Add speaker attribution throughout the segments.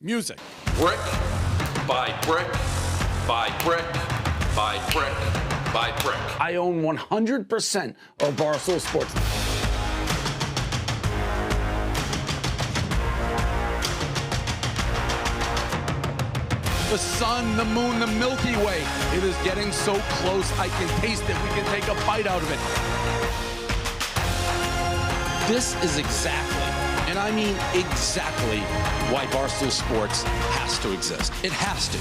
Speaker 1: Music.
Speaker 2: Brick by brick by brick by brick by brick.
Speaker 1: I own 100% of Barstool Sports. The sun, the moon, the Milky Way. It is getting so close, I can taste it. We can take a bite out of it. This is exactly, and I mean exactly, why Barstool Sports has to exist. It has to.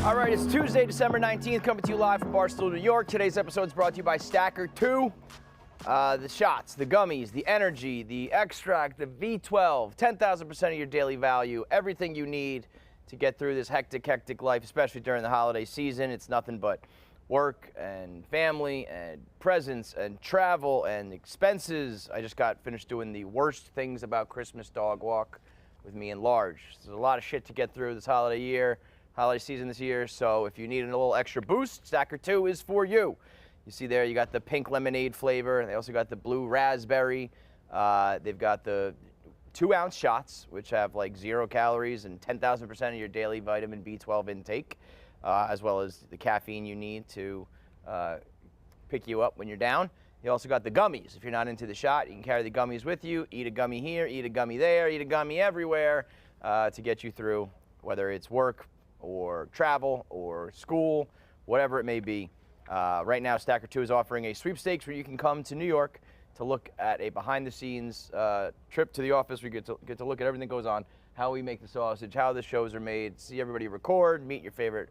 Speaker 3: All right, it's Tuesday, December 19th, coming to you live from Barstool, New York. Today's episode is brought to you by Stacker2. The shots, the gummies, the energy, the extract, the V12, 10,000% of your daily value, everything you need to get through this hectic life, especially during the holiday season. It's nothing but work and family and presents and travel and expenses. I just got finished doing the worst things about Christmas dog walk with me and Large. There's a lot of shit to get through this holiday season this year. So if you need a little extra boost, Stacker2 is for you. You see there, you got the pink lemonade flavor. They also got the blue raspberry. They've got the 2-ounce shots, which have like 0 calories and 10,000% of your daily vitamin B12 intake, as well as the caffeine you need to pick you up when you're down. You also got the gummies. If you're not into the shot, you can carry the gummies with you. Eat a gummy here, eat a gummy there, eat a gummy everywhere to get you through, whether it's work or travel or school, whatever it may be. Right now, Stacker2 is offering a sweepstakes where you can come to New York to look at a behind-the-scenes trip to the office. We get to look at everything that goes on, how we make the sausage, how the shows are made, see everybody record, meet your favorite,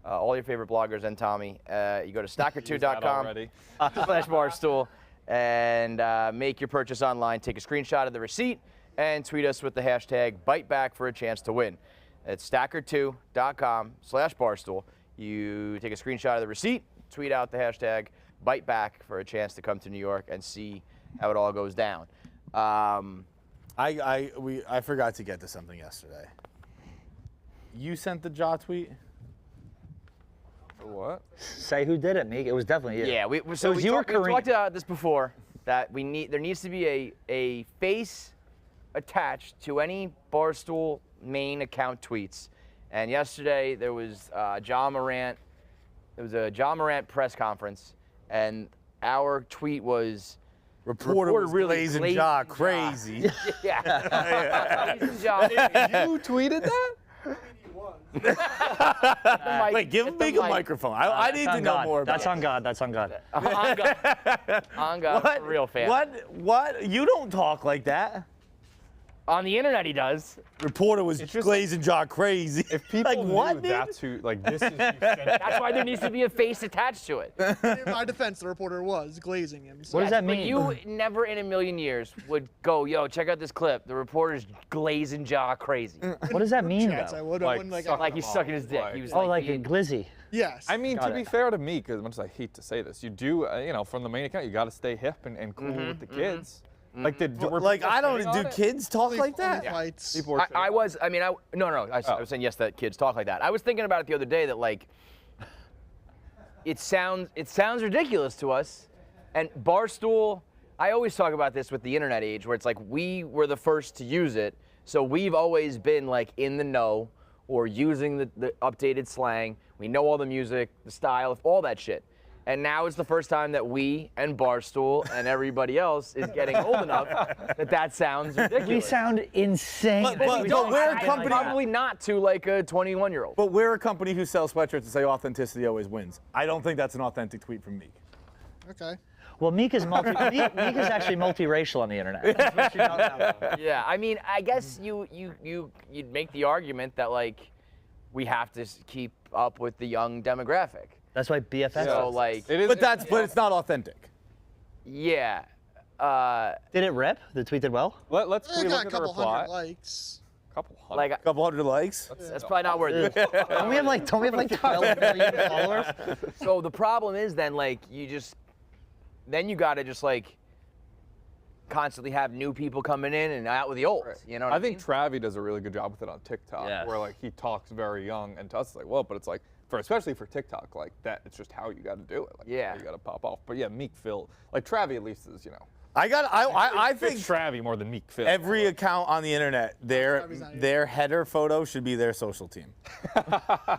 Speaker 3: all your favorite bloggers and Tommy. You go to stacker2.com/barstool and make your purchase online. Take a screenshot of the receipt and tweet us with the hashtag #BiteBack for a chance to win. It's stacker2.com/barstool. You take a screenshot of the receipt, tweet out the hashtag #BiteBack for a chance to come to New York and see how it all goes down.
Speaker 4: I forgot to get to something yesterday. You sent the jaw tweet?
Speaker 5: What?
Speaker 6: Say who did it, Meek. It was definitely you.
Speaker 3: Yeah, we talked about this before, that there needs to be a face attached to any Barstool main account tweets. And yesterday there was John Morant. There was a John Morant press conference, and our tweet was
Speaker 4: Reporter was really glazing jaw crazy.
Speaker 3: Yeah. Glazing jaw.
Speaker 5: You tweeted that?
Speaker 4: Wait, give Meek a microphone. I need to know more about
Speaker 6: That's on God. That's on God.
Speaker 3: On God. On God.
Speaker 4: What?
Speaker 3: Real fan.
Speaker 4: What? You don't talk like that.
Speaker 3: On the internet, he does.
Speaker 4: Reporter was glazing jaw crazy.
Speaker 5: If people
Speaker 4: like, what,
Speaker 5: knew
Speaker 4: dude?
Speaker 5: that's who, like, this is who sent
Speaker 3: That's why there needs to be a face attached to it.
Speaker 7: In my defense, the reporter was glazing him. So.
Speaker 6: What does that
Speaker 3: But
Speaker 6: mean?
Speaker 3: you never in a million years would go, yo, check out this clip. The reporter's glazing jaw crazy.
Speaker 6: What does that mean,
Speaker 7: Chats, I
Speaker 6: though?
Speaker 7: would.
Speaker 5: Like,
Speaker 3: Like he's sucking his dick.
Speaker 5: Like-
Speaker 3: He was
Speaker 6: Oh, like a
Speaker 3: being-
Speaker 6: glizzy.
Speaker 7: Yes.
Speaker 5: I mean,
Speaker 6: Got
Speaker 5: to be
Speaker 6: it.
Speaker 5: fair to me, as much as I hate to say this, you do, from the main account, you got to stay hip and cool with the kids. Like,
Speaker 4: Like, I don't. Do kids talk like that?
Speaker 7: Fights.
Speaker 5: People were
Speaker 3: I was saying yes, that kids talk like that. I was thinking about it the other day that, like, it sounds ridiculous to us. And Barstool, I always talk about this with the internet age, where it's like we were the first to use it, so we've always been like in the know or using the updated slang. We know all the music, the style, all that shit. And now it's the first time that we and Barstool and everybody else is getting old enough that sounds ridiculous.
Speaker 6: We sound insane.
Speaker 4: But we're a company.
Speaker 3: Probably not to like a 21-year-old.
Speaker 4: But we're a company who sells sweatshirts and say authenticity always wins. I don't think that's an authentic tweet from Meek.
Speaker 7: Okay.
Speaker 6: Well, Meek is Meek is actually multiracial on the internet. That's what you don't know.
Speaker 3: Yeah, I mean, I guess you'd make the argument that like we have to keep up with the young demographic.
Speaker 6: That's why BFF.
Speaker 3: So like,
Speaker 5: It is,
Speaker 4: But it's not authentic.
Speaker 3: yeah.
Speaker 6: Did it rip? The tweet did well?
Speaker 5: Let's
Speaker 7: I
Speaker 5: look
Speaker 7: got a
Speaker 5: at the
Speaker 7: couple
Speaker 5: reply.
Speaker 7: hundred likes.
Speaker 5: Couple hundred.
Speaker 3: Like
Speaker 4: A couple hundred likes.
Speaker 3: that's probably not worth it.
Speaker 6: Don't we have like 12 million followers?
Speaker 3: So the problem is then like you gotta just like constantly have new people coming in and out with the old. You know what I
Speaker 5: I think
Speaker 3: mean?
Speaker 5: Travi does a really good job with it on TikTok,
Speaker 6: Yes.
Speaker 5: where like he talks very young, and to us it's like, well, but it's like especially for TikTok, like that, it's just how you got to do it. Like,
Speaker 3: Yeah.
Speaker 5: you got to pop off. But yeah, Meek, Phil, like Travi at least is,
Speaker 4: I
Speaker 5: Fit
Speaker 4: think
Speaker 5: Travie more than Meek fit.
Speaker 4: every account on the internet,
Speaker 7: Travis not here.
Speaker 4: their header photo should be their social team.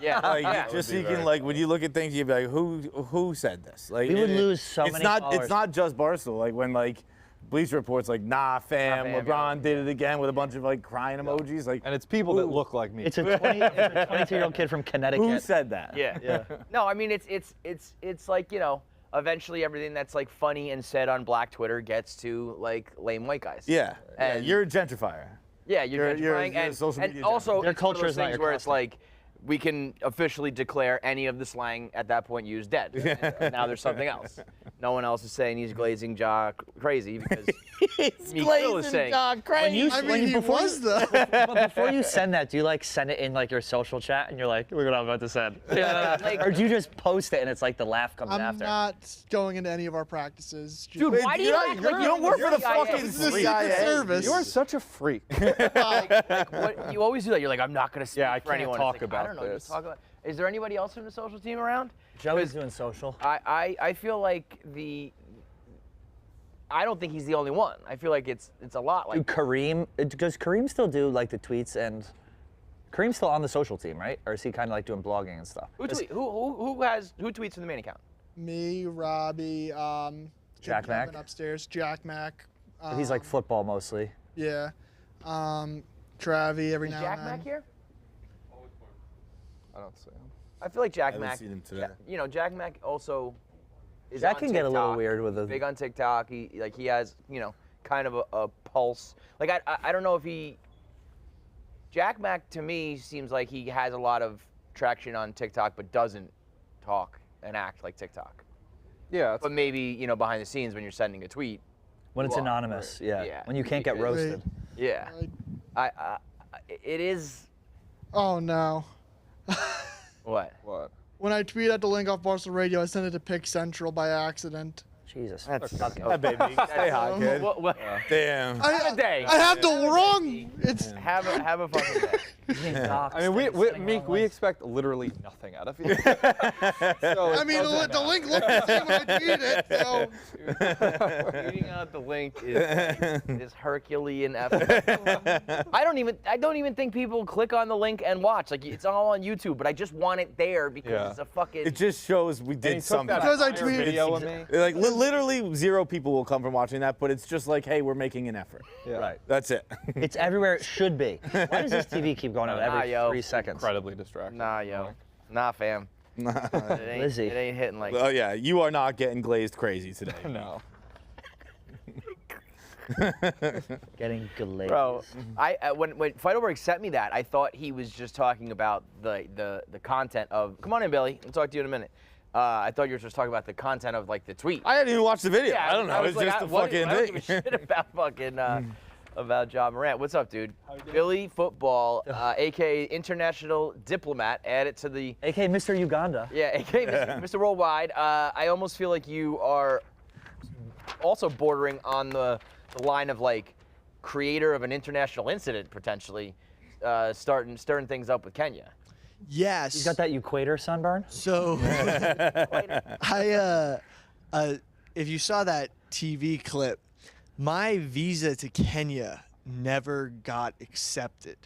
Speaker 3: Yeah.
Speaker 4: Like,
Speaker 3: yeah.
Speaker 4: just so you can, like, when you look at things, you'd be like, who said this? Like,
Speaker 6: We would lose so
Speaker 4: it's
Speaker 6: many
Speaker 4: not,
Speaker 6: followers.
Speaker 4: It's not just Barstool. Like, when, like, Bleacher Report's like, nah, fam,
Speaker 3: Nah, fam,
Speaker 4: LeBron did it again with a bunch of, like, crying emojis. Like,
Speaker 5: And it's people that look like me.
Speaker 6: It's a 22-year-old kid from Connecticut.
Speaker 4: who said that?
Speaker 3: Yeah. No, I mean it's like, you know, eventually everything that's like funny and said on Black Twitter gets to like lame white guys.
Speaker 4: Yeah.
Speaker 3: And-
Speaker 4: You're a gentrifier.
Speaker 3: Yeah, you're
Speaker 4: You're
Speaker 3: gentrifying,
Speaker 4: a
Speaker 3: and,
Speaker 4: social
Speaker 3: and
Speaker 4: media
Speaker 3: also
Speaker 6: Their
Speaker 3: it's one of
Speaker 6: culture
Speaker 3: those
Speaker 6: is not
Speaker 3: things
Speaker 6: your
Speaker 3: where it's
Speaker 6: custom.
Speaker 3: like we can officially declare any of the slang at that point used dead. And now there's something else. No one else is saying he's glazing jaw crazy because Meek Mill is saying.
Speaker 6: When you,
Speaker 7: I
Speaker 6: when
Speaker 7: mean,
Speaker 6: you,
Speaker 7: he
Speaker 6: before
Speaker 7: was
Speaker 6: you,
Speaker 7: though.
Speaker 6: but before you send that, do you like send it in like your social chat and you're like, look what I'm about to send?
Speaker 3: Yeah, like-
Speaker 6: or do you just post it and it's like the laugh comes
Speaker 7: I'm
Speaker 6: after?
Speaker 7: not going into any of our practices.
Speaker 3: Dude, why do you act like you don't work for the
Speaker 4: fucking
Speaker 7: This is a
Speaker 4: CIA.
Speaker 7: secret service.
Speaker 5: You are such a freak.
Speaker 3: What, you always do that. You're like, I'm not going to speak
Speaker 5: Yeah, I
Speaker 3: for
Speaker 5: can't
Speaker 3: anyone.
Speaker 5: talk
Speaker 3: It's like,
Speaker 5: about
Speaker 3: I don't know.
Speaker 5: this.
Speaker 3: Just talk about. Is there anybody else from the social team around?
Speaker 6: Joey's doing social.
Speaker 3: I feel like I don't think he's the only one. I feel like it's a lot.
Speaker 6: Dude,
Speaker 3: Like
Speaker 6: Kareem, does Kareem still do like the tweets and Kareem's still on the social team, right? Or is he kind of like doing blogging and stuff?
Speaker 3: who tweets from the main account?
Speaker 7: Me, Robbie,
Speaker 6: Jack
Speaker 7: Kevin
Speaker 6: Mac?
Speaker 7: upstairs, Jack Mac.
Speaker 6: He's like football mostly.
Speaker 7: Yeah. Travi every
Speaker 3: Is
Speaker 7: now
Speaker 3: Jack
Speaker 7: and then.
Speaker 3: Mac here?
Speaker 5: I don't see him.
Speaker 3: I feel like Jack
Speaker 4: haven't
Speaker 3: Mac.
Speaker 4: seen him today.
Speaker 3: You know, Jack Mac also is
Speaker 6: Jack
Speaker 3: on
Speaker 6: can get a little
Speaker 3: TikTok.
Speaker 6: weird with
Speaker 3: He's
Speaker 6: the.
Speaker 3: big on TikTok. He has, you know, kind of a pulse. Like I don't know if he. Jack Mac to me seems like he has a lot of traction on TikTok, but doesn't talk and act like TikTok.
Speaker 5: Yeah, it's,
Speaker 3: But maybe, you know, behind the scenes when you're sending a tweet.
Speaker 6: When it's
Speaker 3: Well,
Speaker 6: anonymous, yeah.
Speaker 3: yeah.
Speaker 6: When you can't get roasted.
Speaker 3: Yeah. It is.
Speaker 7: Oh no.
Speaker 3: What?
Speaker 5: what?
Speaker 7: When I tweet at the link off Barstool Radio, I sent it to Pick Central by accident.
Speaker 6: Jesus.
Speaker 3: That's
Speaker 4: Hey, baby. Stay hot, kid.
Speaker 3: What?
Speaker 4: Damn.
Speaker 3: Have a day.
Speaker 7: I have the wrong. It's
Speaker 3: Have a fucking day.
Speaker 5: I mean, Meek, we expect literally nothing out of you. So
Speaker 7: I mean, the link looked the same when I tweeted it, so.
Speaker 3: Reading out the link is Herculean effort. I don't even think people click on the link and watch. Like it's all on YouTube, but I just want it there because
Speaker 5: Yeah.
Speaker 3: it's a fucking.
Speaker 4: It just shows we
Speaker 5: And he
Speaker 4: did
Speaker 5: took
Speaker 4: something.
Speaker 5: that
Speaker 7: Because I
Speaker 5: entire
Speaker 7: tweeted-
Speaker 5: video of me.
Speaker 4: Like literally 0 people will come from watching that, but it's just like, hey, we're making an effort.
Speaker 5: Yeah.
Speaker 6: Right.
Speaker 4: That's it.
Speaker 6: It's everywhere it should be. Why does this TV keep going out every
Speaker 3: yo.
Speaker 6: 3 seconds?
Speaker 5: Incredibly distracting.
Speaker 3: Nah, yo. Nah, fam.
Speaker 6: Lizzie.
Speaker 3: It ain't hitting like.
Speaker 4: Oh yeah, you are not getting glazed crazy today.
Speaker 5: No.
Speaker 6: Getting glazed.
Speaker 3: Bro, when Feitelberg sent me that, I thought he was just talking about the content of. Come on in, Billy. I'll talk to you in a minute. I thought you were just talking about the content of like the tweet.
Speaker 4: I didn't even watch the video.
Speaker 3: Yeah,
Speaker 4: I don't know.
Speaker 3: was
Speaker 4: It's
Speaker 3: like,
Speaker 4: just a
Speaker 3: what-
Speaker 4: fucking
Speaker 3: I don't give a
Speaker 4: thing.
Speaker 3: shit about fucking about Ja Morant. What's up, dude? Billy Football, aka International Diplomat, add it to the.
Speaker 6: AK Mr. Uganda.
Speaker 3: Yeah, aka Mr. Worldwide. I almost feel like you are also bordering on the line of like creator of an international incident potentially, stirring things up with Kenya.
Speaker 7: Yes.
Speaker 6: You got that equator sunburn?
Speaker 7: So, if you saw that TV clip, my visa to Kenya never got accepted.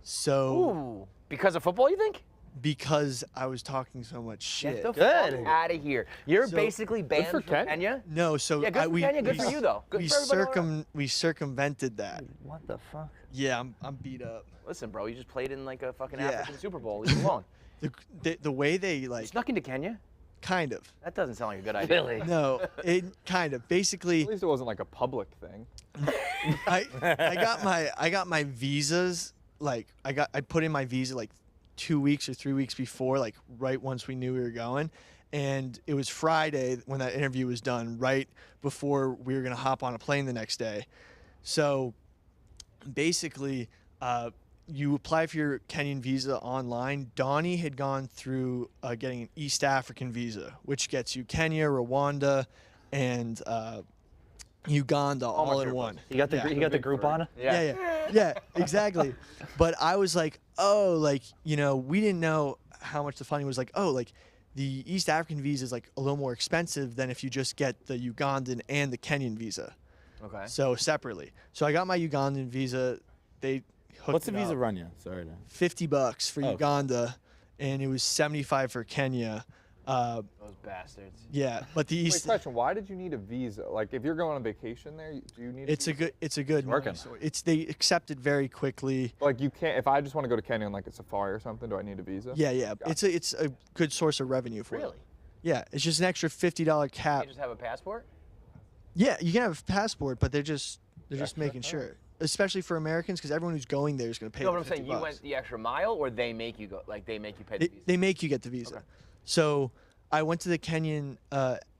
Speaker 7: So,
Speaker 3: Ooh, because of football, you think?
Speaker 7: because I was talking so much shit.
Speaker 3: Get the
Speaker 6: Good.
Speaker 3: fuck out of here. You're
Speaker 7: So-
Speaker 3: basically banned
Speaker 5: for
Speaker 3: from Kenya.
Speaker 7: No, so
Speaker 3: Yeah, good for
Speaker 7: we,
Speaker 3: Kenya, good
Speaker 7: we-
Speaker 3: for you, though. Good
Speaker 7: we
Speaker 3: for everybody all around.
Speaker 7: we circumvented that.
Speaker 6: What the fuck?
Speaker 7: Yeah, I'm beat up.
Speaker 3: Listen, bro, you just played in like a fucking
Speaker 7: Yeah.
Speaker 3: African Super Bowl. Leave it alone.
Speaker 7: The way they
Speaker 3: You
Speaker 7: like,
Speaker 3: snuck into Kenya?
Speaker 7: kind of.
Speaker 3: That doesn't sound like a good idea.
Speaker 6: Billy.
Speaker 7: No, it kind of. Basically,
Speaker 5: At least it wasn't like a public thing.
Speaker 7: I got my visas like I put in my visa like 2 weeks or 3 weeks before, like right once we knew we were going, and it was Friday when that interview was done, right before we were gonna hop on a plane the next day. So basically, you apply for your Kenyan visa online. Donnie had gone through getting an East African visa, which gets you Kenya, Rwanda, and Uganda all in one.
Speaker 6: You got the
Speaker 7: Yeah.
Speaker 6: you got the Groupon?
Speaker 7: Yeah, exactly. But I was like, oh, like, you know, we didn't know how much the funding was. Like, oh, like the East African visa is like a little more expensive than if you just get the Ugandan and the Kenyan visa.
Speaker 3: Okay.
Speaker 7: So separately. So I got my Ugandan visa. They hooked
Speaker 4: What's the
Speaker 7: it
Speaker 4: visa
Speaker 7: up.
Speaker 4: run you? Sorry.
Speaker 7: $50 for
Speaker 4: Oh.
Speaker 7: Uganda, and it was 75 for Kenya.
Speaker 3: Those bastards.
Speaker 7: Yeah, but the
Speaker 5: Wait,
Speaker 7: East.
Speaker 5: question, why did you need a visa? Like, if you're going on vacation there, do you need
Speaker 7: It's a good. It's a good.
Speaker 6: working.
Speaker 7: money source. They accept it very quickly.
Speaker 5: Like, you can't, if I just want to go to Kenya on like a safari or something, do I need a visa?
Speaker 7: Yeah, yeah. It's a good source of revenue for them.
Speaker 3: Really?
Speaker 7: Yeah, it's just an extra $50 cap.
Speaker 3: You just have a passport?
Speaker 7: Yeah, you can have a passport, but they're just making sure, especially for Americans, because everyone who's going there is going to pay.
Speaker 3: No,
Speaker 7: the
Speaker 3: but I'm saying you
Speaker 7: $50.
Speaker 3: went the extra mile, or they make you go, like they make you pay the visa?
Speaker 7: They make you get the visa.
Speaker 3: Okay.
Speaker 7: So I went to the Kenyan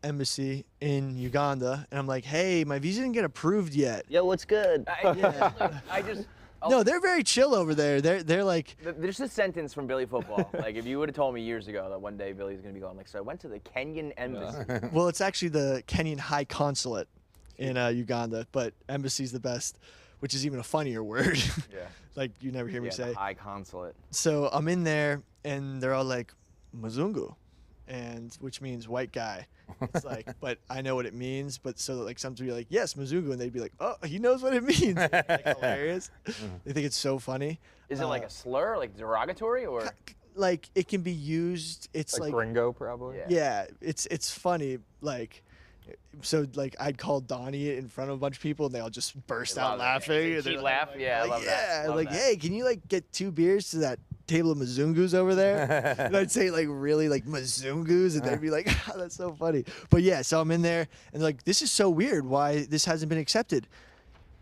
Speaker 7: embassy in Uganda, and I'm like, hey, my visa didn't get approved yet.
Speaker 6: Yo, what's good?
Speaker 3: I just.
Speaker 7: No, they're very chill over there. They're like,
Speaker 3: There's a sentence from Billy Football. Like, if you would have told me years ago that one day Billy's going to be going, like, so I went to the Kenyan embassy.
Speaker 7: well, it's actually the Kenyan High Consulate in Uganda, but embassy's the best, which is even a funnier word.
Speaker 3: Yeah.
Speaker 7: Like, you never hear me
Speaker 3: Yeah,
Speaker 7: say.
Speaker 3: the high consulate.
Speaker 7: So I'm in there, and they're all like, Mzungu, and which means white guy. It's like, but I know what it means. But so like sometimes you're like, yes, Mzungu, and they'd be like, oh, he knows what it means. Like, hilarious. They think it's so funny.
Speaker 3: Is it like a slur, like derogatory, or?
Speaker 7: Like it can be used. It's
Speaker 5: Like
Speaker 7: like
Speaker 5: gringo, probably?
Speaker 3: Yeah.
Speaker 7: yeah, it's funny. Like, so like I'd call Donnie in front of a bunch of people, and they all just burst out
Speaker 3: Love it.
Speaker 7: laughing.
Speaker 3: Yeah,
Speaker 7: and they're
Speaker 3: cheap
Speaker 7: like-
Speaker 3: laugh? Yeah, I
Speaker 7: like,
Speaker 3: love that.
Speaker 7: yeah,
Speaker 3: Love
Speaker 7: like
Speaker 3: that.
Speaker 7: hey, can you like get 2 beers to that table of Mzungus over there? And I'd say like really like Mzungus, and they'd be like, oh, that's so funny. But yeah, so I'm in there, and they're like, this is so weird. Why this hasn't been accepted?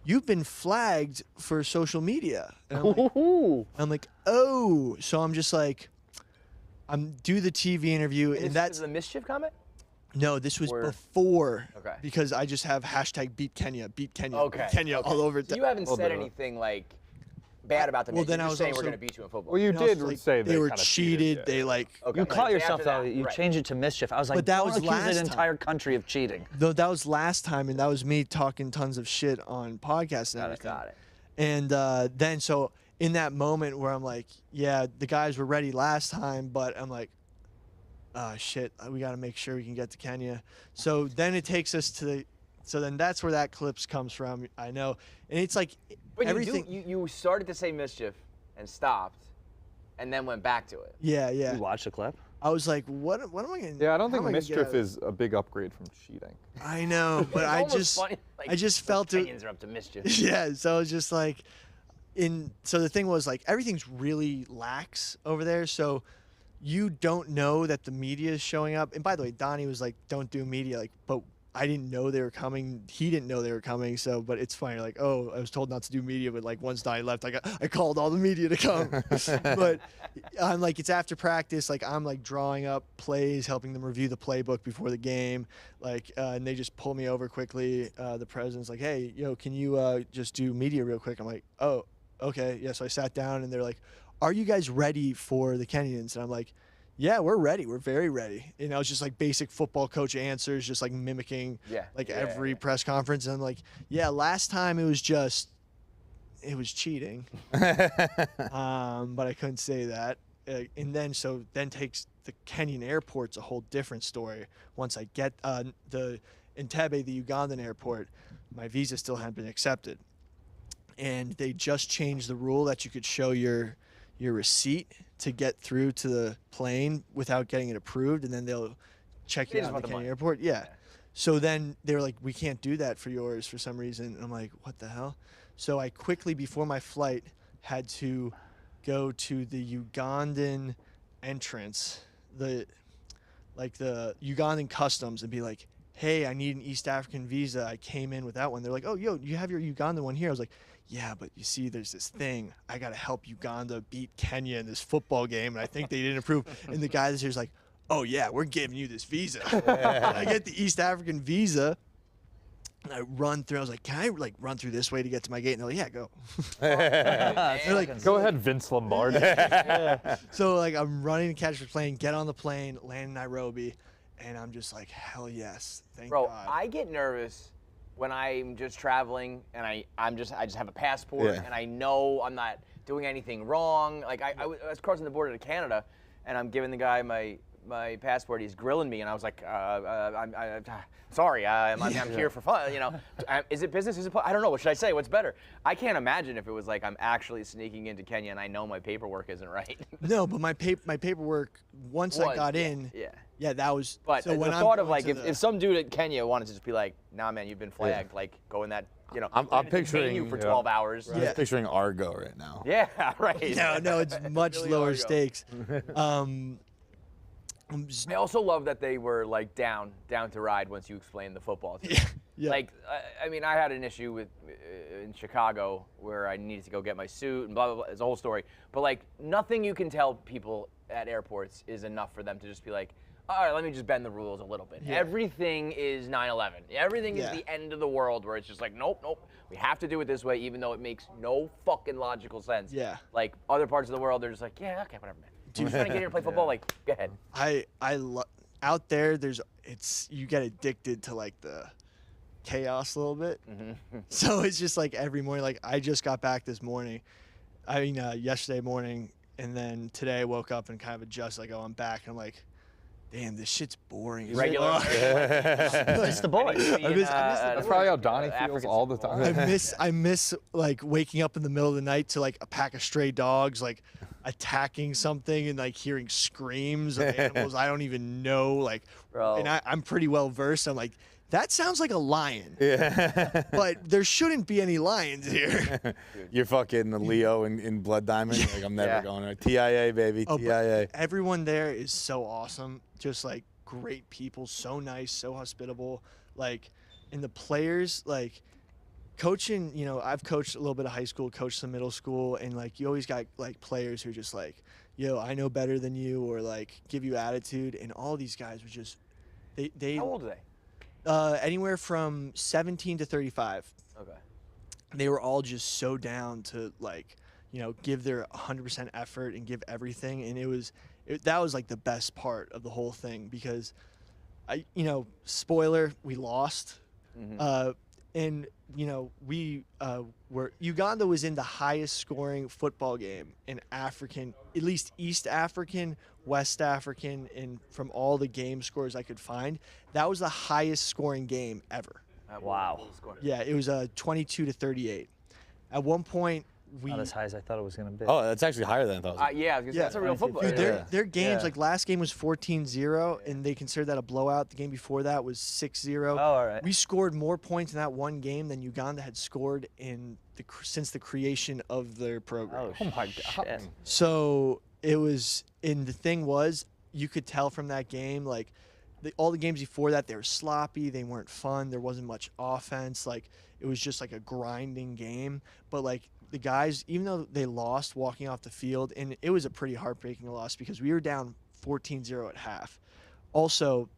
Speaker 7: You've been flagged for social media. And I'm like, oh, so I'm just like, I'm do the TV interview, and
Speaker 3: This
Speaker 7: that's
Speaker 3: is the mischief comment?
Speaker 7: no, this was
Speaker 3: Or-
Speaker 7: before.
Speaker 3: Okay.
Speaker 7: Because I just have hashtag beat Kenya,
Speaker 3: Okay.
Speaker 7: beat Kenya all over.
Speaker 3: So you haven't said
Speaker 5: bit of it.
Speaker 3: anything like bad about the
Speaker 7: Well,
Speaker 3: Mischief.
Speaker 7: then
Speaker 3: You're
Speaker 7: I
Speaker 3: just
Speaker 7: was
Speaker 3: saying we're
Speaker 7: also-
Speaker 3: going to beat you in football.
Speaker 5: Well, you
Speaker 7: And I was
Speaker 5: did
Speaker 7: like,
Speaker 5: say
Speaker 7: they were
Speaker 5: kinda
Speaker 7: cheated.
Speaker 5: yeah.
Speaker 7: They like.
Speaker 3: Okay.
Speaker 6: You caught
Speaker 3: Like,
Speaker 6: yourself
Speaker 3: after
Speaker 6: though.
Speaker 3: that,
Speaker 6: You
Speaker 3: right.
Speaker 6: changed it to mischief. I was like,
Speaker 7: But that
Speaker 6: don't
Speaker 7: was
Speaker 6: accuse
Speaker 7: last
Speaker 6: an
Speaker 7: time.
Speaker 6: entire country of cheating.
Speaker 7: Though that was last time, and that was me talking tons of shit on podcasts and everything.
Speaker 3: Got it.
Speaker 7: And then so in that moment where I'm like, yeah, the guys were ready last time, but I'm like, oh shit, we got to make sure we can get to Kenya. So then it takes us to the. So then that's where that clips comes from. I know, and it's like
Speaker 3: But
Speaker 7: everything.
Speaker 3: you started to say mischief and stopped, and then went back to it.
Speaker 7: Yeah, yeah.
Speaker 6: You watched the clip?
Speaker 7: I was like, what am I going to
Speaker 5: Yeah, I don't think mischief is a big upgrade from cheating.
Speaker 7: I know, but
Speaker 3: It's
Speaker 7: I
Speaker 3: almost
Speaker 7: just
Speaker 3: funny, like,
Speaker 7: I just
Speaker 3: those
Speaker 7: felt it.
Speaker 3: Kenyans are up to mischief.
Speaker 7: Yeah, so I was just like so the thing was like everything's really lax over there, so you don't know that the media is showing up. And by the way, Donnie was like, don't do media, like, but I didn't know they were coming. He didn't know they were coming. So, but it's funny. Like, oh, I was told not to do media, but like once Donnie left, I called all the media to come. But I'm like, it's after practice. Like I'm like drawing up plays, helping them review the playbook before the game. Like, and they just pull me over quickly. The president's like, hey, yo, can you just do media real quick? I'm like, oh, okay. Yeah. So I sat down, and they're like, are you guys ready for the Kenyans? And I'm like, yeah, we're ready. We're very ready. You know, it's just like basic football coach answers, just like mimicking every press conference. And I'm like, yeah, last time it was cheating. But I couldn't say that. And then takes the Kenyan airport's a whole different story. Once I get the Entebbe, the Ugandan airport, my visa still hadn't been accepted. And they just changed the rule that you could show your receipt to get through to the plane without getting it approved, and then they'll check you
Speaker 3: They
Speaker 7: out
Speaker 3: just
Speaker 7: at the
Speaker 3: want the
Speaker 7: Kenya
Speaker 3: money.
Speaker 7: airport. Yeah. So then they were like, we can't do that for yours for some reason. And I'm like, what the hell? So I quickly, before my flight, had to go to the Ugandan entrance, the Ugandan customs, and be like, hey, I need an East African visa. I came in without one. They're like, oh, yo, you have your Ugandan one here. I was like, yeah, but you see, there's this thing. I got to help Uganda beat Kenya in this football game, and I think they didn't approve. And the guy that's here's like, oh, yeah, we're giving you this visa. And I get the East African visa, and I run through. I was like, can I, like, run through this way to get to my gate? And they're like, yeah, go. They're like,
Speaker 5: Go ahead, Vince Lombardi.
Speaker 7: so, like, I'm running to catch the plane, get on the plane, land in Nairobi, and I'm just like, hell yes, thank
Speaker 3: Bro,
Speaker 7: God.
Speaker 3: I get nervous when I'm just traveling and I just have a passport
Speaker 4: Yeah.
Speaker 3: and I know I'm not doing anything wrong. Like I was crossing the border to Canada, and I'm giving the guy my my passport. He's grilling me, and I was like, I'm sorry, I'm here for fun. You know, is it business? Is it? I don't know. What should I say? What's better? I can't imagine if it was like I'm actually sneaking into Kenya and I know my paperwork isn't right.
Speaker 7: No, but my paperwork once I got in. Yeah, that was.
Speaker 3: But
Speaker 7: so
Speaker 3: the
Speaker 7: when
Speaker 3: thought of like if some dude at Kenya wanted to just be like, nah, man, you've been flagged. Like go in that. You know,
Speaker 4: I'm picturing
Speaker 3: you for 12 hours.
Speaker 4: I'm just picturing Argo right now.
Speaker 3: Yeah, right.
Speaker 7: No, it's much
Speaker 3: Really
Speaker 7: lower
Speaker 3: Argo.
Speaker 7: stakes.
Speaker 3: I also love that they were like down to ride once you explained the football to them.
Speaker 7: Yeah.
Speaker 3: Like, I mean, I had an issue with in Chicago where I needed to go get my suit and blah blah blah. It's a whole story. But like, nothing you can tell people at airports is enough for them to just be like, all right, let me just bend the rules a little bit.
Speaker 7: Yeah.
Speaker 3: Everything is 9/11. Everything is the end of the world where it's just like, nope. We have to do it this way, even though it makes no fucking logical sense.
Speaker 7: Yeah.
Speaker 3: Like other parts of the world, they're just like, yeah, okay, whatever, man. Dude, trying to get here to play football, like, go ahead.
Speaker 7: Out there, you get addicted to like the chaos a little bit. So it's just like every morning, like I just got back this morning. I mean, yesterday morning, and then today I woke up and kind of adjusted. Like, oh, I'm back, and I'm like, damn, this shit's boring.
Speaker 3: Regular.
Speaker 6: It's the boys.
Speaker 5: That's probably how Donnie feels all the time.
Speaker 7: I miss like waking up in the middle of the night to like a pack of stray dogs like attacking something and like hearing screams of animals I don't even know, like.
Speaker 3: Bro.
Speaker 7: And I'm pretty well versed. I'm like, that sounds like a lion.
Speaker 4: Yeah.
Speaker 7: But there shouldn't be any lions here.
Speaker 4: You're fucking the Leo in Blood Diamond. Like I'm never going there. TIA baby,
Speaker 7: Oh,
Speaker 4: TIA.
Speaker 7: but everyone there is so awesome. Just like great people, so nice, so hospitable. Like, and the players, like coaching, you know, I've coached a little bit of high school, coached some middle school, and like you always got like players who are just like, yo, I know better than you, or like give you attitude. And all these guys were just, they
Speaker 3: How old are they?
Speaker 7: Anywhere from 17 to 35.
Speaker 3: Okay.
Speaker 7: They were all just so down to like, you know, give their 100% effort and give everything. And that was like the best part of the whole thing, because spoiler, we lost. And, you know, Uganda was in the highest scoring football game in African, at least East African, West African, and from all the game scores I could find, that was the highest scoring game ever.
Speaker 6: Wow.
Speaker 7: Yeah, it was 22-38. At one point,
Speaker 6: Not as high as I thought it was going to be.
Speaker 4: Oh, that's actually higher than I thought.
Speaker 3: Yeah, I was gonna say, that's a real football.
Speaker 7: Dude, their games, like last game was 14-0, and they considered that a blowout. The game before that was 6-0.
Speaker 6: Oh, all right.
Speaker 7: We scored more points in that one game than Uganda had scored since the creation of their program.
Speaker 6: Oh my God.
Speaker 7: So it was, and the thing was, you could tell from that game, like all the games before that, they were sloppy, they weren't fun, there wasn't much offense, like it was just like a grinding game. But like the guys, even though they lost walking off the field, and it was a pretty heartbreaking loss because we were down 14-0 at half. Also,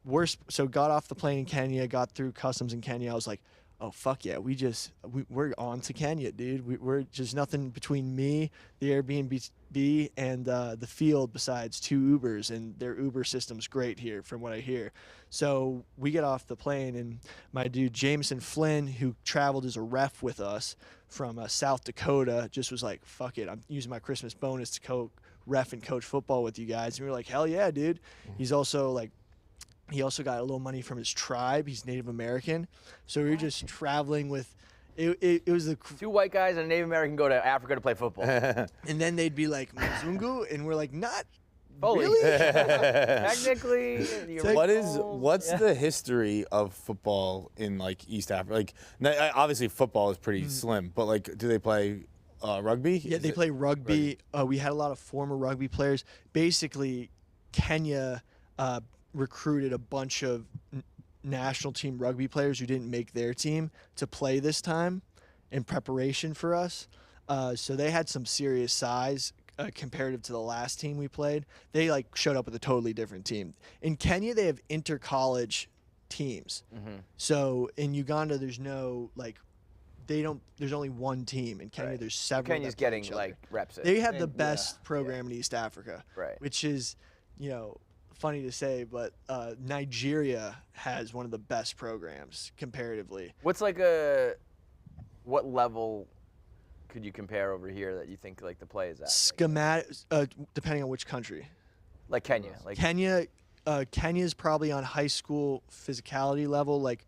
Speaker 7: so got off the plane in Kenya, got through customs in Kenya. I was like, oh, fuck yeah, we're on to Kenya, dude. We're just nothing between me, the Airbnb, and the field besides 2 Ubers, and their Uber system's great here from what I hear. So we get off the plane, and my dude Jameson Flynn, who traveled as a ref with us from South Dakota, just was like, fuck it, I'm using my Christmas bonus to ref and coach football with you guys. And we were like, hell yeah, dude. He's also like, he also got a little money from his tribe. He's Native American. So we were just traveling with, it was the...
Speaker 3: 2 white guys and a Native American go to Africa to play football.
Speaker 7: And then they'd be like, Mzungu, and we're like, not
Speaker 3: Fully.
Speaker 7: really?
Speaker 3: Technically.
Speaker 4: What's the history of football in like East Africa? Like, obviously football is pretty slim, but like, do they play rugby?
Speaker 7: Yeah, they play rugby. We had a lot of former rugby players. Basically, Kenya recruited a bunch of national team rugby players who didn't make their team to play this time in preparation for us. So they had some serious size comparative to the last team we played. They like showed up with a totally different team. In Kenya, they have inter-college teams. So in Uganda, there's no like, there's only one team. In Kenya, the's several.
Speaker 3: Kenya's
Speaker 7: that play
Speaker 3: getting
Speaker 7: each other.
Speaker 3: like reps.
Speaker 7: They have the best program in East Africa, which is, you know, funny to say, but Nigeria has one of the best programs comparatively.
Speaker 3: What level could you compare over here that you think like the play is at?
Speaker 7: Schematic, depending on which country.
Speaker 3: Like Kenya. Like
Speaker 7: Kenya, Kenya's probably on high school physicality level, like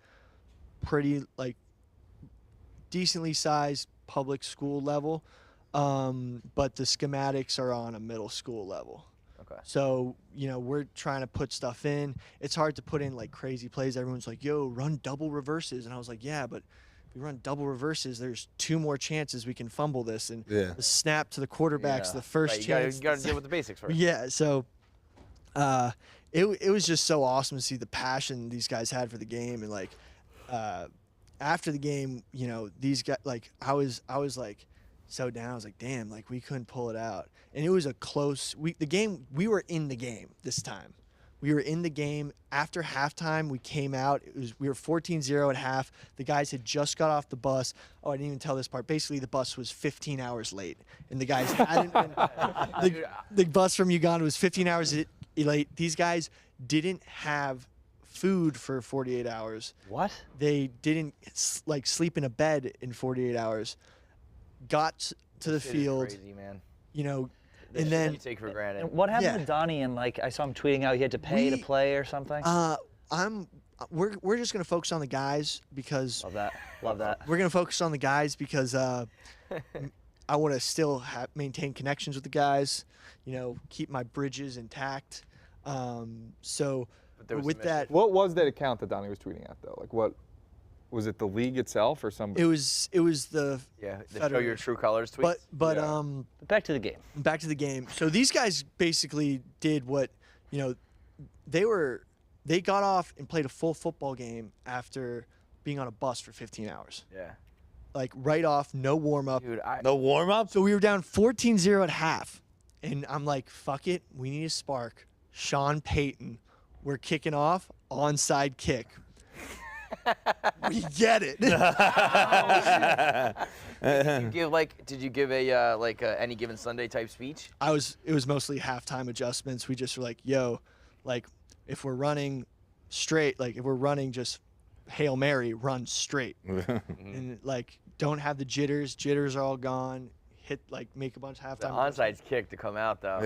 Speaker 7: pretty like decently sized public school level, but the schematics are on a middle school level.
Speaker 3: Okay.
Speaker 7: So, we're trying to put stuff in. It's hard to put in like crazy plays. Everyone's like, yo, run double reverses. And I was like, yeah, but if we run double reverses, there's 2 more chances we can fumble this. And the snap to the quarterback's the first chance.
Speaker 3: You got to deal with the basics first.
Speaker 7: Yeah. So it was just so awesome to see the passion these guys had for the game. And like after the game, these guys, like I was like so down. I was like, damn, like we couldn't pull it out. And it was a close we were in the game this time. We were in the game. After halftime, we came out. We were 14-0 at half. The guys had just got off the bus. Oh, I didn't even tell this part. Basically, the bus was 15 hours late, and the guys hadn't been. The bus from Uganda was 15 hours late. These guys didn't have food for 48 hours.
Speaker 6: What?
Speaker 7: They didn't like sleep in a bed in 48 hours. Got to the
Speaker 3: Shit is
Speaker 7: field.
Speaker 3: crazy, man.
Speaker 7: And then
Speaker 3: You take for granted.
Speaker 6: And what happened
Speaker 7: Yeah.
Speaker 6: to Donnie? And like I saw him tweeting out he had to pay to play or something.
Speaker 7: we're just gonna focus on the guys because
Speaker 6: Love that. Love that.
Speaker 7: we're gonna focus on the guys because I want to still maintain connections with the guys. Keep my bridges intact. So
Speaker 3: there was
Speaker 7: with
Speaker 3: some
Speaker 7: that,
Speaker 5: What was that account that Donnie was tweeting at though? Like what was it? The league itself or somebody?
Speaker 7: it was the
Speaker 3: Yeah, the show
Speaker 7: Federation.
Speaker 3: your true colors tweets.
Speaker 7: but
Speaker 5: Yeah.
Speaker 6: Back to the game.
Speaker 7: back to the game. So these guys basically did what, they got off and played a full football game after being on a bus for 15 hours.
Speaker 3: Yeah.
Speaker 7: Like right off, no warm up.
Speaker 3: Dude,
Speaker 4: No warm up.
Speaker 7: So we were down 14-0 at half. And I'm like, fuck it. We need a spark. Sean Payton. We're kicking off. Onside kick. We get it.
Speaker 3: did you give a any given Sunday type speech?
Speaker 7: It was mostly halftime adjustments. We just were like, yo, like if we're running straight, like if we're running just Hail Mary, run straight. And like don't have the jitters. Jitters are all gone. Make a bunch of
Speaker 3: The
Speaker 7: halftime.
Speaker 3: onside's kick to come out though.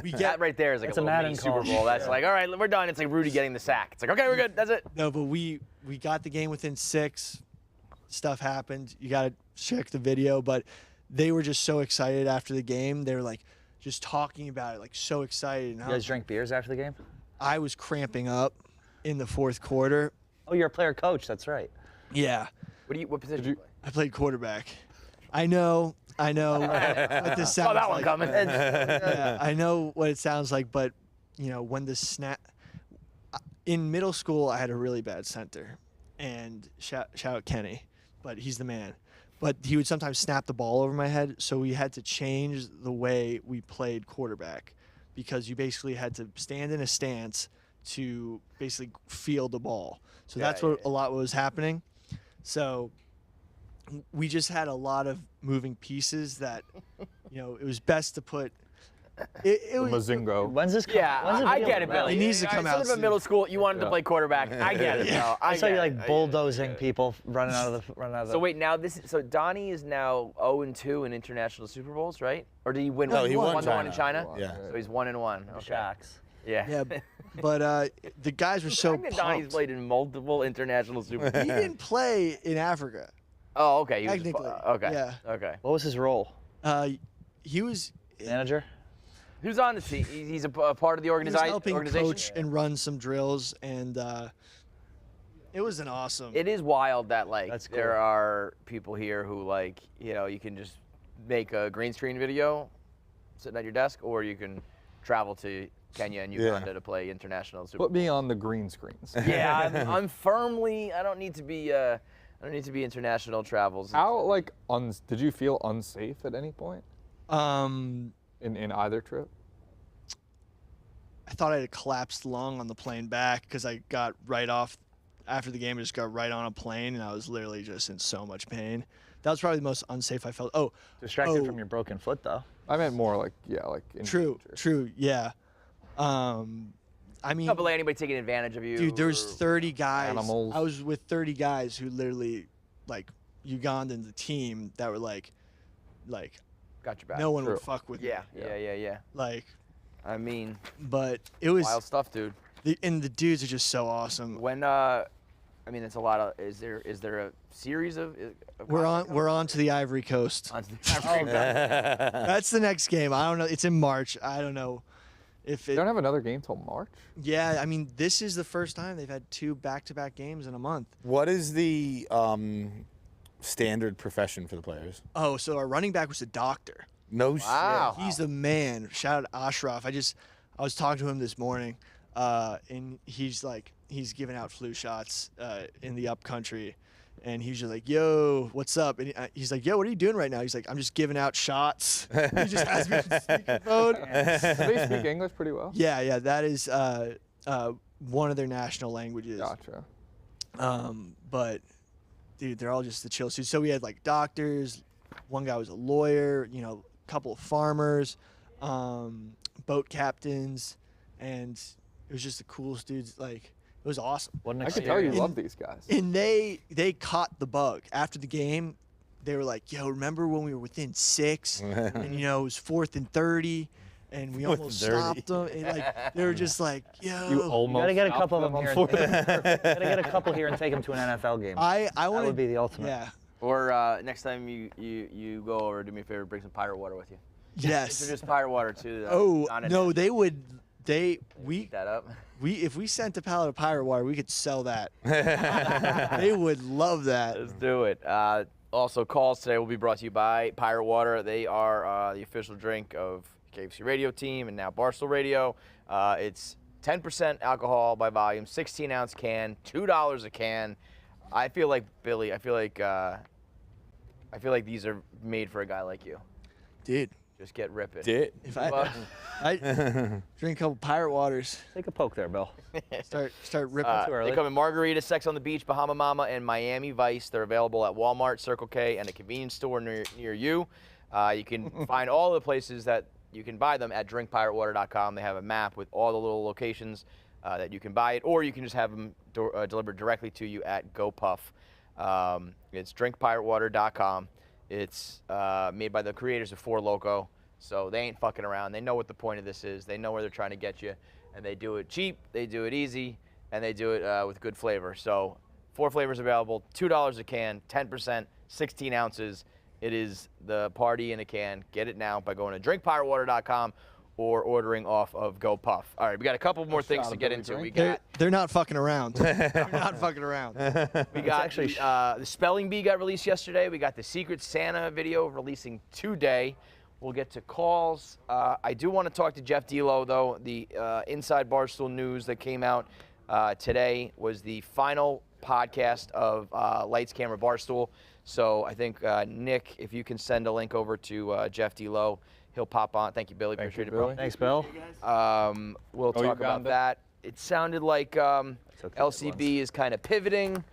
Speaker 7: We
Speaker 3: That
Speaker 7: get
Speaker 3: right there is like
Speaker 6: That's
Speaker 3: a
Speaker 6: a
Speaker 3: little
Speaker 6: Madden
Speaker 3: mini Super
Speaker 6: call.
Speaker 3: Bowl. That's like, all right, we're done. It's like Rudy getting the sack. It's like, okay, we're good. That's it.
Speaker 7: no, but we got the game within 6. Stuff happened. You got to check the video, but they were just so excited after the game. They were like just talking about it, like so excited. And
Speaker 6: You guys drank beers after the game?
Speaker 7: I was cramping up in the 4th quarter.
Speaker 6: Oh, you're a player coach. That's right.
Speaker 7: Yeah,
Speaker 3: What position do you play?
Speaker 7: I played quarterback. I know what this sounds
Speaker 3: Saw that one
Speaker 7: like.
Speaker 3: coming.
Speaker 7: Yeah, I know what it sounds like, but when the snap in middle school, I had a really bad center, and shout out Kenny, but he's the man. But he would sometimes snap the ball over my head, so we had to change the way we played quarterback, because you basically had to stand in a stance to basically field the ball. So that's what a lot was happening. So we just had a lot of moving pieces that, it was best to put. It was,
Speaker 5: Mazingo.
Speaker 6: When's this?
Speaker 3: Yeah,
Speaker 6: when's the
Speaker 3: I
Speaker 6: video
Speaker 3: get it,
Speaker 6: come out?
Speaker 3: Billy.
Speaker 7: It needs to come out
Speaker 3: Instead of a
Speaker 7: soon.
Speaker 3: middle school, you wanted to
Speaker 5: Yeah.
Speaker 3: play quarterback. I get it. No,
Speaker 6: I saw
Speaker 3: get
Speaker 6: you
Speaker 3: it.
Speaker 6: like bulldozing people running out of the.
Speaker 3: So wait, now so Donnie is now 0-2 in international Super Bowls, right? Or did he win?
Speaker 4: No, he won
Speaker 3: one in China.
Speaker 4: Yeah.
Speaker 3: So he's 1-1. Okay.
Speaker 6: Shacks.
Speaker 3: Yeah.
Speaker 7: yeah, but the guys were so
Speaker 3: Donnie's
Speaker 7: pumped.
Speaker 3: played in multiple international Super Bowls.
Speaker 7: He didn't play in Africa.
Speaker 3: Oh, okay. He was just,
Speaker 7: Technically,
Speaker 3: okay.
Speaker 7: yeah.
Speaker 3: Okay.
Speaker 6: What was his role?
Speaker 7: He was
Speaker 6: Manager.
Speaker 3: Who's on the team? He's a part of the
Speaker 7: he was
Speaker 3: organization.
Speaker 7: helping coach and run some drills, and it was an awesome.
Speaker 3: It is wild that
Speaker 6: That's cool.
Speaker 3: there are people here who you can just make a green screen video sitting at your desk, or you can travel to Kenya and Uganda to play international Super
Speaker 5: Put me on the green screens.
Speaker 3: Yeah, I'm firmly. I don't need to be. I don't need to be international travels.
Speaker 5: How did you feel unsafe at any point in either trip?
Speaker 7: I thought I had a collapsed lung on the plane back because I got right off after the game. I just got right on a plane, and I was literally just in so much pain. That was probably the most unsafe I felt.
Speaker 6: Distracted from your broken foot, though.
Speaker 5: I meant more like
Speaker 7: True, yeah. I mean,
Speaker 3: Don't believe anybody taking advantage of you.
Speaker 7: dude, there's
Speaker 3: or-
Speaker 7: 30 guys.
Speaker 5: Animals.
Speaker 7: I was with 30 guys who literally, Ugandans, the team that were like,
Speaker 3: got your back.
Speaker 7: no one
Speaker 5: True.
Speaker 7: would fuck with me.
Speaker 3: Yeah.
Speaker 7: Like,
Speaker 3: I mean,
Speaker 7: but it was
Speaker 3: wild stuff, dude.
Speaker 7: And the dudes are just so awesome.
Speaker 3: When I mean, it's a lot of. Is there a series of?
Speaker 7: We're on to the Ivory Coast. That's the next game. I don't know. It's in March. I don't know if
Speaker 5: They
Speaker 7: it.
Speaker 5: don't have another game till March.
Speaker 7: Yeah, I mean, this is the first time they've had 2 back-to-back games in a month.
Speaker 4: What is the standard profession for the players?
Speaker 7: Oh, so our running back was a doctor.
Speaker 4: No
Speaker 3: Wow.
Speaker 7: He's the man. Shout out Ashraf. I was talking to him this morning, and he's giving out flu shots in the upcountry, and he's just like, "Yo, what's up?" And he's like, "Yo, what are you doing right now?" He's like, "I'm just giving out shots." He just has me on speakerphone.
Speaker 5: Do they speak English pretty well?
Speaker 7: Yeah, that is one of their national languages.
Speaker 5: Gotcha.
Speaker 7: But dude, they're all just the chill suits. So we had like doctors, one guy was a lawyer, a couple of farmers, boat captains, and it was just the coolest dudes. Like, it was awesome.
Speaker 6: What an
Speaker 5: I can tell you
Speaker 6: experience.
Speaker 5: love these guys.
Speaker 7: And they caught the bug after the game. They were like, "Yo, remember when we were within 6 and it was 4th and 30 and we almost
Speaker 4: 30.
Speaker 7: stopped them?" And like they were just like, "Yo."
Speaker 5: You almost
Speaker 6: Gotta get a
Speaker 5: stopped
Speaker 6: couple of them
Speaker 5: on
Speaker 6: here.
Speaker 5: fourth.
Speaker 6: Gotta get a couple here and take them to an NFL game.
Speaker 7: I
Speaker 6: that
Speaker 7: want
Speaker 6: would be the ultimate.
Speaker 7: Yeah.
Speaker 3: Or next time you go over, do me a favor, bring some pirate water with you.
Speaker 7: Yes.
Speaker 3: Introduce pirate water to.
Speaker 7: Oh
Speaker 3: non-internet.
Speaker 7: no, they would. We
Speaker 3: Eat that up.
Speaker 7: if we sent a pallet of pirate water, we could sell that. They would love that.
Speaker 3: Let's do it. Also, calls today will be brought to you by Pirate Water. They are the official drink of KFC Radio Team and now Barstool Radio. It's 10% alcohol by volume, 16-ounce can, $2 a can. I feel like Billy. I feel like these are made for a guy like you.
Speaker 7: Dude,
Speaker 3: Just get ripping.
Speaker 7: if I drink a couple pirate waters,
Speaker 6: Take a poke there, Bill.
Speaker 7: start ripping.
Speaker 6: too early.
Speaker 3: They come in Margarita, Sex on the Beach, Bahama Mama, and Miami Vice. They're available at Walmart, Circle K, and a convenience store near you. You can find all the places that you can buy them at drinkpiratewater.com. They have a map with all the little locations that you can buy it, or you can just have them delivered directly to you at GoPuff. It's drinkpiratewater.com. It's made by the creators of Four Loko, so they ain't fucking around. They know what the point of this is. They know where they're trying to get you, and they do it cheap, they do it easy, and they do it with good flavor. So 4 flavors available, $2 a can, 10%, 16 ounces. It is the party in a can. Get it now by going to drinkpiratewater.com or ordering off of GoPuff. All right, we got a couple more things to get into. We got
Speaker 7: They're not fucking around. They're not fucking around.
Speaker 3: We got the spelling bee got released yesterday. We got the Secret Santa video releasing today. We'll get to calls. I do want to talk to Jeff D'Lo, though. The Inside Barstool news that came out today was the final podcast of Lights, Camera, Barstool. So I think, Nick, if you can send a link over to Jeff D'Lo, he'll pop on. Thank you, Billy. Appreciate it, bro.
Speaker 6: Thanks, Bill.
Speaker 3: We'll talk about that. It sounded like LCB is kind of pivoting.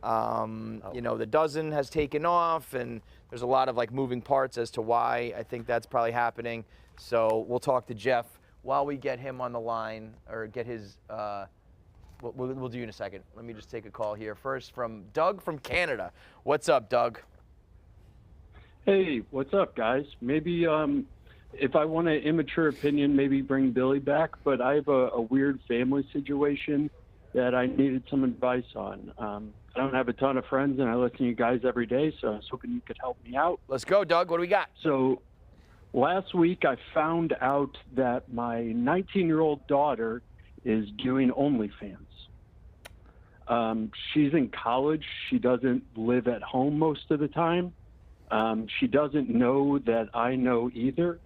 Speaker 3: The dozen has taken off, and there's a lot of like moving parts as to why I think that's probably happening. So we'll talk to Jeff while we get him on the line, or get his. We'll do in a second. Let me just take a call here first from Doug from Canada. What's up, Doug?
Speaker 8: Hey, what's up, guys? Maybe if I want an immature opinion, maybe bring Billy back, but I have a weird family situation that I needed some advice on. I don't have a ton of friends, and I listen to you guys every day, so I was hoping you could help me out.
Speaker 3: Let's go, Doug. What do we got?
Speaker 8: So last week I found out that my 19-year-old daughter is doing OnlyFans. She's in college. She doesn't live at home most of the time. She doesn't know that I know either.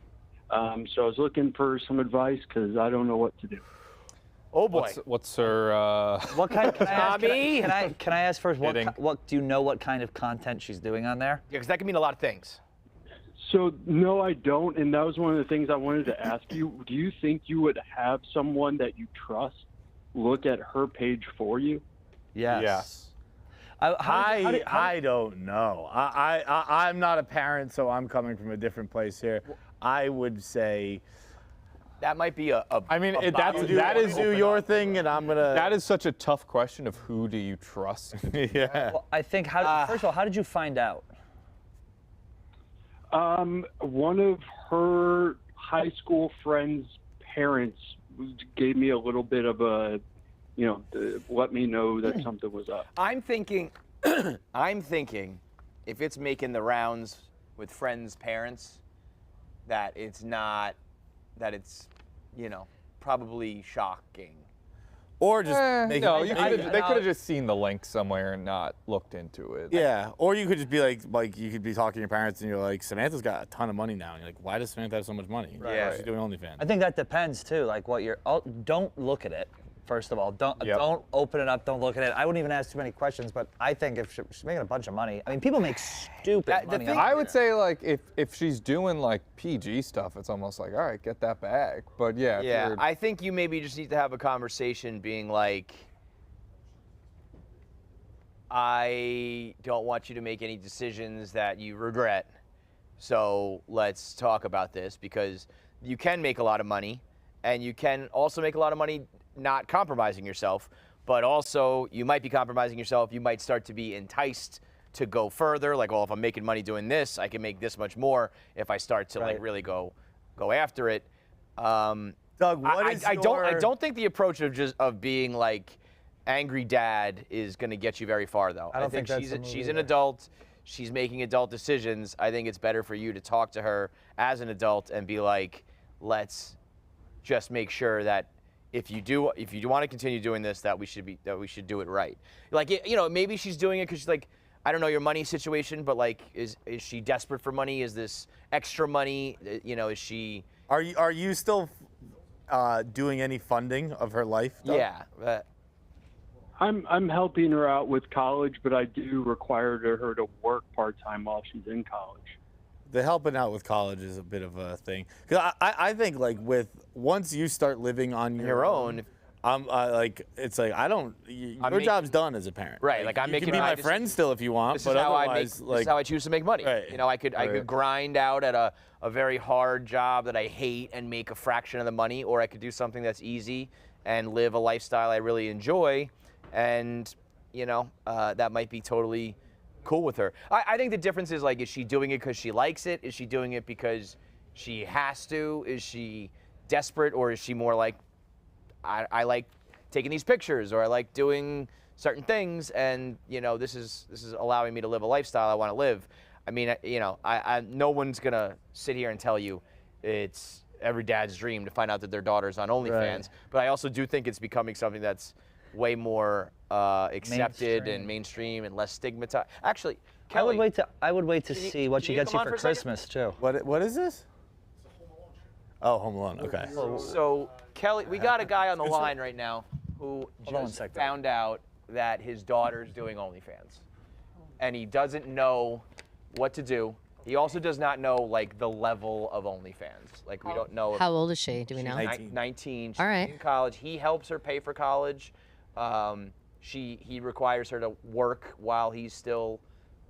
Speaker 8: So I was looking for some advice because I don't know what to do.
Speaker 3: Oh boy.
Speaker 5: What's her?
Speaker 6: What kind? Can
Speaker 3: Tommy?
Speaker 6: I ask first?
Speaker 5: Kidding.
Speaker 6: What do you know? What kind of content she's doing on there?
Speaker 3: Yeah, because that can mean a lot of things.
Speaker 8: So, no, I don't, and that was one of the things I wanted to ask you. Do you think you would have someone that you trust look at her page for you?
Speaker 6: Yes.
Speaker 4: I don't know. I'm not a parent, so I'm coming from a different place here. I would say,
Speaker 3: That might be a
Speaker 5: I mean,
Speaker 4: that is do your thing, and I'm gonna.
Speaker 5: That is such a tough question of who do you trust?
Speaker 4: Yeah.
Speaker 6: Well, I think first of all, how did you find out?
Speaker 8: One of her high school friends' parents gave me a little bit of a let me know that something was up.
Speaker 3: I'm thinking, if it's making the rounds with friends' parents, that it's not, that it's, probably shocking.
Speaker 4: Or just make
Speaker 5: no,
Speaker 4: it.
Speaker 5: they could have just seen the link somewhere and not looked into it.
Speaker 4: Yeah, or you could just be like you could be talking to your parents and you're like, Samantha's got a ton of money now. And you're like, why does Samantha have so much money?
Speaker 3: Yeah.
Speaker 4: She's doing OnlyFans.
Speaker 6: I think that depends too. Like what you're. Don't look at it. First of all, don't open it up. Don't look at it. I wouldn't even ask too many questions. But I think if she's making a bunch of money, I mean, people make stupid money.
Speaker 5: I would say like if she's doing like PG stuff, it's almost like, all right, get that bag. But yeah.
Speaker 3: Yeah, I think you maybe just need to have a conversation, being like, I don't want you to make any decisions that you regret. So let's talk about this, because you can make a lot of money, and you can also make a lot of money not compromising yourself, but also you might be compromising yourself. You might start to be enticed to go further. Like, well, if I'm making money doing this, I can make this much more if I start to like really go after it.
Speaker 4: Doug,
Speaker 3: I don't think the approach of being like angry dad is going to get you very far, though.
Speaker 6: I don't think that's
Speaker 3: she's an adult. She's making adult decisions. I think it's better for you to talk to her as an adult and be like, let's just make sure that if you do want to continue doing this, that we should do it right. Like, maybe she's doing it because she's like, I don't know your money situation, but like, is she desperate for money? Is this extra money? Is she?
Speaker 4: Are you still doing any funding of her life, Doug?
Speaker 3: Yeah.
Speaker 8: I'm helping her out with college, but I do require her to work part-time while she's in college.
Speaker 4: The helping out with college is a bit of a thing. Because I think like once you start living on your own, I'm it's like your job's done as a parent.
Speaker 3: Right. Like I'm
Speaker 4: you
Speaker 3: making
Speaker 4: can be my friend still if you want, but otherwise,
Speaker 3: this is how I choose to make money.
Speaker 4: Right.
Speaker 3: I could grind out at a very hard job that I hate and make a fraction of the money, or I could do something that's easy and live a lifestyle I really enjoy, and that might be totally cool with her. I think the difference is, like, is she doing it because she likes it? Is she doing it because she has to? Is she desperate, or is she more like, I like taking these pictures, or I like doing certain things, and this is allowing me to live a lifestyle I want to live. I mean, no one's gonna sit here and tell you it's every dad's dream to find out that their daughter's on OnlyFans, right. But I also do think it's becoming something that's way more accepted and mainstream and less stigmatized. Actually, Kelly,
Speaker 6: I would wait to see what she gets you for Christmas too.
Speaker 4: What is this? Oh, Home Alone. Okay.
Speaker 3: So Kelly, we got a guy on the line right now who just found out that his daughter's doing OnlyFans, and he doesn't know what to do. He also does not know like the level of OnlyFans. Like, we don't know.
Speaker 9: How old is she? Do we know?
Speaker 3: 19. She's
Speaker 9: all right.
Speaker 3: In college. He helps her pay for college. He requires her to work while he's still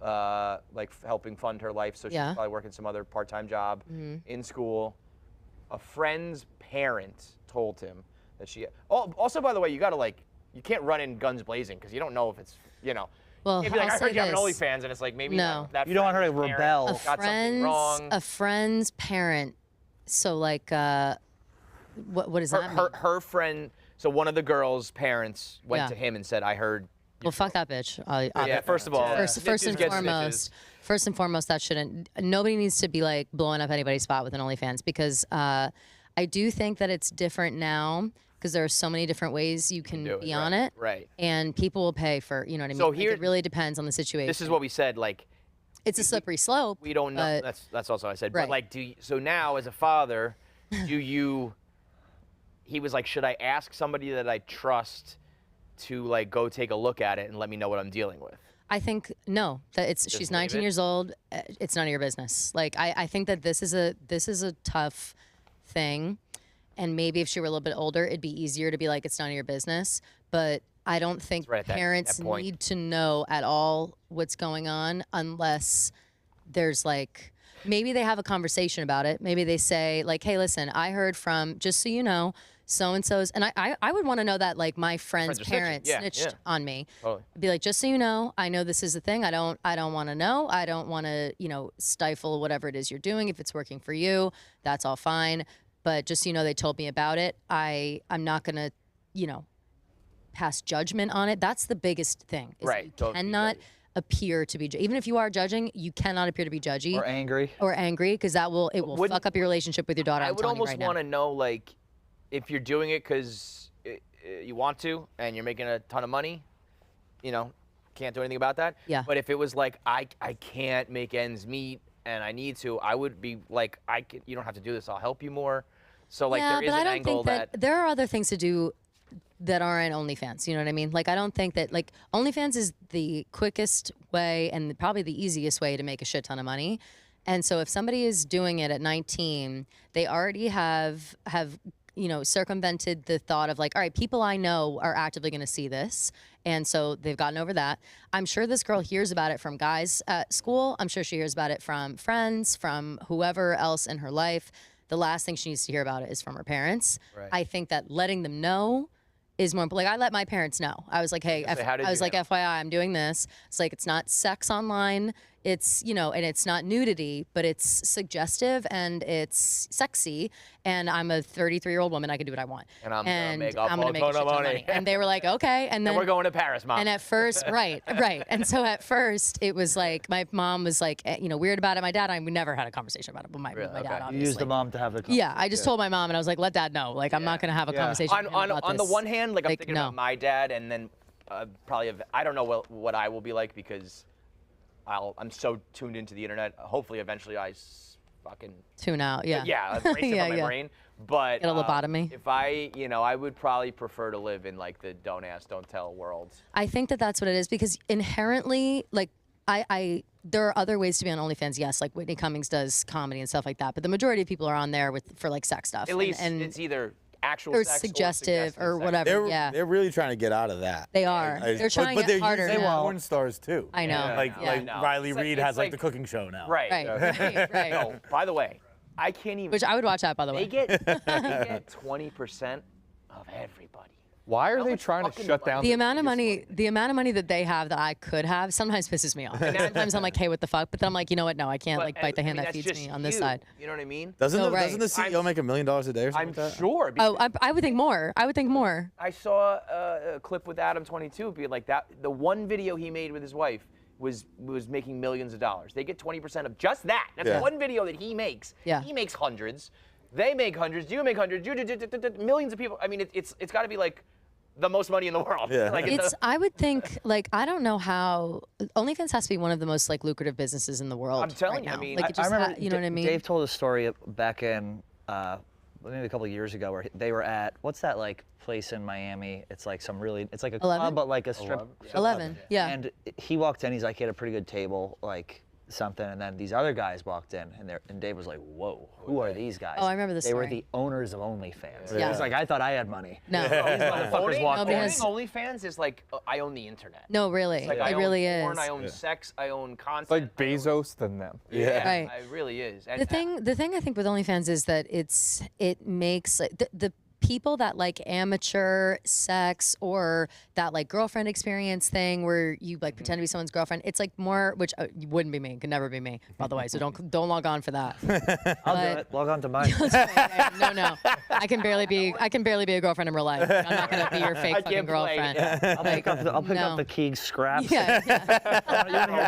Speaker 3: helping fund her life. So she's probably working some other part-time job in school. A friend's parent told him that she. Oh, also, by the way, you can't run in guns blazing, because you don't know if it's
Speaker 9: Well,
Speaker 3: maybe like, I heard you have an
Speaker 9: this.
Speaker 3: OnlyFans, and it's like maybe
Speaker 9: No.
Speaker 3: that
Speaker 6: You don't want her to rebel.
Speaker 3: got something wrong.
Speaker 9: A friend's parent. So like, what does that mean?
Speaker 3: Her friend. So one of the girls' parents went to him and said, "I heard."
Speaker 9: Well, fuck that bitch.
Speaker 3: First of all,
Speaker 9: first and foremost, that shouldn't. Nobody needs to be like blowing up anybody's spot with an OnlyFans, because I do think that it's different now, because there are so many different ways you can be on it.
Speaker 3: Right.
Speaker 9: And people will pay for, you know what I mean?
Speaker 3: So
Speaker 9: Like,
Speaker 3: here-
Speaker 9: it really depends on the situation.
Speaker 3: This is what we said. Like,
Speaker 9: it's a slippery slope.
Speaker 3: we don't know.
Speaker 9: but-
Speaker 3: That's also what I said.
Speaker 9: Right.
Speaker 3: But like, so now as a father, do you? He was like, should I ask somebody that I trust to like go take a look at it and let me know what I'm dealing with?
Speaker 9: I think no. That she's 19 years old. It's none of your business. Like I think that this is a tough thing, and maybe if she were a little bit older, it'd be easier to be like, it's none of your business. But I don't think parents need to know at all what's going on unless there's like, maybe they have a conversation about it. Maybe they say like, hey, listen, I heard from, just so you know, so-and-so's, and I would want to know that, like, my friend's parents snitched on me.
Speaker 3: Totally.
Speaker 9: Be like, just so you know, I know this is a thing. I don't want to know. I don't want to, stifle whatever it is you're doing. If it's working for you, that's all fine. But just so you know, they told me about it. I'm not gonna, pass judgment on it. That's the biggest thing. Is
Speaker 3: Right,
Speaker 9: You
Speaker 3: don't be
Speaker 9: cannot appear to be, even if you are judging, you cannot appear to be judgy.
Speaker 6: Or angry.
Speaker 9: Or angry, because it will fuck up your relationship with your daughter.
Speaker 3: I
Speaker 9: I'm
Speaker 3: would
Speaker 9: telling you
Speaker 3: almost
Speaker 9: right
Speaker 3: want
Speaker 9: now.
Speaker 3: to know, like, if you're doing it because you want to and you're making a ton of money, can't do anything about that.
Speaker 9: Yeah.
Speaker 3: But if it was like, I can't make ends meet and I need to, I would be like, you don't have to do this. I'll help you more. So, like,
Speaker 9: yeah,
Speaker 3: there is
Speaker 9: but I
Speaker 3: an
Speaker 9: don't
Speaker 3: angle
Speaker 9: think that there are other things to do that aren't OnlyFans. You know what I mean? Like, I don't think that, like, OnlyFans is the quickest way and probably the easiest way to make a shit ton of money. And so if somebody is doing it at 19, they already have circumvented the thought of like, all right, people I know are actively going to see this. And so they've gotten over that. I'm sure this girl hears about it from guys at school. I'm sure she hears about it from friends, from whoever else in her life. The last thing she needs to hear about it is from her parents.
Speaker 3: Right.
Speaker 9: I think that letting them know is more, like, I let my parents know. I was like, hey, FYI, I'm doing this. It's like, it's not sex online. It's, and it's not nudity, but it's suggestive and it's sexy. And I'm a 33-year-old woman. I can do what I want.
Speaker 3: And I'm gonna make a
Speaker 9: I'm gonna make a
Speaker 3: ton
Speaker 9: shit
Speaker 3: of
Speaker 9: ton of
Speaker 3: money.
Speaker 9: money. And they were like, okay. And then
Speaker 3: we're going to Paris, Mom.
Speaker 9: And at first, right. And so at first, it was like, my mom was like, weird about it. My dad, we never had a conversation about it with my dad, obviously.
Speaker 6: You used the mom to have the conversation.
Speaker 9: Yeah, I just told my mom, and I was like, let Dad know. Like, I'm not going to have a conversation with him about
Speaker 3: on the
Speaker 9: this.
Speaker 3: one hand, like, I'm thinking
Speaker 9: no.
Speaker 3: about my dad, and then probably, I don't know what I will be like because I'm so tuned into the internet. Hopefully, eventually, I fucking
Speaker 9: tune out. Yeah.
Speaker 3: Yeah, erase it from my brain. But
Speaker 9: get a lobotomy.
Speaker 3: If I would probably prefer to live in like the don't ask, don't tell world.
Speaker 9: I think that that's what it is because inherently, like, there are other ways to be on OnlyFans. Yes, like Whitney Cummings does comedy and stuff like that, but the majority of people are on there for like sex stuff.
Speaker 3: At least
Speaker 9: and
Speaker 3: it's either actual
Speaker 9: or
Speaker 3: sex
Speaker 9: suggestive or
Speaker 3: sex.
Speaker 9: whatever.
Speaker 4: They're really trying to get out of that.
Speaker 9: They are. They're trying
Speaker 4: but
Speaker 9: to
Speaker 4: they're
Speaker 9: get harder
Speaker 4: using
Speaker 9: now.
Speaker 4: porn stars too.
Speaker 9: I know.
Speaker 4: Like Riley Reid has like the cooking show now.
Speaker 3: Right.
Speaker 9: Right.
Speaker 3: No, by the way, I can't even.
Speaker 9: Which I would watch that, by the way.
Speaker 3: They get 20% of everybody.
Speaker 5: Why are they trying to shut down
Speaker 9: the amount of money that they have that I could have sometimes pisses me off. And sometimes I'm like, hey, what the fuck? But then I'm like, you know what? No, I can't bite the hand that feeds me on this side.
Speaker 3: You know what I mean?
Speaker 4: Doesn't the CEO make $1 million a day or something like that?
Speaker 3: I'm sure.
Speaker 9: Oh, I would think more. I
Speaker 3: saw a clip with Adam 22 be like that. The one video he made with his wife was making millions of dollars. They get 20% of just that. That's one video that he makes.
Speaker 9: Yeah.
Speaker 3: He makes hundreds. They make hundreds. You make hundreds. Millions of people. I mean, it's got to be like the most money in the world.
Speaker 4: Yeah.
Speaker 3: Like,
Speaker 9: I would think, like, I don't know how OnlyFans has to be one of the most like lucrative businesses in the world.
Speaker 3: I'm telling
Speaker 9: right
Speaker 3: you,
Speaker 9: now.
Speaker 3: I mean,
Speaker 9: like, it just
Speaker 6: I remember
Speaker 9: you know what I mean?
Speaker 6: Dave told a story back in maybe a couple of years ago where they were at what's that like place in Miami? It's like it's like a
Speaker 9: 11?
Speaker 6: club, but like a strip.
Speaker 9: 11. Yeah.
Speaker 6: And he walked in. He's like, he had a pretty good table, like something, and then these other guys walked in, and Dave was like, "Whoa, who are these guys?"
Speaker 9: Oh, I remember this
Speaker 6: They were
Speaker 9: story.
Speaker 6: the owners of OnlyFans.
Speaker 9: Yeah.
Speaker 6: He's like, "I thought I had money."
Speaker 9: No.
Speaker 6: These motherfuckers walked
Speaker 9: Nobody
Speaker 6: in.
Speaker 9: has-
Speaker 3: owning OnlyFans is like I own the internet.
Speaker 9: No, really.
Speaker 3: Like,
Speaker 9: It
Speaker 3: I own
Speaker 9: really
Speaker 3: porn,
Speaker 9: is.
Speaker 3: I own sex. I own content.
Speaker 5: It's like Bezos than them.
Speaker 3: Yeah,
Speaker 9: Right.
Speaker 3: it really is. And
Speaker 9: The thing I think with OnlyFans is that it makes like, the people that like amateur sex or that like girlfriend experience thing where you like pretend to be someone's girlfriend. It's like more, which wouldn't be me, could never be me, by the way. So don't log on for that.
Speaker 6: I'll do it. Log on to mine.
Speaker 9: No, I can barely be a girlfriend in real life. I'm not gonna be your fake fucking
Speaker 3: can't play.
Speaker 9: girlfriend.
Speaker 6: I'll pick up
Speaker 9: no.
Speaker 6: the Keeg scraps.
Speaker 9: Yeah.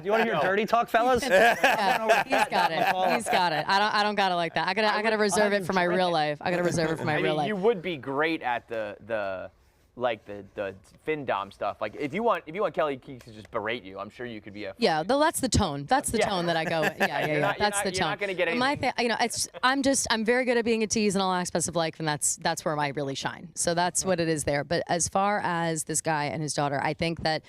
Speaker 6: You want to hear dirty talk, fellas?
Speaker 9: Yeah, he's got it. He's got it. I don't got it like that. I gotta reserve it for my real life. I gotta reserve it for my
Speaker 3: I
Speaker 9: real
Speaker 3: mean,
Speaker 9: life.
Speaker 3: you would be great at the FinDom stuff. Like if you want Kelly Keeks to just berate you, I'm sure you could be a.
Speaker 9: Yeah, though that's the tone. That's the tone that I go with. Yeah. That's the tone.
Speaker 3: You're not gonna get
Speaker 9: My
Speaker 3: anything.
Speaker 9: thing, I'm very good at being a tease in all aspects of life, and that's where I really shine. So that's what it is there. But as far as this guy and his daughter, I think that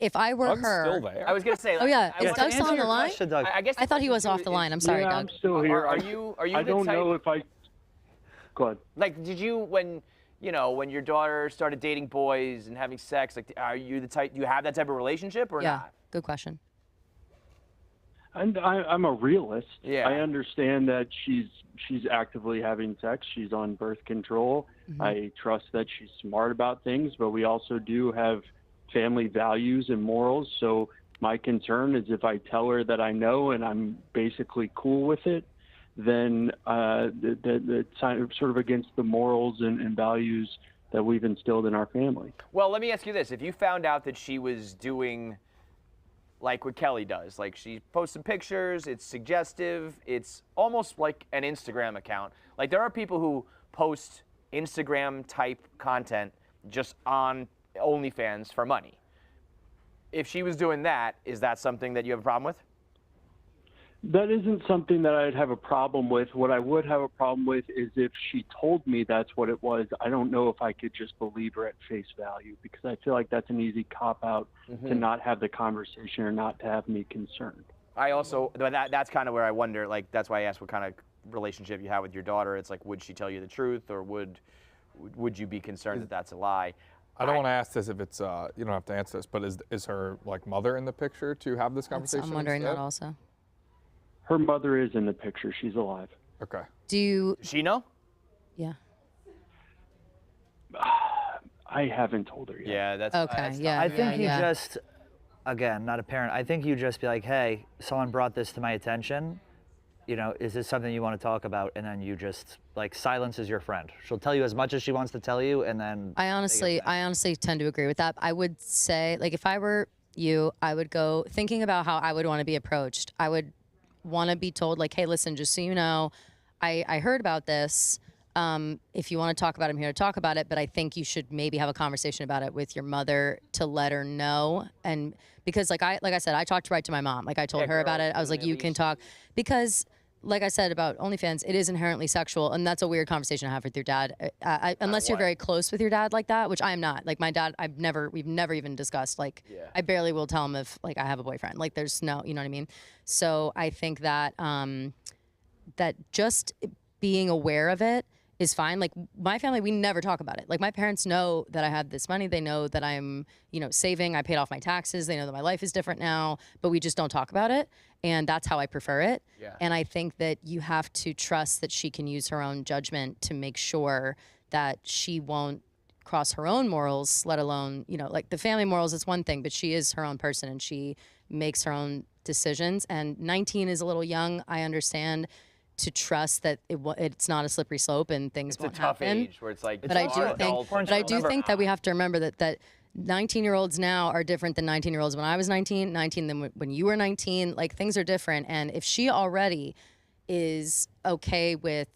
Speaker 9: if I were
Speaker 5: Doug's
Speaker 9: her,
Speaker 5: still there.
Speaker 3: I was gonna say.
Speaker 9: Oh yeah,
Speaker 3: I
Speaker 9: is
Speaker 3: want-
Speaker 9: Doug still on the line?
Speaker 6: Question, Doug.
Speaker 3: I guess
Speaker 9: I thought he was off the line. I'm sorry,
Speaker 8: yeah,
Speaker 9: Doug.
Speaker 8: I'm still here.
Speaker 3: Are you
Speaker 8: I don't know if I. Go ahead.
Speaker 3: Like, did you when your daughter started dating boys and having sex? Like, are you the type? Do you have that type of relationship or
Speaker 9: Yeah,
Speaker 3: not?
Speaker 9: good question.
Speaker 8: And I'm a realist.
Speaker 3: Yeah.
Speaker 8: I understand that she's actively having sex. She's on birth control.
Speaker 9: Mm-hmm.
Speaker 8: I trust that she's smart about things, but we also do have family values and morals. So my concern is if I tell her that I know and I'm basically cool with it, then that's sort of against the morals and values that we've instilled in our family.
Speaker 3: Well, let me ask you this. If you found out that she was doing like what Kelly does, like she posts some pictures, it's suggestive, it's almost like an Instagram account. Like there are people who post Instagram type content just on OnlyFans for money. If she was doing that, is that something that you have a problem with?
Speaker 8: That isn't something that I'd have a problem with. What I would have a problem with is if she told me that's what it was. I don't know if I could just believe her at face value, because I feel like that's an easy cop-out to not have the conversation or not to have me concerned.
Speaker 3: I also, that's kind of where I wonder, like, that's why I asked what kind of relationship you have with your daughter. It's like, would she tell you the truth, or would you be concerned that that's a lie?
Speaker 5: I don't want to ask this if it's, you don't have to answer this, but is her, like, mother in the picture to have this conversation?
Speaker 9: I'm wondering
Speaker 5: instead?
Speaker 9: that also.
Speaker 8: Her mother is in the picture. She's alive.
Speaker 5: Okay.
Speaker 3: Does she know?
Speaker 9: Yeah.
Speaker 8: I haven't told her yet.
Speaker 3: Yeah, that's
Speaker 9: okay. Yeah.
Speaker 6: I think you
Speaker 9: yeah.
Speaker 6: just, again, not a parent. I think you just be like, hey, someone brought this to my attention. You know, is this something you want to talk about? And then you just, like, silence is your friend. She'll tell you as much as she wants to tell you, and then.
Speaker 9: I honestly tend to agree with that. I would say, like, if I were you, I would go thinking about how I would want to be approached. I would want to be told, like, hey, listen, just so you know, I heard about this. If you want to talk about it, I'm here to talk about it, but I think you should maybe have a conversation about it with your mother to let her know. And because like I said, I talked right to my mom. Like I told her about it. I was like, you can talk, because like I said about OnlyFans, it is inherently sexual, and that's a weird conversation to have with your dad. Unless you're very close with your dad like that, which I am not. Like my dad, we've never even discussed. Like I barely will tell him if like I have a boyfriend. Like there's no, you know what I mean? So I think that that just being aware of it is fine. Like my family, we never talk about it. Like my parents know that I have this money. They know that I'm, you know, saving. I paid off my taxes. They know that my life is different now, but we just don't talk about it. And that's how I prefer it. Yeah. And I think that you have to trust that she can use her own judgment to make sure that she won't cross her own morals, let alone, you know, like the family morals is one thing, but she is her own person and she makes her own decisions. And 19 is a little young. I understand. To trust that it's not a slippery slope and things won't happen.
Speaker 3: It's a tough age where it's like.
Speaker 9: But I do think that we have to remember that 19-year-olds now are different than 19-year-olds when I was 19 than when you were 19. Like things are different, and if she already is okay with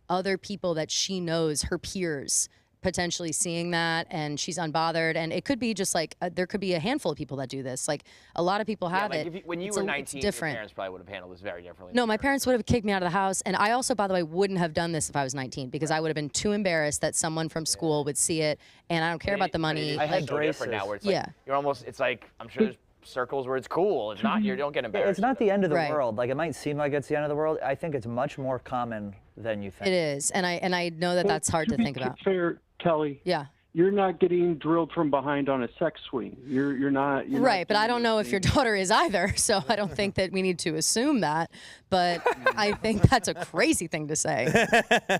Speaker 9: other people that she knows, her peers, potentially seeing that, and she's unbothered, and it could be just like there could be a handful of people that do this. Like a lot of people have
Speaker 3: like
Speaker 9: it.
Speaker 3: When you were 19, your parents probably would have handled this very differently.
Speaker 9: No, my parents would have kicked me out of the house, and I also, by the way, wouldn't have done this if I was 19 because I would have been too embarrassed that someone from school would see it, and I don't care about the money.
Speaker 3: I had so different now, where it's like you're almost. It's like I'm sure there's circles where it's cool. It's not. You don't get embarrassed.
Speaker 6: It's not the end of the world. Like it might seem like it's the end of the world. I think it's much more common than you think.
Speaker 9: It is, and I know that that's hard to think about.
Speaker 8: Fair, Kelly.
Speaker 9: Yeah.
Speaker 8: You're not getting drilled from behind on a sex swing. You're not.
Speaker 9: Right, but I don't know if your daughter is either, so I don't think that we need to assume that. But I think that's a crazy thing to say.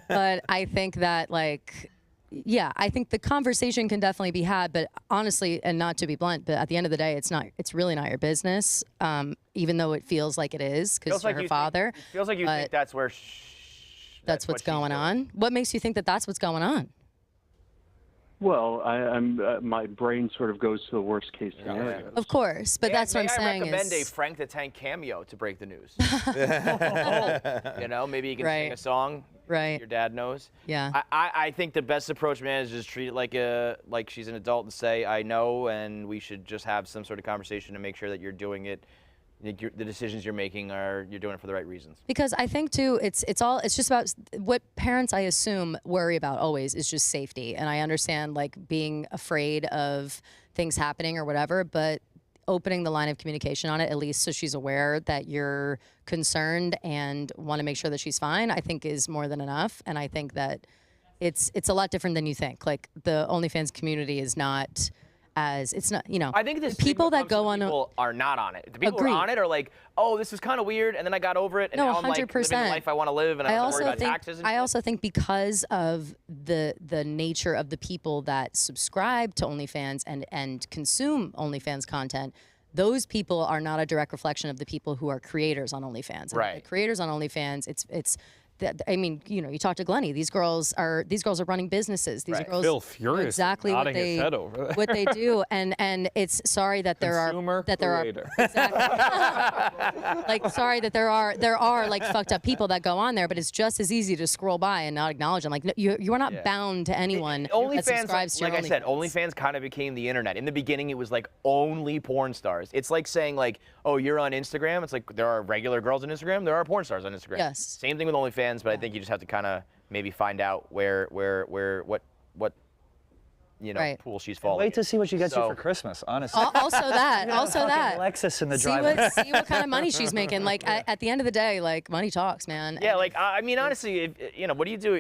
Speaker 9: But I think that, like, yeah, I think the conversation can definitely be had. But honestly, and not to be blunt, but at the end of the day, it's really not your business. Even though it feels like it is, because you're her father.
Speaker 3: It feels like you think that's where.
Speaker 9: That's what's going on. What makes you think that that's what's going on?
Speaker 8: Well, I'm my brain sort of goes to the worst case scenario.
Speaker 9: Of course, but that's what I'm saying.
Speaker 3: I recommend a Frank the Tank cameo to break the news. You know, maybe you can sing a song.
Speaker 9: Right.
Speaker 3: Your dad knows.
Speaker 9: Yeah.
Speaker 3: I think the best approach, man, is just treat it like she's an adult and say, I know, and we should just have some sort of conversation to make sure that you're doing it. The decisions you're making you're doing it for the right reasons. Because
Speaker 9: I think too, it's just about what parents, I assume, worry about always is just safety. And I understand like being afraid of things happening or whatever, but opening the line of communication on it, at least so she's aware that you're concerned and want to make sure that she's fine, I think is more than enough. And I think that it's a lot different than you think. Like the OnlyFans community is not. It's not, you know.
Speaker 3: I think the
Speaker 9: people that go on
Speaker 3: people are not on it. The people who are on it are like, oh, this is kind of weird, and then I got over it, and now I'm like living the life I want to live, and I don't have to worry about taxes. And
Speaker 9: I also think because of the nature of the people that subscribe to OnlyFans and consume OnlyFans content, those people are not a direct reflection of the people who are creators on OnlyFans.
Speaker 3: Right.
Speaker 9: The creators on OnlyFans, it's I mean, you know, you talk to Glennie. These girls are running businesses. These girls
Speaker 5: Phil
Speaker 9: know
Speaker 5: furious,
Speaker 9: exactly what
Speaker 5: nodding
Speaker 9: they
Speaker 5: his head over there.
Speaker 9: what they do, and it's sorry that there
Speaker 5: Consumer
Speaker 9: are exactly like sorry that there are like fucked up people that go on there, but it's just as easy to scroll by and not acknowledge them. Like you are not bound to anyone that subscribes to your
Speaker 3: like I said, OnlyFans kind of became the internet. In the beginning, it was like only porn stars. It's like saying like, oh, you're on Instagram. It's like there are regular girls on Instagram. There are porn stars on Instagram.
Speaker 9: Yes.
Speaker 3: Same thing with OnlyFans, but I think you just have to kind of maybe find out what you know pool she's falling.
Speaker 6: Wait to see what she gets you
Speaker 3: So-
Speaker 6: for Christmas, honestly.
Speaker 9: Also that.
Speaker 6: Lexus in the
Speaker 9: See
Speaker 6: driveway.
Speaker 9: see what kind of money she's making. Like at the end of the day, like money talks, man.
Speaker 3: Yeah, like I mean, honestly, if, you know, what do you do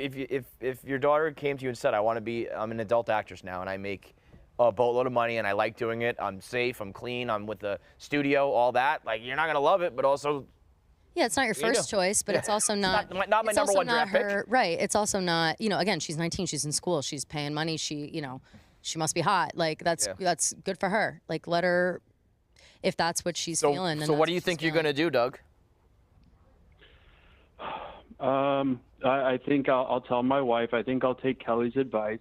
Speaker 3: if your daughter came to you and said, I'm an adult actress now, and I make a boatload of money, and I like doing it. I'm safe, I'm clean, I'm with the studio, all that. Like, you're not gonna love it, but also.
Speaker 9: Yeah, it's not your first choice, but it's also not
Speaker 3: not my
Speaker 9: it's
Speaker 3: number
Speaker 9: also
Speaker 3: one
Speaker 9: not
Speaker 3: draft pick.
Speaker 9: her, right? It's also not, you know. Again, she's 19. She's in school. She's paying money. She, you know, she must be hot. Like that's good for her. Like let her, if that's what she's feeling.
Speaker 3: So what do you think you're gonna do, Doug?
Speaker 8: I think I'll tell my wife. I think I'll take Kelly's advice.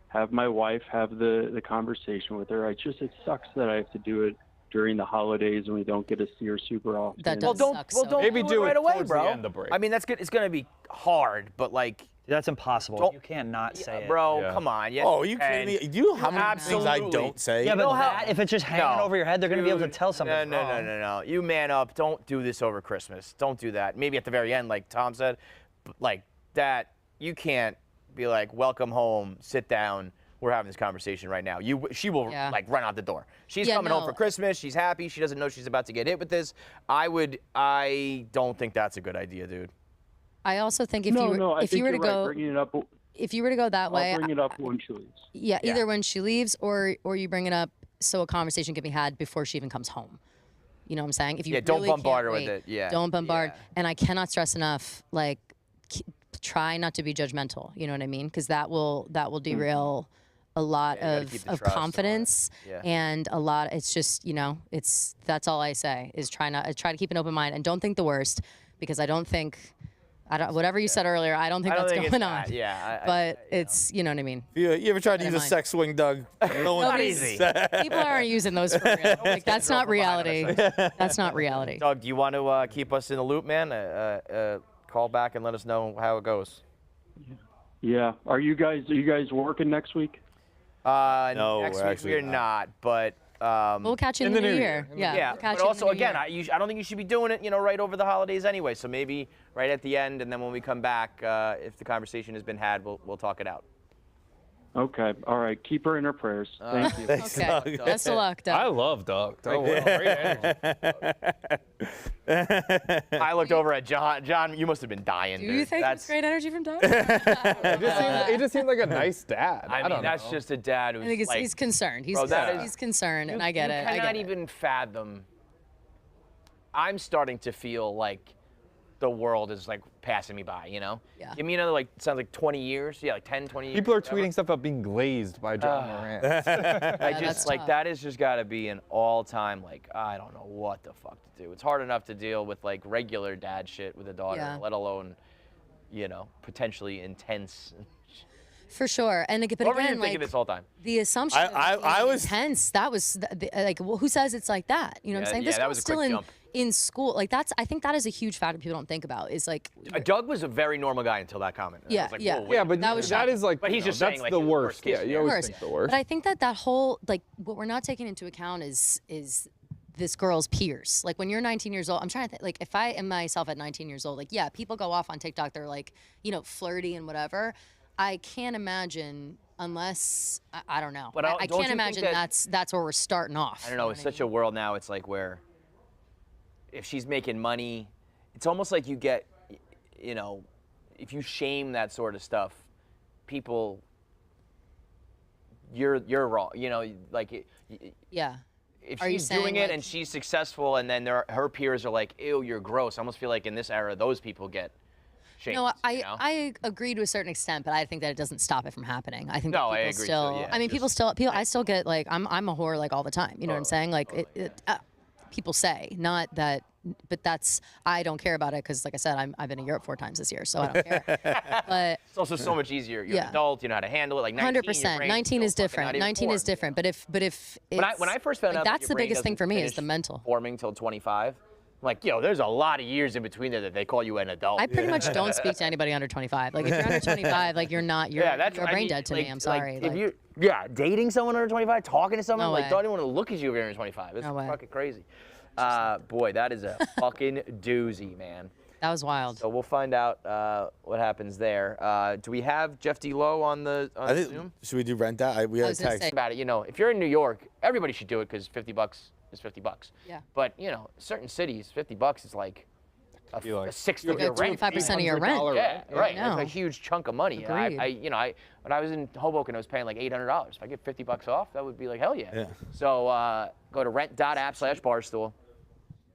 Speaker 8: Have my wife have the conversation with her. It sucks that I have to do it during the holidays and we don't get to see her super often.
Speaker 9: That does suck.
Speaker 3: Don't
Speaker 5: Maybe
Speaker 3: do it right away,
Speaker 5: towards
Speaker 3: bro.
Speaker 5: the end of break.
Speaker 3: I mean, that's good. It's gonna be hard, but like,
Speaker 6: That's impossible.
Speaker 3: Don't-
Speaker 6: You can't not say it.
Speaker 3: bro,
Speaker 5: Yeah.
Speaker 3: come on. Yes,
Speaker 4: Oh, you kidding me? Do you know how many things I
Speaker 3: Absolutely.
Speaker 4: don't say?
Speaker 6: Yeah, but
Speaker 3: know how-
Speaker 6: that, if it's just hanging over your head, they're going to be able to tell something.
Speaker 3: No. You man up. Don't do this over Christmas. Don't do that. Maybe at the very end, like Tom said, but like that, you can't be like, welcome home, sit down. We're having this conversation right now. She will like run out the door. She's coming home for Christmas. She's happy. She doesn't know she's about to get hit with this. I don't think that's a good idea, dude.
Speaker 9: I also think if
Speaker 8: I
Speaker 9: you were to
Speaker 8: think
Speaker 9: go,
Speaker 8: right. Bringing it up,
Speaker 9: if you were to go that way,
Speaker 8: I'll bring it up when she leaves.
Speaker 9: yeah, either when she leaves or you bring it up so a conversation can be had before she even comes home. You know what I'm saying? If you
Speaker 3: don't
Speaker 9: really
Speaker 3: bombard
Speaker 9: can't
Speaker 3: her with
Speaker 9: wait,
Speaker 3: it. Yeah.
Speaker 9: Don't bombard.
Speaker 3: Yeah.
Speaker 9: And I cannot stress enough, like, try not to be judgmental. You know what I mean? Because that will derail a lot
Speaker 3: keep the
Speaker 9: of
Speaker 3: trust, all that.
Speaker 9: confidence
Speaker 3: Yeah.
Speaker 9: and a lot. It's just, you know, that's all I say is try to keep an open mind and don't think the worst, because I don't think. Whatever you said earlier, I don't think that's going on.
Speaker 3: That. Yeah.
Speaker 9: But it's, you know what I mean?
Speaker 4: You ever tried to use a
Speaker 9: mind.
Speaker 4: sex swing, Doug? No one's
Speaker 3: Not easy.
Speaker 9: People aren't using those for real. Like, that's not reality. That's not reality.
Speaker 3: Doug, do you want to keep us in the loop, man? Call back and let us know how it goes.
Speaker 8: Yeah. Are you guys working next week?
Speaker 4: No,
Speaker 3: next
Speaker 4: we're
Speaker 3: week
Speaker 4: actually
Speaker 3: we're not, but.
Speaker 9: We'll catch you in the new year.
Speaker 3: Yeah,
Speaker 9: we'll catch
Speaker 3: but
Speaker 9: you
Speaker 3: also
Speaker 9: in the new
Speaker 3: again,
Speaker 9: year.
Speaker 3: I don't think you should be doing it, right over the holidays anyway. So maybe right at the end, and then when we come back, if the conversation has been had, we'll talk it out.
Speaker 8: Okay. All right. Keep her in her prayers. Thank you.
Speaker 9: Okay. Best of luck, Doug.
Speaker 5: I love Doug. Doug, great energy.
Speaker 3: I looked over at John. John, you must have been dying.
Speaker 9: Do
Speaker 3: dude.
Speaker 9: you think it's great energy from Doug?
Speaker 5: He just seemed like a nice dad.
Speaker 3: I mean,
Speaker 5: don't
Speaker 3: that's
Speaker 5: know.
Speaker 3: just a dad who's
Speaker 9: I think
Speaker 3: like.
Speaker 9: he's concerned. He's
Speaker 3: Bro,
Speaker 9: he's concerned, and I get it.
Speaker 3: You
Speaker 9: I
Speaker 3: cannot
Speaker 9: get it.
Speaker 3: even fathom. I'm starting to feel like the world is like passing me by,
Speaker 9: Yeah.
Speaker 3: Give me another, sounds like 20 years. Yeah, like 10, 20 years.
Speaker 5: People are tweeting stuff about being glazed by John Moran.
Speaker 9: that's tough.
Speaker 3: That has just got to be an all-time, I don't know what the fuck to do. It's hard enough to deal with, regular dad shit with a daughter,
Speaker 9: Yeah.
Speaker 3: let alone, potentially intense.
Speaker 9: For sure. And but
Speaker 3: What were
Speaker 9: again,
Speaker 3: you thinking this whole time?
Speaker 9: the assumption
Speaker 4: I
Speaker 9: of
Speaker 4: was-
Speaker 9: intense, that was well, who says it's like that? You know what I'm saying? This
Speaker 3: that
Speaker 9: girl's
Speaker 3: was a
Speaker 9: still
Speaker 3: quick jump.
Speaker 9: in school. I think that is a huge factor people don't think about is
Speaker 3: Doug was a very normal guy until that comment. And I
Speaker 9: Yeah,
Speaker 3: was like,
Speaker 9: yeah.
Speaker 3: whoa, wait.
Speaker 5: Yeah, but
Speaker 9: That was
Speaker 5: that
Speaker 9: shocking.
Speaker 5: is like.
Speaker 3: But he's just saying,
Speaker 5: that's the
Speaker 3: his
Speaker 5: worst.
Speaker 3: case
Speaker 5: Yeah, you always
Speaker 9: worse.
Speaker 5: think the worst.
Speaker 9: But I think that whole what we're not taking into account is this girl's peers. Like when you're 19 years old, I'm trying to think, if I am myself at 19 years old, yeah, people go off on TikTok, they're flirty and whatever. I can't imagine unless I don't know.
Speaker 3: But
Speaker 9: I
Speaker 3: don't
Speaker 9: can't
Speaker 3: you
Speaker 9: imagine
Speaker 3: think that-
Speaker 9: that's where we're starting off.
Speaker 3: I don't know. It's such a world now. It's like where if she's making money, it's almost like you get, if you shame that sort of stuff, people, you're wrong.
Speaker 9: Yeah.
Speaker 3: If
Speaker 9: Are you
Speaker 3: she's doing
Speaker 9: saying,
Speaker 3: it
Speaker 9: like-
Speaker 3: and she's successful, and then her peers are like, "Ew, you're gross." I almost feel like in this era, those people get shamed.
Speaker 9: No,
Speaker 3: you know?
Speaker 9: I agree to a certain extent, but I think that it doesn't stop it from happening. I think that
Speaker 3: No,
Speaker 9: people
Speaker 3: I agree,
Speaker 9: still.
Speaker 3: too, yeah,
Speaker 9: I mean, people I still get I'm a whore all the time. You know what I'm saying? People say, not that but I don't care about it because, like I said, I've been to Europe 4 times this year, so I don't care. But
Speaker 3: it's also so much easier. You're an adult. You know how to handle it. Like 19,
Speaker 9: 100%. 19 is different. 19 is different. But if
Speaker 3: when I first found out
Speaker 9: that's the biggest thing for me is the mental
Speaker 3: forming till 25. I'm like, yo, there's a lot of years in between there that they call you an adult.
Speaker 9: I pretty much don't speak to anybody under 25. Like if you're under 25, like you're brain dead to me. I'm sorry.
Speaker 3: If you dating someone under 25, talking to someone,
Speaker 9: No
Speaker 3: don't even want to look at you if you're under 25. It's fucking crazy. Boy, that is a fucking doozy, man.
Speaker 9: That was wild.
Speaker 3: So we'll find out what happens there. Do we have Jeff D. Lowe on the Zoom?
Speaker 4: Should we do rent that? We had a text
Speaker 3: about it. You know, if you're in New York, everybody should do it because $50 is $50.
Speaker 9: Yeah.
Speaker 3: But you know, certain cities, $50 is like a sixth of your rent.
Speaker 9: 5% of your rent.
Speaker 3: Yeah, right.
Speaker 9: No.
Speaker 3: It's a huge chunk of money.
Speaker 9: Agreed.
Speaker 3: When I was in Hoboken, I was paying like $800. If I get $50 off, that would be like hell yeah.
Speaker 4: Yeah.
Speaker 3: So go to rent.app/Barstool.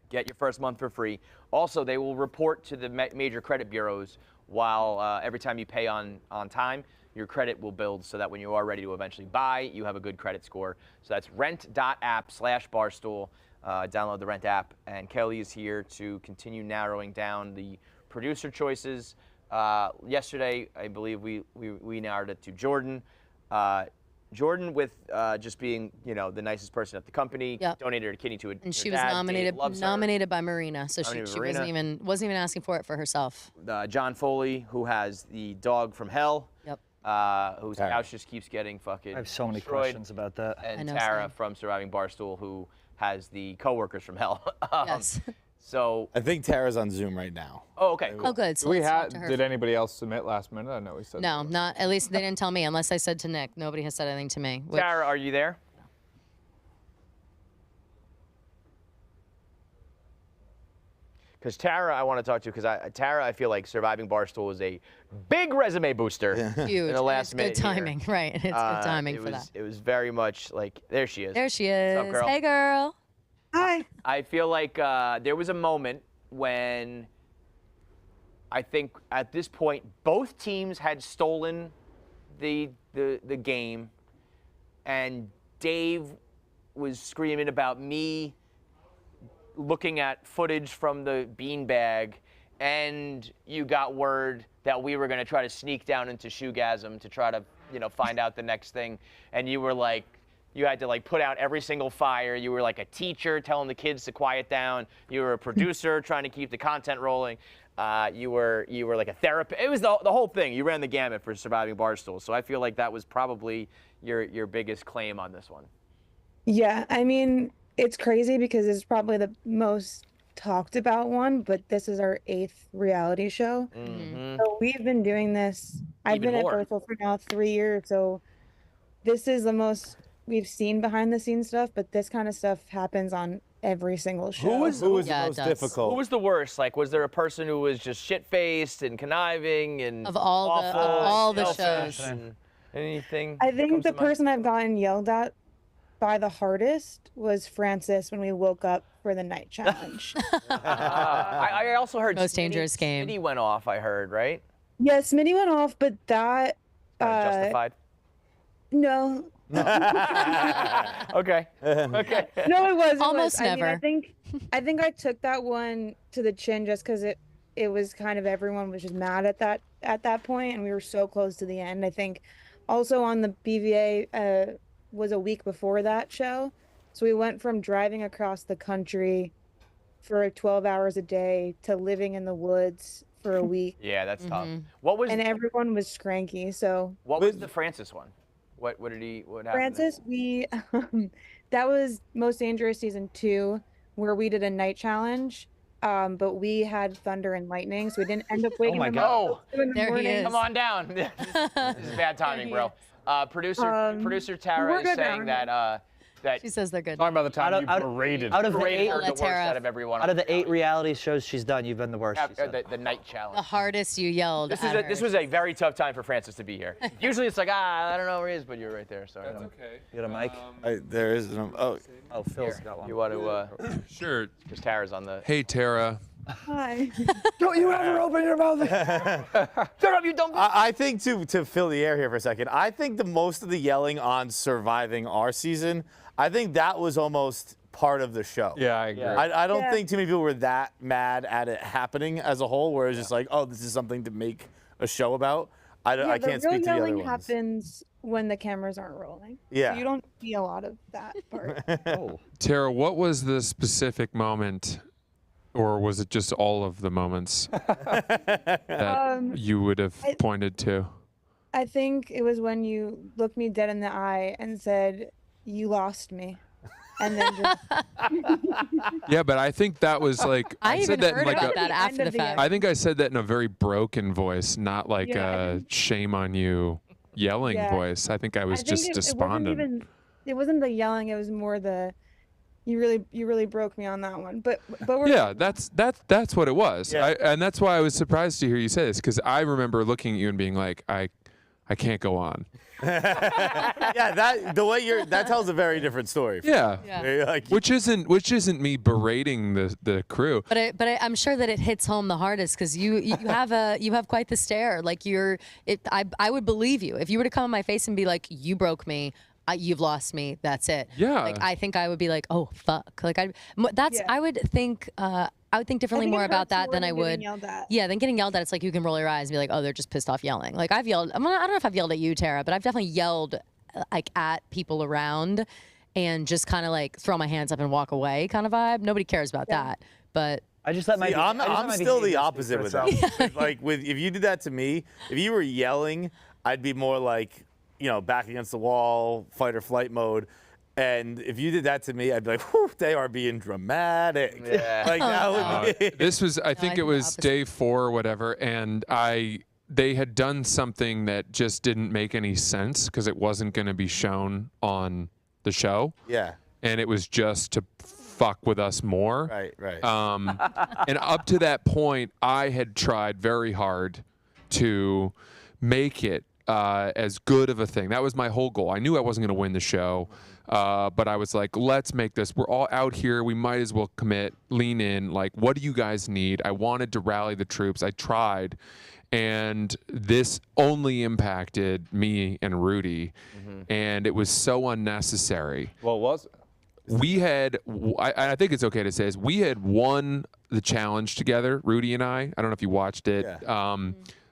Speaker 3: Get your first month for free. Also, they will report to the major credit bureaus while every time you pay on time, your credit will build so that when you are ready to eventually buy, you have a good credit score. So that's rent.app/Barstool. Download the Rent app. And Kelly is here to continue narrowing down the producer choices. Yesterday, I believe we narrowed it to Jordan. Jordan, with just being, the nicest person at the company, donated her kidney to a
Speaker 9: and she was nominated by Marina, so she wasn't even asking for it for herself.
Speaker 3: John Foley, who has the dog from hell.
Speaker 9: Yep.
Speaker 3: Whose house just keeps getting fucking
Speaker 6: I have so many
Speaker 3: destroyed.
Speaker 6: questions about that.
Speaker 3: And Tara from Surviving Barstool, who has the coworkers from hell.
Speaker 9: Yes.
Speaker 3: So
Speaker 4: I think Tara's on Zoom right now.
Speaker 3: Oh, okay. Cool.
Speaker 9: Oh, good. So let's talk to her.
Speaker 5: Did anybody else submit last minute? I know we said.
Speaker 9: No, not at least they didn't tell me. Unless I said to Nick, nobody has said anything to me.
Speaker 3: Tara, are you there? Because Tara, I want to talk to, because Tara, I feel like Surviving Barstool is a big resume booster.
Speaker 9: Huge.
Speaker 3: In the last
Speaker 9: it's
Speaker 3: minute
Speaker 9: good timing,
Speaker 3: here.
Speaker 9: right? It's good timing for that.
Speaker 3: It was very much like, there she is.
Speaker 9: There she is.
Speaker 3: What's up, girl?
Speaker 9: Hey, girl.
Speaker 10: Hi.
Speaker 3: I feel like there was a moment when I think at this point both teams had stolen the game, and Dave was screaming about me looking at footage from the beanbag, and you got word that we were going to try to sneak down into Shoegasm to try to find out the next thing, and you were like, you had to put out every single fire. You were like a teacher telling the kids to quiet down. You were a producer trying to keep the content rolling. You were like a therapist. It was the whole thing. You ran the gamut for Surviving Barstool. So I feel like that was probably your biggest claim on this one.
Speaker 10: Yeah, I mean, it's crazy because it's probably the most talked about one, but this is our 8th reality show.
Speaker 3: Mm-hmm.
Speaker 10: So we've been doing this. I've been at Barstool for now 3 years. So this is the most we've seen behind the scenes stuff, but this kind of stuff happens on every single show.
Speaker 4: Who was the most difficult?
Speaker 3: Who was the worst? Was there a person who was just shit-faced and conniving and
Speaker 9: of all the shows?
Speaker 3: And anything?
Speaker 10: I think the person I've gotten yelled at by the hardest was Francis when we woke up for the night challenge.
Speaker 3: I also heard
Speaker 9: most dangerous game.
Speaker 3: Smitty went off. I heard, right?
Speaker 10: Yeah, Smitty went off, but that
Speaker 3: justified.
Speaker 10: No.
Speaker 3: Okay. Okay.
Speaker 10: No, it was
Speaker 9: almost never.
Speaker 10: I think I took that one to the chin just because it was kind of everyone was just mad at that point, and we were so close to the end. I think also on the BVA was a week before that show, so we went from driving across the country for 12 hours a day to living in the woods for a week.
Speaker 3: Yeah, that's tough.
Speaker 10: And everyone was scranky. So
Speaker 3: what was the Francis one? What happened?
Speaker 10: Francis, we that was Most Dangerous season 2, where we did a night challenge, but we had thunder and lightning, so we didn't end up waking them up.
Speaker 9: There he is.
Speaker 3: Come on down. This is bad timing, bro. Producer Tara is saying that
Speaker 9: she says they're good.
Speaker 5: Talking about the time you berated.
Speaker 6: Out of the 8,
Speaker 3: the worst out of everyone.
Speaker 6: Out of the 8 reality shows she's done, you've been the worst.
Speaker 3: The night challenge.
Speaker 9: The hardest you yelled.
Speaker 3: This was a very tough time for Francis to be here. Usually it's like, I don't know where he is, but you're right there. Sorry.
Speaker 11: That's okay.
Speaker 6: You got a mic?
Speaker 4: There is.
Speaker 6: Oh, Phil's got one.
Speaker 3: You want to?
Speaker 11: Sure.
Speaker 3: Because Tara's on the.
Speaker 11: Hey, Tara.
Speaker 10: Hi.
Speaker 3: Don't you ever open your mouth? Shut up, you dumb.
Speaker 4: I think to fill the air here for a second, I think the most of the yelling on Surviving our season, I think that was almost part of the show.
Speaker 5: Yeah, I agree.
Speaker 4: I don't think too many people were that mad at it happening as a whole, where it's just like, oh, this is something to make a show about. I can't speak to the other
Speaker 10: yelling
Speaker 4: ones.
Speaker 10: happens when the cameras aren't rolling.
Speaker 4: Yeah.
Speaker 10: So you don't see a lot of that part.
Speaker 11: Tara, what was the specific moment, or was it just all of the moments that you would have pointed to?
Speaker 10: I think it was when you looked me dead in the eye and said, "You lost me," and then just.
Speaker 11: Yeah, but I think that was like
Speaker 9: I
Speaker 11: said
Speaker 9: even
Speaker 11: that
Speaker 9: heard
Speaker 11: in like
Speaker 9: about that after the fact.
Speaker 11: I think I said that in a very broken voice, not like
Speaker 10: Yeah.
Speaker 11: a shame on you yelling voice. I think I was just despondent.
Speaker 10: It wasn't the yelling. It was more the. You really broke me on that one. But we're.
Speaker 11: Yeah, that's what it was.
Speaker 4: Yeah.
Speaker 11: And that's why I was surprised to hear you say this, because I remember looking at you and being like, I can't go on.
Speaker 4: Yeah, that tells a very different story.
Speaker 11: Yeah.
Speaker 4: Like,
Speaker 11: Which isn't me berating the crew.
Speaker 9: But I'm sure that it hits home the hardest because you have quite the stare. Like I would believe you if you were to come in my face and be like, you broke me. You've lost me. That's it.
Speaker 11: Yeah.
Speaker 9: Like I think I would be like, oh fuck. Like I would think differently more about that than I would. Yeah, than getting yelled at. It's like you can roll your eyes and be like, oh, they're just pissed off yelling. Like I've yelled. I don't know if I've yelled at you, Tara, but I've definitely yelled like at people around, and just kind of like throw my hands up and walk away kind of vibe. Nobody cares about that. But
Speaker 6: I just let my.
Speaker 4: I'm still the opposite with that. Like if you did that to me, if you were yelling, I'd be more like, back against the wall, fight or flight mode. And if you did that to me, I'd be like, whew, they are being dramatic.
Speaker 3: Yeah.
Speaker 4: Like that would be.
Speaker 11: This was, I think it was day 4 or whatever, and they had done something that just didn't make any sense because it wasn't going to be shown on the show.
Speaker 4: Yeah.
Speaker 11: And it was just to fuck with us more.
Speaker 4: Right.
Speaker 11: And up to that point, I had tried very hard to make it as good of a thing. That was my whole goal. I knew I wasn't going to win the show, but I was like, let's make this. We're all out here. We might as well commit, lean in. Like, what do you guys need? I wanted to rally the troops. I tried. And this only impacted me and Rudy. And it was so unnecessary.
Speaker 5: Well, was it?
Speaker 11: We had, I think it's okay to say this, we had won the challenge together, Rudy and I. I don't know if you watched it.
Speaker 4: Yeah.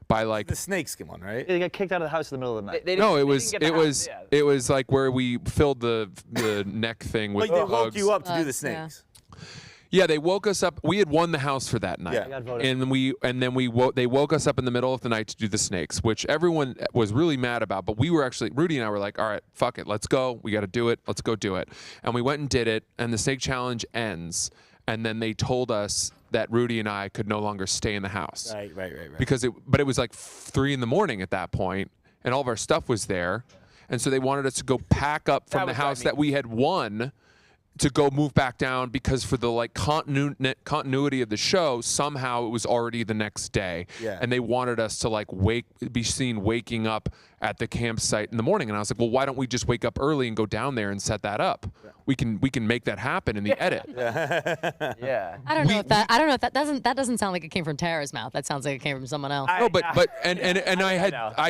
Speaker 11: By like
Speaker 4: the snakeskin one, right?
Speaker 6: They got kicked out of the house in the middle of the night.
Speaker 11: No, it was like where we filled the neck thing with
Speaker 4: like they
Speaker 11: hugs.
Speaker 4: woke you up to do the snakes.
Speaker 11: Yeah, they woke us up. We had won the house for that night, and then they woke us up in the middle of the night to do the snakes, which everyone was really mad about. But we were actually, Rudy and I were like, all right, fuck it, let's go. We got to do it. Let's go do it. And we went and did it. And the snake challenge ends, and then they told us that Rudy and I could no longer stay in the house.
Speaker 4: Right.
Speaker 11: Because it was like 3 a.m. at that point, and all of our stuff was there, and so they wanted us to go pack up from the house that we had won to go move back down, because for the like continuity of the show, somehow it was already the next day.
Speaker 4: Yeah.
Speaker 11: And they wanted us to like be seen waking up at the campsite in the morning. And I was like, well, why don't we just wake up early and go down there and set that up? Yeah. We can make that happen in the edit.
Speaker 3: Yeah.
Speaker 9: I don't know if that doesn't sound like it came from Tara's mouth. That sounds like it came from someone else.
Speaker 11: I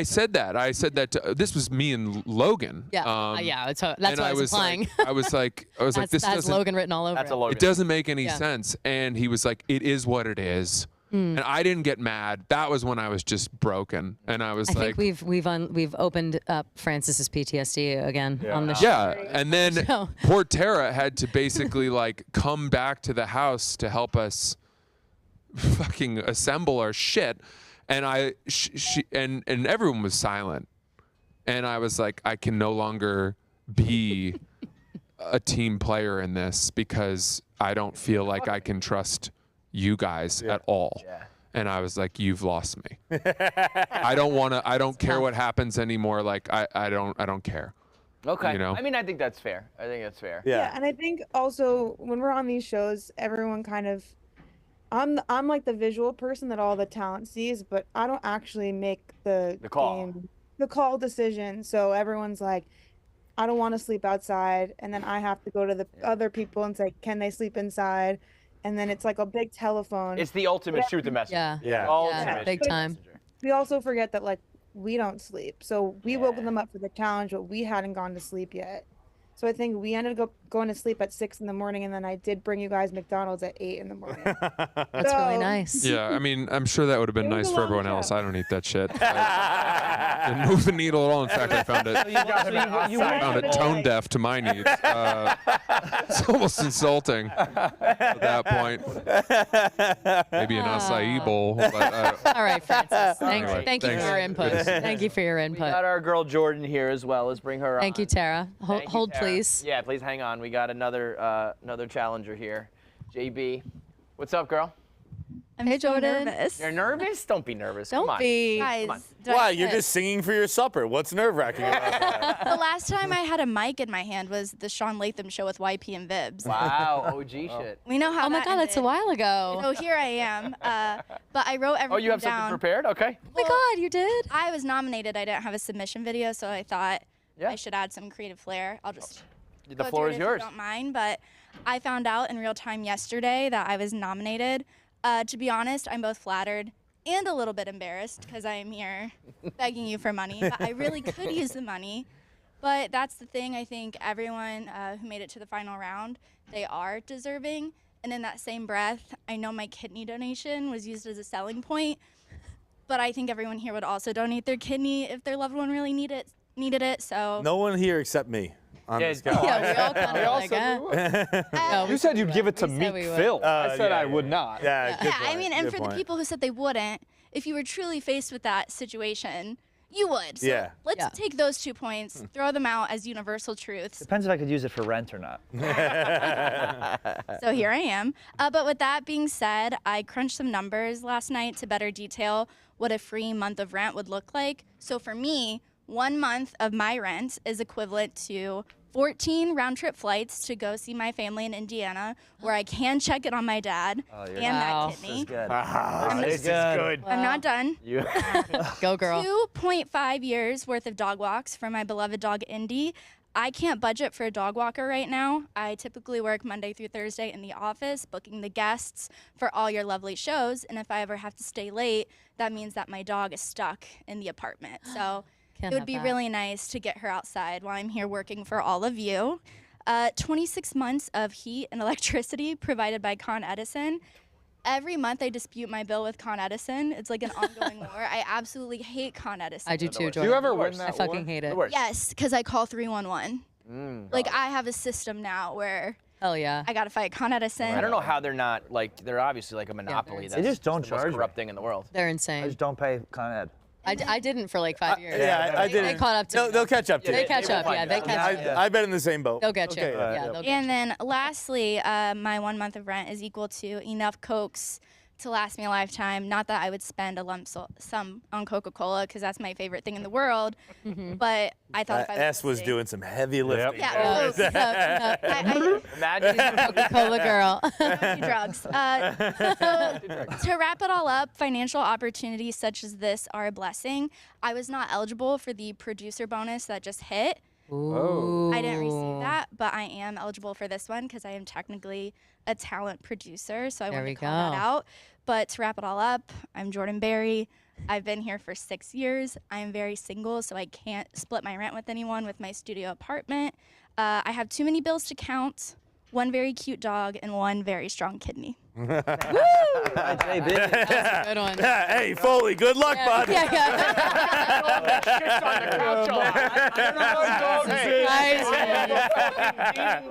Speaker 11: said that this was me and Logan.
Speaker 9: Yeah. That's what I was implying.
Speaker 11: I was like, this
Speaker 9: has Logan written all over
Speaker 3: That's
Speaker 9: it.
Speaker 3: a Logan.
Speaker 11: It doesn't make any sense. And he was like, it is what it is. And I didn't get mad. That was when I was just broken. And I was
Speaker 9: I think we've opened up Francis's PTSD again on the show.
Speaker 11: Yeah. And then poor Tara had to basically like come back to the house to help us fucking assemble our shit. And she everyone was silent. And I was like, I can no longer be a team player in this because I don't feel like I can trust you guys at all. Yeah. And I was like, you've lost me. I don't care what happens anymore. Like I don't care.
Speaker 3: Okay.
Speaker 11: You know?
Speaker 3: I mean, I think that's fair.
Speaker 10: Yeah, and I think also when we're on these shows, everyone kind of, I'm like the visual person that all the talent sees, but I don't actually make the call decision. So everyone's like, I don't want to sleep outside, and then I have to go to the other people and say, can they sleep inside? And then it's like a big telephone.
Speaker 3: It's the ultimate shoot the messenger.
Speaker 9: Yeah, big time.
Speaker 10: We also forget that like we don't sleep, so we woke them up for the challenge, but we hadn't gone to sleep yet. So I think we ended up going to sleep at 6 in the morning, and then I did bring you guys McDonald's at 8 in the morning.
Speaker 9: That's really nice.
Speaker 11: Yeah, I mean, I'm sure that would have been
Speaker 10: It was
Speaker 11: nice
Speaker 10: a
Speaker 11: for
Speaker 10: long
Speaker 11: everyone
Speaker 10: trip.
Speaker 11: else. I don't eat that shit. Didn't move the needle at all. In fact, I found it. I found it tone deaf to my needs. It's almost insulting at that point. Maybe an acai bowl. But,
Speaker 9: All right, Francis.
Speaker 11: Anyway,
Speaker 9: Thank you for
Speaker 11: thanks.
Speaker 9: your input. Thank you for your
Speaker 3: We
Speaker 9: input.
Speaker 3: got our girl Jordan here as well. Let's bring her on.
Speaker 9: Thank you, Tara.
Speaker 3: Thank you,
Speaker 9: Hold,
Speaker 3: Tara.
Speaker 9: please.
Speaker 3: Yeah, please hang on. We got another challenger here. JB. What's up, girl?
Speaker 12: I'm
Speaker 9: Hey,
Speaker 12: so
Speaker 9: Jordan.
Speaker 12: nervous.
Speaker 3: You're nervous? Don't be nervous.
Speaker 9: Don't
Speaker 3: Come on.
Speaker 9: be.
Speaker 12: Guys,
Speaker 3: Come on.
Speaker 12: do I
Speaker 4: Why? You're
Speaker 12: fit?
Speaker 4: just singing for your supper. What's nerve-wracking about that?
Speaker 12: The last time I had a mic in my hand was the Sean Latham show with YP and Vibs.
Speaker 3: Wow, OG shit.
Speaker 12: We know how
Speaker 9: Oh my
Speaker 12: that
Speaker 9: God, that's a
Speaker 12: ended.
Speaker 9: while ago.
Speaker 12: So here I am. But I wrote everything
Speaker 3: Oh, you have
Speaker 12: down.
Speaker 3: something prepared? Okay.
Speaker 9: Oh my God, you did?
Speaker 12: I was nominated. I didn't have a submission video, so I thought
Speaker 3: Yeah.
Speaker 12: I should add some creative flair. I'll just
Speaker 3: The
Speaker 12: go
Speaker 3: floor
Speaker 12: through
Speaker 3: is
Speaker 12: it
Speaker 3: yours.
Speaker 12: if you don't mind. But I found out in real time yesterday that I was nominated. To be honest, I'm both flattered and a little bit embarrassed because I am here begging you for money. But I really could use the money. But that's the thing. I think everyone who made it to the final round, they are deserving. And in that same breath, I know my kidney donation was used as a selling point. But I think everyone here would also donate their kidney if their loved one really needed it. So
Speaker 4: No one here except me. On
Speaker 3: Yeah,
Speaker 4: this guy.
Speaker 9: Yeah, we all kind of like,
Speaker 5: You said you'd give it to
Speaker 9: We said
Speaker 5: Meek
Speaker 9: we would.
Speaker 5: Phil. I said
Speaker 4: yeah,
Speaker 5: I would not.
Speaker 4: Yeah, good
Speaker 12: yeah, I
Speaker 4: point,
Speaker 12: mean, and
Speaker 4: good
Speaker 12: for
Speaker 4: point.
Speaker 12: the people who said they wouldn't, if you were truly faced with that situation, you would. So
Speaker 4: Yeah.
Speaker 12: let's
Speaker 9: Yeah.
Speaker 12: take those 2 points, throw them out as universal truths.
Speaker 6: Depends if I could use it for rent or not.
Speaker 12: So here I am. But with that being said, I crunched some numbers last night to better detail what a free month of rent would look like. So for me, 1 month of my rent is equivalent to 14 round-trip flights to go see my family in Indiana, where I can check it on my dad and
Speaker 9: Wow.
Speaker 12: that kidney.
Speaker 6: Good.
Speaker 3: This is good.
Speaker 12: I'm not done.
Speaker 3: You.
Speaker 9: Go, girl.
Speaker 12: 2.5 years worth of dog walks for my beloved dog Indy. I can't budget for a dog walker right now. I typically work Monday through Thursday in the office, booking the guests for all your lovely shows. And if I ever have to stay late, that means that my dog is stuck in the apartment. So
Speaker 9: Can't
Speaker 12: it would
Speaker 9: have
Speaker 12: be
Speaker 9: that.
Speaker 12: really nice to get her outside while I'm here working for all of you. 26 months of heat and electricity provided by Con Edison. Every month I dispute my bill with Con Edison. It's like an ongoing war. I absolutely hate Con Edison.
Speaker 9: I do too,
Speaker 5: Do
Speaker 9: Jordan.
Speaker 5: you ever win that
Speaker 9: I fucking
Speaker 5: war?
Speaker 9: hate it.
Speaker 3: The worst.
Speaker 12: Yes, because I call 311. Like I have a system now where
Speaker 9: Hell yeah.
Speaker 12: I gotta fight Con Edison.
Speaker 3: I don't know how they're not like they're obviously like a monopoly.
Speaker 9: They
Speaker 3: That's
Speaker 6: just don't
Speaker 3: the most
Speaker 6: charge me.
Speaker 3: corrupt thing in the world.
Speaker 9: They're
Speaker 6: I
Speaker 9: insane.
Speaker 6: just don't pay Con Ed.
Speaker 9: I didn't for like 5 years.
Speaker 4: Yeah, I
Speaker 9: They
Speaker 4: didn't.
Speaker 9: caught up to me.
Speaker 4: They'll catch up to
Speaker 3: Yeah,
Speaker 4: you.
Speaker 9: They catch
Speaker 3: will
Speaker 9: up,
Speaker 3: find
Speaker 9: yeah.
Speaker 3: you
Speaker 9: They
Speaker 3: out.
Speaker 9: catch up.
Speaker 4: I've been in the same boat.
Speaker 9: They'll get you.
Speaker 4: Okay,
Speaker 9: Yeah, they'll get
Speaker 12: And
Speaker 9: you.
Speaker 12: then lastly, my 1 month of rent is equal to enough Cokes to last me a lifetime. Not that I would spend a lump sum on Coca-Cola because that's my favorite thing in the world. But I thought if I
Speaker 4: S was doing some heavy lifting.
Speaker 12: Yeah,
Speaker 4: there.
Speaker 12: Coke. I
Speaker 3: Imagine.
Speaker 9: Coca-Cola girl.
Speaker 12: do drugs. So to wrap it all up, financial opportunities such as this are a blessing. I was not eligible for the producer bonus that just hit. I didn't receive that, but I am eligible for this one because I am technically a talent producer, so I
Speaker 9: There
Speaker 12: wanted
Speaker 9: we
Speaker 12: to call that
Speaker 9: go.
Speaker 12: out. But to wrap it all up, I'm Jordan Berry. I've been here for 6 years. I am very single, so I can't split my rent with anyone with my studio apartment. I have too many bills to count, one very cute dog, and one very strong kidney.
Speaker 9: Good one.
Speaker 4: Hey, Foley, good luck, bud.
Speaker 9: Yeah,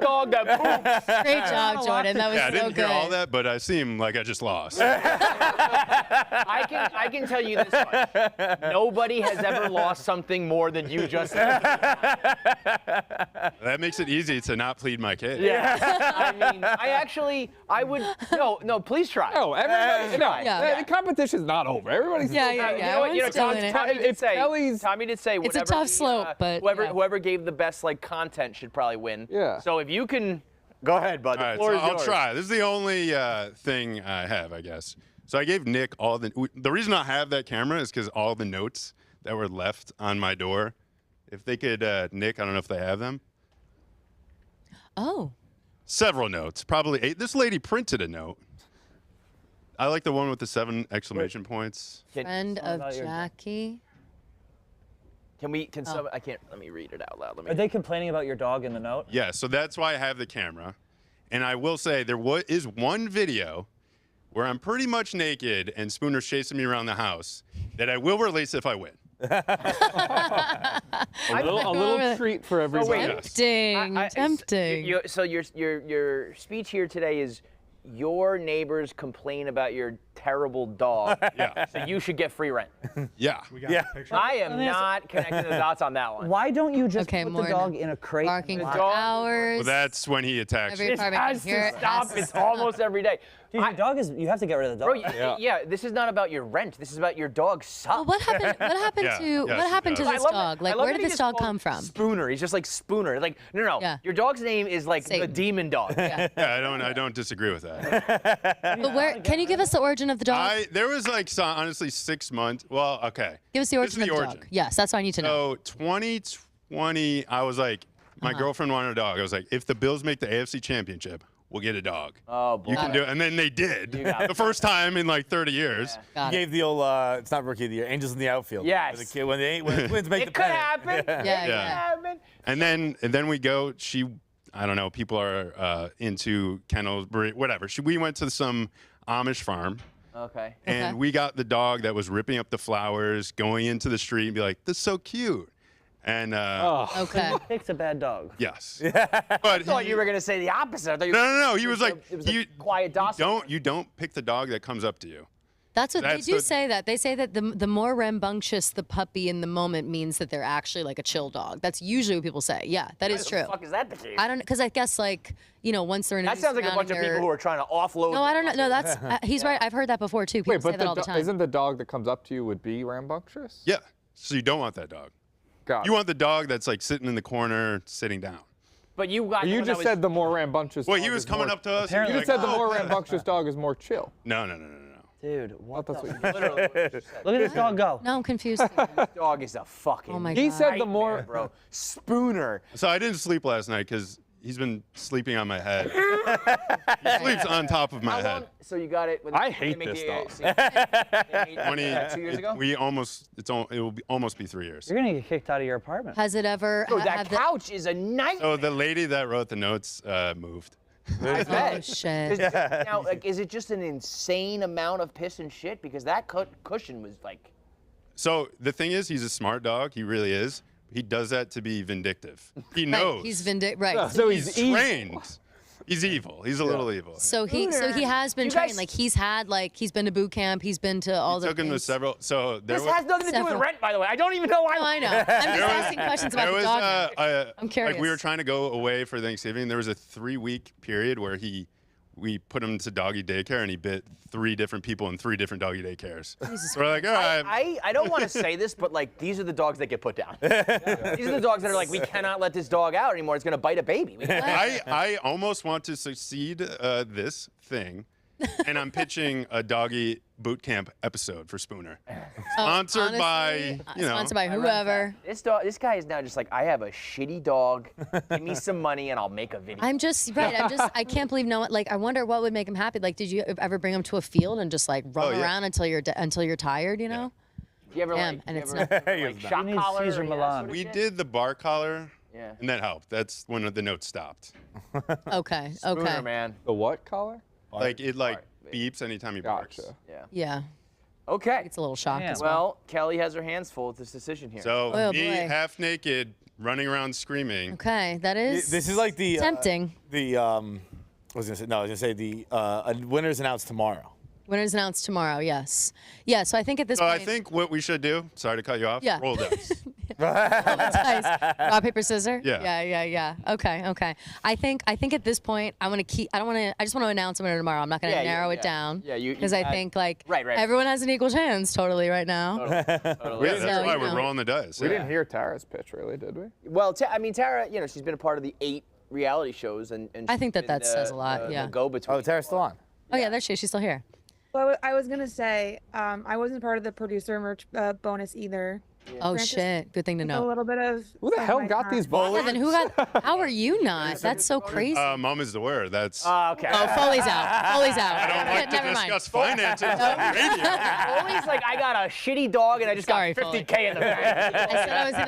Speaker 3: Dog that poops.
Speaker 9: Great job, Jordan. That was
Speaker 13: Yeah, I
Speaker 9: so
Speaker 13: didn't
Speaker 9: good.
Speaker 13: hear all that, but I seem like I just lost.
Speaker 3: I can tell you this much. Nobody has ever lost something more than you just did.
Speaker 13: That makes it easy to not plead my case.
Speaker 3: I mean, I would, no, please try.
Speaker 5: No, everybody. No,
Speaker 9: Yeah.
Speaker 5: the competition's not over. Everybody's.
Speaker 9: Yeah.
Speaker 3: You know what?
Speaker 9: Everyone's still in it.
Speaker 3: Tommy did
Speaker 5: It's
Speaker 3: say.
Speaker 5: Kelly's-
Speaker 3: Tommy did say.
Speaker 9: It's a
Speaker 3: whatever
Speaker 9: tough
Speaker 3: the,
Speaker 9: slope, but
Speaker 3: whoever
Speaker 9: yeah.
Speaker 3: whoever gave the best like content should probably win.
Speaker 5: Yeah.
Speaker 3: So if you can, go ahead, bud.
Speaker 13: All
Speaker 3: The
Speaker 13: right,
Speaker 3: floor
Speaker 13: so
Speaker 3: is
Speaker 13: I'll
Speaker 3: yours.
Speaker 13: try. This is the only thing I have, I guess. So I gave Nick all the reason I have that camera is because all the notes that were left on my door. If they could, Nick, I don't know if they have them.
Speaker 9: Oh.
Speaker 13: Several notes, probably 8. This lady printed a note. I like the one with the 7 exclamation points.
Speaker 9: Friend of Jackie.
Speaker 3: Can some? I can't. Let me read it out loud. Let me.
Speaker 6: Are they complaining about your dog in the note?
Speaker 13: Yeah, so that's why I have the camera. And I will say there is one video where I'm pretty much naked and Spooner's chasing me around the house that I will release if I win.
Speaker 5: A little treat for everybody.
Speaker 9: Tempting. Tempting.
Speaker 3: So your speech here today is your neighbors complain about your terrible dog.
Speaker 13: Yeah.
Speaker 3: So you should get free rent.
Speaker 13: Yeah.
Speaker 3: I am not connecting the dots on that one.
Speaker 6: Why don't you just
Speaker 9: Okay,
Speaker 6: put
Speaker 9: more
Speaker 6: the dog in a crate?
Speaker 9: Barking for
Speaker 3: dog-
Speaker 9: hours.
Speaker 13: Well, that's when he attacks
Speaker 9: Every
Speaker 13: you.
Speaker 3: It
Speaker 9: apartment
Speaker 3: has
Speaker 9: can hear
Speaker 3: to
Speaker 9: it.
Speaker 3: stop.
Speaker 9: Has to
Speaker 3: It's
Speaker 9: stop.
Speaker 3: almost every day.
Speaker 6: Dude, your dog is. You have to get rid of the
Speaker 3: Bro,
Speaker 6: dog.
Speaker 3: yeah, this is not about your rent. This is about your dog sucks.
Speaker 9: Well, what happened? What happened
Speaker 13: Yeah,
Speaker 9: to
Speaker 13: yeah,
Speaker 9: what
Speaker 13: she
Speaker 9: happened to
Speaker 13: does.
Speaker 9: this
Speaker 3: I love
Speaker 9: dog?
Speaker 3: it.
Speaker 9: Like,
Speaker 3: I love
Speaker 9: where
Speaker 3: that
Speaker 9: did
Speaker 3: he
Speaker 9: this
Speaker 3: just
Speaker 9: dog
Speaker 3: called
Speaker 9: come from?
Speaker 3: Spooner. He's just like Spooner. Like, no.
Speaker 9: Yeah.
Speaker 3: Your dog's name is like the
Speaker 9: Satan.
Speaker 3: demon dog.
Speaker 9: Yeah.
Speaker 13: Yeah, I don't disagree with that.
Speaker 9: But where? Can you give us the origin of the dog?
Speaker 13: There was like honestly 6 months. Well, okay.
Speaker 9: Give us the
Speaker 13: This is
Speaker 9: origin of the dog. Yes, that's what I need to know.
Speaker 13: So 2020, I was like, my girlfriend wanted a dog. I was like, if the Bills make the AFC Championship, we'll get a dog.
Speaker 3: Oh, boy.
Speaker 13: You can do it. And then they did. The first time in like 30 years.
Speaker 4: You gave the old, it's not rookie of the year, Angels in the outfield.
Speaker 3: Yes.
Speaker 4: When the, kid, when the Twins make the
Speaker 3: It could
Speaker 4: pennant.
Speaker 3: happen.
Speaker 9: Yeah,
Speaker 3: It could happen.
Speaker 13: And then we go, I don't know, people are into kennels, whatever. We went to some Amish farm.
Speaker 3: Okay.
Speaker 13: And we got the dog that was ripping up the flowers, going into the street and be like, this is so cute. And
Speaker 9: Okay.
Speaker 6: Pick's a bad dog.
Speaker 13: yes.
Speaker 3: I
Speaker 13: But
Speaker 3: thought you were going to say the opposite. I thought you
Speaker 13: no. He was like,
Speaker 3: it was a quiet, docile.
Speaker 13: you don't pick the dog that comes up to you.
Speaker 9: That's what
Speaker 13: That's
Speaker 9: they do
Speaker 13: the-
Speaker 9: say. That they say that the more rambunctious the puppy in the moment means that they're actually like a chill dog. That's usually what people say. Yeah, that is true.
Speaker 3: Why the fuck is that the case?
Speaker 9: I don't, because I guess like once they're in.
Speaker 3: That sounds like a bunch of people who are trying to offload.
Speaker 9: No, I don't know. No, that's he's right. I've heard that before too. People
Speaker 5: Wait,
Speaker 9: say
Speaker 5: but
Speaker 9: that all the time.
Speaker 5: isn't the dog that comes up to you would be rambunctious?
Speaker 13: Yeah. So you don't want that dog.
Speaker 5: God.
Speaker 13: You want the dog that's like sitting in the corner, sitting down.
Speaker 3: But you got.
Speaker 5: You
Speaker 3: one that
Speaker 5: just
Speaker 3: was-
Speaker 5: said the more rambunctious.
Speaker 13: Well,
Speaker 5: dog
Speaker 13: he was
Speaker 5: is
Speaker 13: coming
Speaker 5: more-
Speaker 13: up to us.
Speaker 5: You
Speaker 13: and
Speaker 5: just
Speaker 13: be
Speaker 5: said the
Speaker 13: like,
Speaker 5: more
Speaker 13: "Oh."
Speaker 5: rambunctious dog is more chill.
Speaker 13: No.
Speaker 6: Dude, what the?
Speaker 3: Literally. what you said.
Speaker 6: Look at this dog go.
Speaker 9: No, I'm confused.
Speaker 3: This dog is a fucking.
Speaker 9: Oh my
Speaker 5: He
Speaker 9: God.
Speaker 5: said the more.
Speaker 3: nightmare, bro. Spooner.
Speaker 13: So I didn't sleep last night because he's been sleeping on my head. He sleeps on top of my
Speaker 3: How
Speaker 13: head.
Speaker 3: long? So you got it. When
Speaker 5: I
Speaker 3: they
Speaker 5: hate
Speaker 3: make
Speaker 5: this
Speaker 3: the
Speaker 5: dog.
Speaker 3: AFC. 2 years ago.
Speaker 13: It will almost be 3 years.
Speaker 6: You're gonna get kicked out of your apartment.
Speaker 9: Has it ever?
Speaker 3: Bro,
Speaker 9: ha-
Speaker 3: that
Speaker 9: have the-
Speaker 3: couch is a nightmare.
Speaker 13: So the lady that wrote the notes moved.
Speaker 3: I
Speaker 9: Oh
Speaker 3: bet.
Speaker 9: shit.
Speaker 3: Now, like, is it just an insane amount of piss and shit? Because that cushion was like.
Speaker 13: So the thing is, he's a smart dog. He really is. He does that to be vindictive. He knows.
Speaker 9: Right, he's vindictive. Right.
Speaker 5: So
Speaker 13: He's
Speaker 5: evil.
Speaker 13: trained. He's evil. He's a little evil.
Speaker 9: So he has been
Speaker 3: You
Speaker 9: trained.
Speaker 3: guys-
Speaker 9: Like he's been to boot camp. He's been to all the.
Speaker 13: Took him to
Speaker 9: things.
Speaker 13: several. So there
Speaker 3: This
Speaker 13: was.
Speaker 3: has nothing to do with
Speaker 9: Several.
Speaker 3: rent, by the way. I don't even know why.
Speaker 9: No, I know. I'm just asking questions about
Speaker 13: There
Speaker 9: the
Speaker 13: was,
Speaker 9: dog. now. I'm
Speaker 13: Like we were
Speaker 9: curious.
Speaker 13: trying to go away for Thanksgiving. There was a 3-week period where we put him to doggy daycare and he bit 3 different people in 3 different doggy daycares. So we're like, all right.
Speaker 3: I don't want to say this, but like these are the dogs that get put down. These are the dogs that are like, we cannot let this dog out anymore. It's gonna bite a baby. We can't.
Speaker 13: I almost want to succeed this thing, and I'm pitching a doggy boot camp episode for Spooner, sponsored by
Speaker 9: Sponsored by whoever.
Speaker 3: This guy is now just like, I have a shitty dog. Give me some money and I'll make a video.
Speaker 9: I'm just right. I can't believe no one. Like, I wonder what would make him happy. Like, did you ever bring him to a field and just like run around until you're tired? You know.
Speaker 3: Do you ever
Speaker 9: Damn,
Speaker 3: like,
Speaker 9: and
Speaker 3: you
Speaker 9: it's
Speaker 3: ever,
Speaker 9: not-
Speaker 3: like
Speaker 6: He
Speaker 3: shock
Speaker 6: needs
Speaker 3: collar?
Speaker 6: Caesar
Speaker 3: or,
Speaker 6: Milan.
Speaker 3: that sort of
Speaker 13: We
Speaker 3: shit?
Speaker 13: did the bar collar,
Speaker 3: Yeah.
Speaker 13: and that helped. That's when the note stopped.
Speaker 9: Okay.
Speaker 3: Spooner,
Speaker 9: Okay.
Speaker 3: man.
Speaker 5: The what collar?
Speaker 13: Like it beeps anytime he barks.
Speaker 5: Gotcha.
Speaker 3: Yeah.
Speaker 9: Yeah.
Speaker 3: Okay.
Speaker 9: It's a little shocked
Speaker 6: Damn.
Speaker 9: as well.
Speaker 3: Well, Kelly has her hands full with this decision here.
Speaker 13: So
Speaker 9: Oh,
Speaker 13: me
Speaker 9: boy.
Speaker 13: half naked, running around screaming.
Speaker 9: Okay, that is.
Speaker 4: This is like the
Speaker 9: tempting.
Speaker 4: I was gonna say the winner's announced tomorrow.
Speaker 9: Winners announced tomorrow. Yes. Yeah. So I think at this
Speaker 13: So
Speaker 9: point.
Speaker 13: I think what we should do. Sorry to cut you off.
Speaker 9: Yeah.
Speaker 13: Roll dice.
Speaker 9: Nice. Rock, paper, scissors.
Speaker 13: Yeah.
Speaker 9: Yeah. Okay. I think at this point I want to keep. I just want to announce a winner tomorrow. I'm not going to
Speaker 3: Yeah,
Speaker 9: narrow
Speaker 3: yeah.
Speaker 9: it down.
Speaker 3: Yeah, you-
Speaker 9: Because I think like
Speaker 3: Right.
Speaker 9: everyone has an equal chance totally right now.
Speaker 3: Totally.
Speaker 13: Yeah, that's
Speaker 9: So,
Speaker 13: why
Speaker 9: you
Speaker 13: we're
Speaker 9: know.
Speaker 13: rolling the dice.
Speaker 5: We
Speaker 13: Yeah.
Speaker 5: didn't hear Tara's pitch, really, did we?
Speaker 3: Well, I mean, Tara, she's been a part of the 8 reality shows, and
Speaker 9: I think
Speaker 3: she's
Speaker 9: that
Speaker 3: been
Speaker 9: says a lot,
Speaker 3: the
Speaker 9: yeah.
Speaker 3: go-between.
Speaker 4: Oh, Tara's still on.
Speaker 9: Oh yeah, there she is. She's still here.
Speaker 10: Well, I was gonna say I wasn't part of the producer merch bonus either.
Speaker 9: Oh shit! Good thing to
Speaker 10: A
Speaker 9: know.
Speaker 10: little bit of.
Speaker 5: Who the hell
Speaker 10: my
Speaker 5: got
Speaker 10: time.
Speaker 5: these
Speaker 9: Yeah,
Speaker 5: bowlers?
Speaker 9: then who got? How are you not? That's so crazy.
Speaker 13: Mom is the word. That's.
Speaker 3: Okay.
Speaker 9: Oh, Foley's out. Foley's out.
Speaker 13: I don't like to
Speaker 9: Never mind.
Speaker 13: discuss finances on the radio.
Speaker 3: Always like I got a shitty dog and I just
Speaker 9: Sorry,
Speaker 3: got 50K in the bank.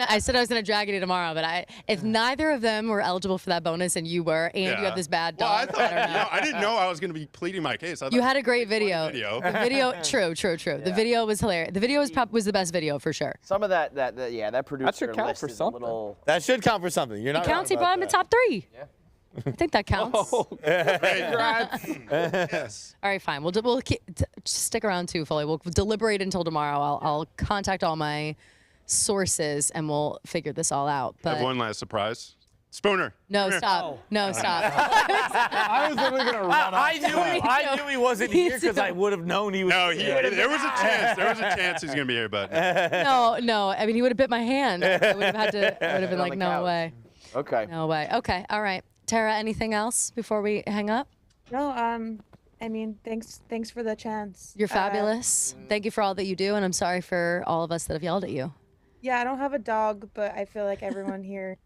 Speaker 9: I said I was gonna drag you tomorrow, but if neither of them were eligible for that bonus and you were, and you have this bad
Speaker 13: Well,
Speaker 9: dog,
Speaker 13: I
Speaker 9: I don't know.
Speaker 13: I didn't know I was going to be pleading my case. I
Speaker 9: You
Speaker 13: thought
Speaker 9: had a great video.
Speaker 13: video.
Speaker 9: The video, true. The video was hilarious. The video was the best video for sure.
Speaker 3: Some of that producer
Speaker 5: That should count
Speaker 3: list
Speaker 5: for
Speaker 3: is a
Speaker 5: something.
Speaker 3: little.
Speaker 4: That should count for something. You're
Speaker 9: It
Speaker 4: not.
Speaker 9: counts. He
Speaker 4: wrong
Speaker 9: brought him to
Speaker 4: about
Speaker 9: top 3. Yeah. I think that counts.
Speaker 13: Yes.
Speaker 9: All right, fine. We'll stick around too, Foley. We'll deliberate until tomorrow. I'll contact all my sources and we'll figure this all out.
Speaker 13: I have
Speaker 9: But
Speaker 13: one last surprise. Spooner.
Speaker 9: no, stop. No, stop.
Speaker 5: I was literally gonna run
Speaker 4: I knew he wasn't here because I would have known he was.
Speaker 13: No, there was a chance. There was a chance he's going to be here, but
Speaker 9: No. I mean, he would have bit my hand. I would have had to. I would have been
Speaker 3: On
Speaker 9: like,
Speaker 3: the
Speaker 9: no
Speaker 3: couch.
Speaker 9: way.
Speaker 3: Okay.
Speaker 9: No way. Okay. All right. Tara, anything else before we hang up?
Speaker 10: No, I mean, thanks for the chance.
Speaker 9: You're fabulous. Thank you for all that you do, and I'm sorry for all of us that have yelled at you.
Speaker 10: Yeah, I don't have a dog, but I feel like everyone here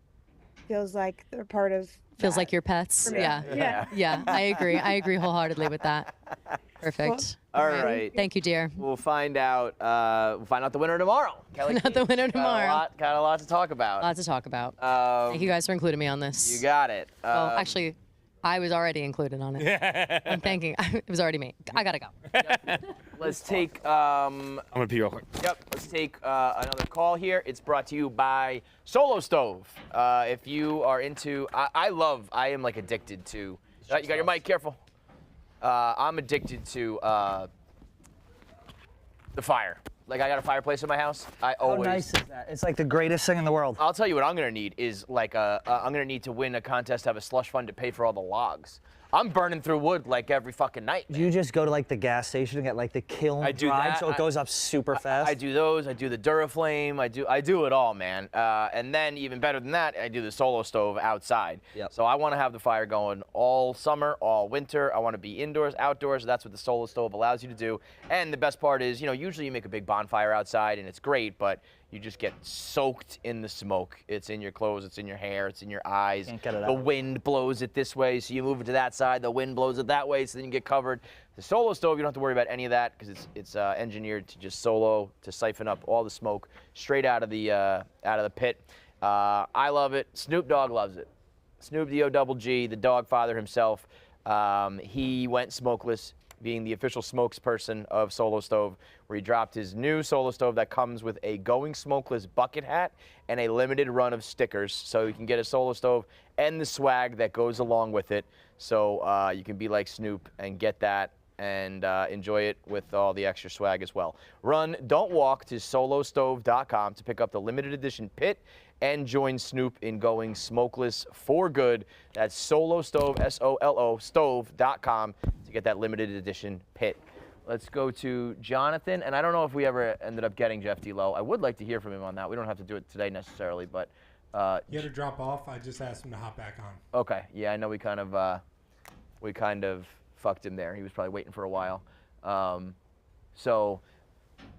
Speaker 10: feels like they're part of.
Speaker 9: Feels
Speaker 10: that.
Speaker 9: like your pets.
Speaker 10: Yeah.
Speaker 9: Yeah. I agree wholeheartedly with that. Perfect.
Speaker 3: All right.
Speaker 9: Thank you, dear.
Speaker 3: We'll find out. We'll find out the winner tomorrow. Kelly
Speaker 9: Find out the
Speaker 3: Keith.
Speaker 9: winner tomorrow.
Speaker 3: Got a lot to talk about.
Speaker 9: Lots to talk about. Thank you guys for including me on this.
Speaker 3: You got it.
Speaker 9: Well, actually, I was already included on it. I'm thanking. It was already me. I gotta go.
Speaker 3: Let's take.
Speaker 4: I'm gonna pee real quick.
Speaker 3: Yep. Let's take another call here. It's brought to you by Solo Stove. If you are into, I am like addicted to. You got your mic. Careful. I'm addicted to the fire. Like I got a fireplace in my house. I
Speaker 6: How
Speaker 3: always.
Speaker 6: nice is that? It's like the greatest thing in the world.
Speaker 3: I'll tell you what I'm gonna need is like I'm gonna need to win a contest, have a slush fund to pay for all the logs. I'm burning through wood like every fucking night.
Speaker 6: Do you just go to like the gas station and get like the kiln
Speaker 3: I do
Speaker 6: dried
Speaker 3: that.
Speaker 6: so it goes up super fast?
Speaker 3: I do those. I do the Duraflame. I do it all, man. And then even better than that, I do the Solo Stove outside.
Speaker 6: Yep.
Speaker 3: So I want to have the fire going all summer, all winter. I want to be indoors, outdoors. That's what the Solo Stove allows you to do. And the best part is, usually you make a big bonfire outside and it's great, but you just get soaked in the smoke. It's in your clothes, it's in your hair, it's in your eyes.
Speaker 6: Can't get it
Speaker 3: The
Speaker 6: out.
Speaker 3: wind blows it this way, so you move it to that side. The wind blows it that way, so then you get covered. The Solo Stove, you don't have to worry about any of that because it's engineered to just to siphon up all the smoke straight out of the pit. I love it. Snoop Dogg loves it. Snoop D-O-double-G, the dog father himself, he went smokeless, being the official spokesperson of Solo Stove, where he dropped his new Solo Stove that comes with a going smokeless bucket hat and a limited run of stickers. So you can get a Solo Stove and the swag that goes along with it. So you can be like Snoop and get that and enjoy it with all the extra swag as well. Don't walk to solostove.com to pick up the limited edition pit and join Snoop in going smokeless for good. That's Solo Stove, S-O-L-O, stove.com to get that limited edition pit. Let's go to Jonathan, and I don't know if we ever ended up getting Jeff D. Lowe. I would like to hear from him on that. We don't have to do it today necessarily, but...
Speaker 14: He had to drop off. I just asked him to hop back on.
Speaker 3: Okay, yeah, I know we kind of fucked him there. He was probably waiting for a while. So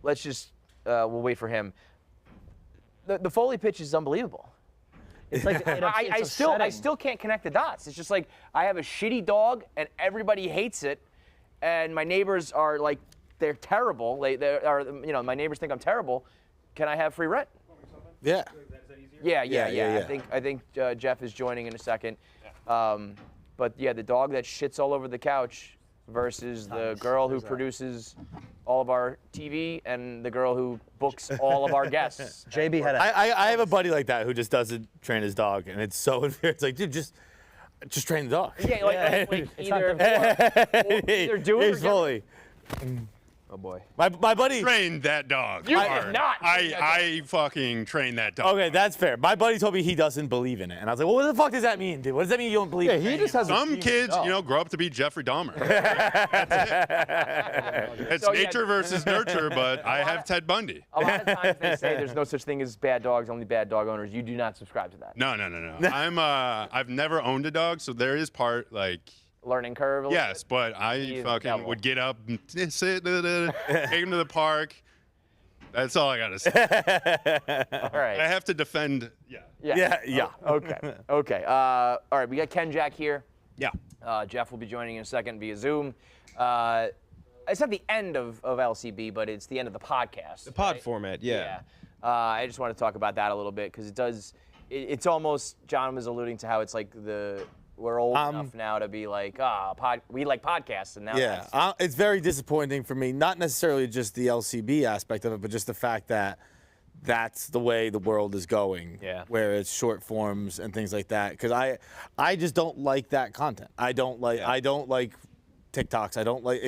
Speaker 3: let's just, we'll wait for him. The Foley pitch is unbelievable. It's like I still can't connect the dots. It's just like I have a shitty dog and everybody hates it, and my neighbors are like they're terrible. My neighbors think I'm terrible. Can I have free rent?
Speaker 4: Yeah.
Speaker 3: Yeah. I think Jeff is joining in a second. But yeah, the dog that shits all over the couch versus the girl who produces all of our TV and the girl who books all of our guests.
Speaker 6: JB had
Speaker 4: I have a buddy like that who just doesn't train his dog, and it's so unfair. It's like, dude, just train the dog.
Speaker 3: Yeah, like either do it or
Speaker 4: fully.
Speaker 3: Oh boy.
Speaker 4: My buddy
Speaker 13: trained that dog.
Speaker 3: You did not.
Speaker 13: I fucking trained that dog.
Speaker 4: Okay, that's fair. My buddy told me he doesn't believe in it, and I was like, well, what the fuck does that mean, dude? What does that mean you don't believe in it?
Speaker 5: He just has
Speaker 13: some kids, grow up to be Jeffrey Dahmer. That's it. It's nature versus nurture, but I have Ted Bundy.
Speaker 3: A lot of times they say there's no such thing as bad dogs, only bad dog owners. You do not subscribe to that.
Speaker 13: No. I've never owned a dog, so there is part like
Speaker 3: learning curve.
Speaker 13: Yes, but I fucking would get up and sit, take him to the park. That's all I got to say.
Speaker 3: All right.
Speaker 13: I have to defend.
Speaker 3: Yeah. Okay. All right. We got KenJac here.
Speaker 15: Yeah.
Speaker 3: Jeff will be joining in a second via Zoom. It's not the end of LCB, but it's the end of the podcast.
Speaker 15: The pod format, yeah.
Speaker 3: I just want to talk about that a little bit because it's almost, John was alluding to how it's like we're old enough now to be like, we like podcasts. And now
Speaker 4: it's very disappointing for me, not necessarily just the LCB aspect of it, but just the fact that that's the way the world is going, where it's short forms and things like that. Because I just don't like that content. I don't like TikToks. I don't like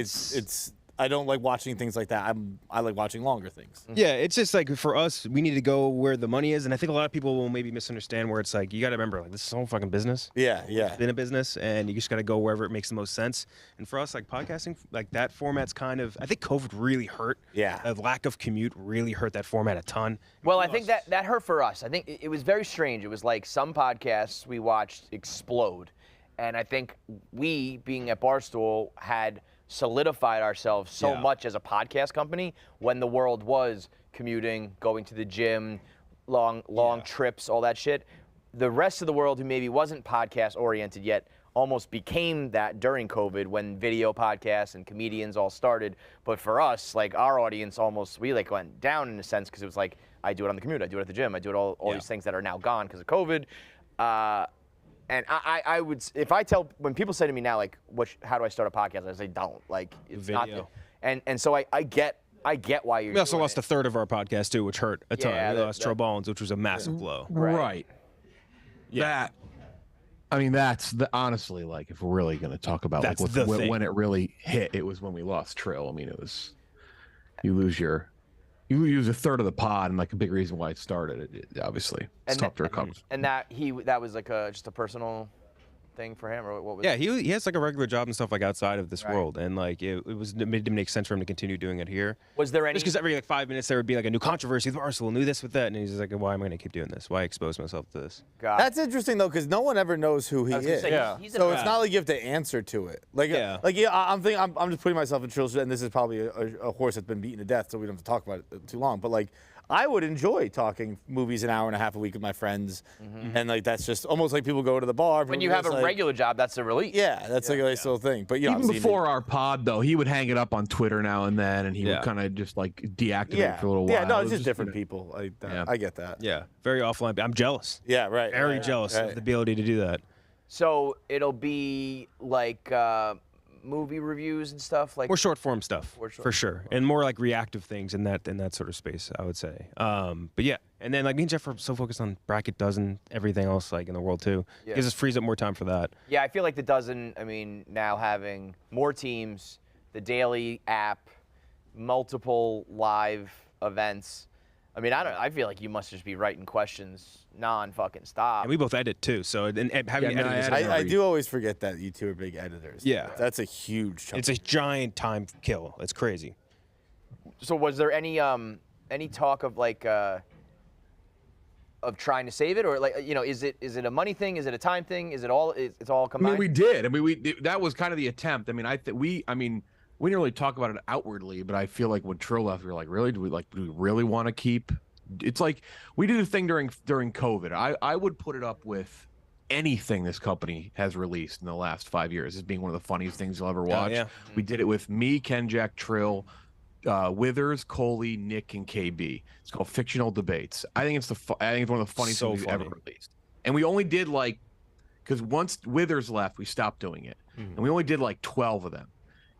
Speaker 4: I don't like watching things like that. I like watching longer things.
Speaker 15: Yeah, it's just like for us, we need to go where the money is, and I think a lot of people will maybe misunderstand where it's like you got to remember like this is all fucking business.
Speaker 4: Yeah.
Speaker 15: It's been a business, and you just got to go wherever it makes the most sense. And for us, like podcasting, like that format's kind of I think COVID really hurt.
Speaker 4: Yeah.
Speaker 15: The lack of commute really hurt that format a ton.
Speaker 3: Well, I think that hurt for us. I think it was very strange. It was like some podcasts we watched explode, and I think we, being at Barstool, had solidified ourselves so much as a podcast company when the world was commuting, going to the gym, long trips, all that shit. The rest of the world who maybe wasn't podcast oriented yet almost became that during COVID when video podcasts and comedians all started. But for us, like our audience we like went down in a sense because it was like, I do it on the commute, I do it at the gym, I do it all these things that are now gone because of COVID. And I would, when people say to me now, like, how do I start a podcast? I say, don't. Like, it's
Speaker 15: video.
Speaker 3: And so I get why you're.
Speaker 15: We also lost a third of our podcast too, which hurt a ton. We lost Troy Ballins, which was a massive blow.
Speaker 16: Right.
Speaker 15: Yeah.
Speaker 16: That's honestly, like, if we're really going to talk about like when it really hit, it was when we lost Trill. I mean, it was, you lose a third of the pod, and like a big reason why it started. Obviously, it's tough to recover.
Speaker 3: And that was like just a personal thing for him, or what was?
Speaker 15: Yeah, he has like a regular job and stuff like outside of this world, and like it didn't make sense for him to continue doing it here.
Speaker 3: Was there any?
Speaker 15: Just because every like 5 minutes there would be like a new controversy with Barstool, knew this with that, and he's just like, why am I going to keep doing this? Why expose myself to this?
Speaker 4: That's interesting though, because no one ever knows who he is. So it's not like you have to answer to it. I'm just putting myself in Trill's, and this is probably a horse that's been beaten to death, so we don't have to talk about it too long. But like, I would enjoy talking movies an hour and a half a week with my friends, and like that's just almost like people go to the bar.
Speaker 3: When you have a regular job, that's a relief.
Speaker 4: Yeah, that's like a nice little thing. But
Speaker 16: even before our pod, though, he would hang it up on Twitter now and then, and he would kind of just like deactivate for a little while.
Speaker 4: Yeah, no, it's just different people. I get that.
Speaker 15: Yeah, very offline. I'm jealous.
Speaker 4: Yeah, right.
Speaker 15: Very jealous of the ability to do that.
Speaker 3: So it'll be like movie reviews and stuff, like
Speaker 15: more short form stuff for sure, and more like reactive things in that sort of space, I would say. But yeah, and then like me and Jeff are so focused on Bracket Dozen, everything else like in the world too. It just frees up more time for that.
Speaker 3: Yeah, I feel like the Dozen. I mean, now having more teams, the daily app, multiple live events. I mean, I feel like you must just be writing questions non-fucking stop.
Speaker 15: And we both edit too, so having editors.
Speaker 4: I do always forget that you two are big editors.
Speaker 15: Yeah,
Speaker 4: that's a huge chunk.
Speaker 15: It's a giant time kill. It's crazy.
Speaker 3: So was there any talk of like of trying to save it, or like is it a money thing? Is it a time thing? Is it all? It's all combined.
Speaker 16: I mean, we did. I mean, that was kind of the attempt. I mean, we didn't really talk about it outwardly, but I feel like when Trill left, we were like, really? Do we really want to keep? It's like we did a thing during COVID. I would put it up with anything this company has released in the last 5 years as being one of the funniest things you'll ever watch.
Speaker 15: Yeah.
Speaker 16: We did it with me, KenJac, Trill, Withers, Coley, Nick, and KB. It's called Fictional Debates. I think it's one of the funniest things we've ever released. And we only did because once Withers left, we stopped doing it, and we only did 12 of them.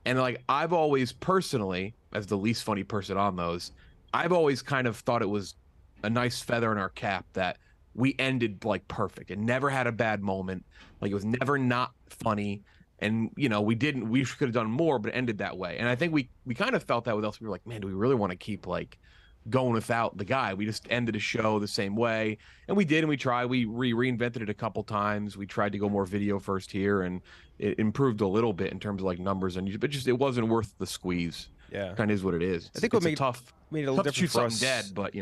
Speaker 16: And I've always personally, as the least funny person on those, I've always kind of thought it was a nice feather in our cap that we ended perfect and never had a bad moment. Like it was never not funny. And we could have done more, but it ended that way. And I think we kind of felt that with us. We were like, man, do we really want to keep going without the guy? We just ended a show the same way. And we did, and we tried. We reinvented it a couple times. We tried to go more video first here, and it improved a little bit in terms of numbers, but it wasn't worth the squeeze.
Speaker 15: Yeah,
Speaker 16: kind of is what it is.
Speaker 15: I think
Speaker 16: it's
Speaker 15: made it a little different
Speaker 16: to shoot
Speaker 15: for
Speaker 16: something
Speaker 15: us.
Speaker 16: dead, but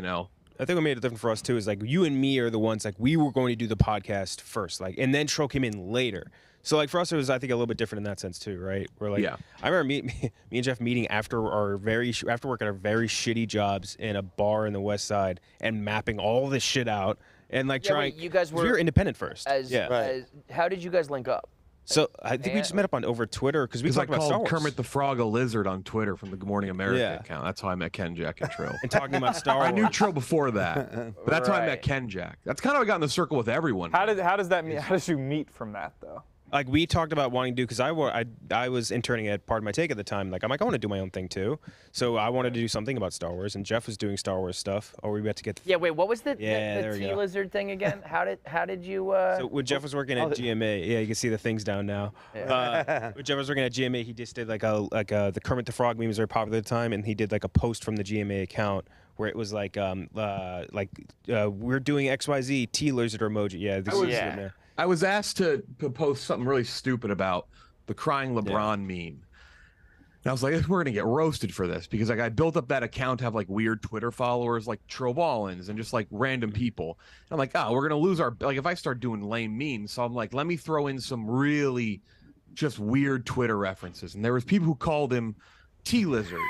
Speaker 15: I think what made it different for us too is like you and me are the ones like we were going to do the podcast first, like, and then Trill came in later. So like for us, it was I think a little bit different in that sense too, right? We're like, I remember me and Jeff meeting after work at our very shitty jobs in a bar in the West Side and mapping all this shit out and like trying.
Speaker 3: Wait, you guys
Speaker 15: we were independent first.
Speaker 3: How did you guys link up?
Speaker 15: So I think we just met up on over Twitter because we talked about Star Wars.
Speaker 16: Kermit the Frog a lizard on Twitter from the Good Morning America account. That's how I met KenJac and Trill.
Speaker 15: And talking about Star Wars.
Speaker 16: I knew Trill before that, but that's how I met KenJac. That's kind of how I got in the circle with everyone.
Speaker 5: How does that mean? How did you meet from that though?
Speaker 15: Like we talked about wanting to do because I was interning at Pardon My Take at the time. Like I'm like I want to do my own thing too, so I wanted to do something about Star Wars, and Jeff was doing Star Wars stuff. Or we had to get.
Speaker 3: Yeah, wait, what was the
Speaker 15: there we
Speaker 3: T
Speaker 15: go.
Speaker 3: lizard thing again? How did you?
Speaker 15: So when Jeff was working at GMA, you can see the things down now. When Jeff was working at GMA, he just did the Kermit the Frog meme was very popular at the time, and he did like a post from the GMA account where it was like we're doing XYZ T lizard emoji. Yeah, this is in there.
Speaker 16: I was asked to post something really stupid about the crying LeBron meme. And I was like, we're gonna get roasted for this because like I built up that account to have like weird Twitter followers like Trill Ballins and just like random people. And I'm like, we're gonna lose our if I start doing lame memes. So I'm like, let me throw in some really just weird Twitter references. And there was people who called him T Lizard.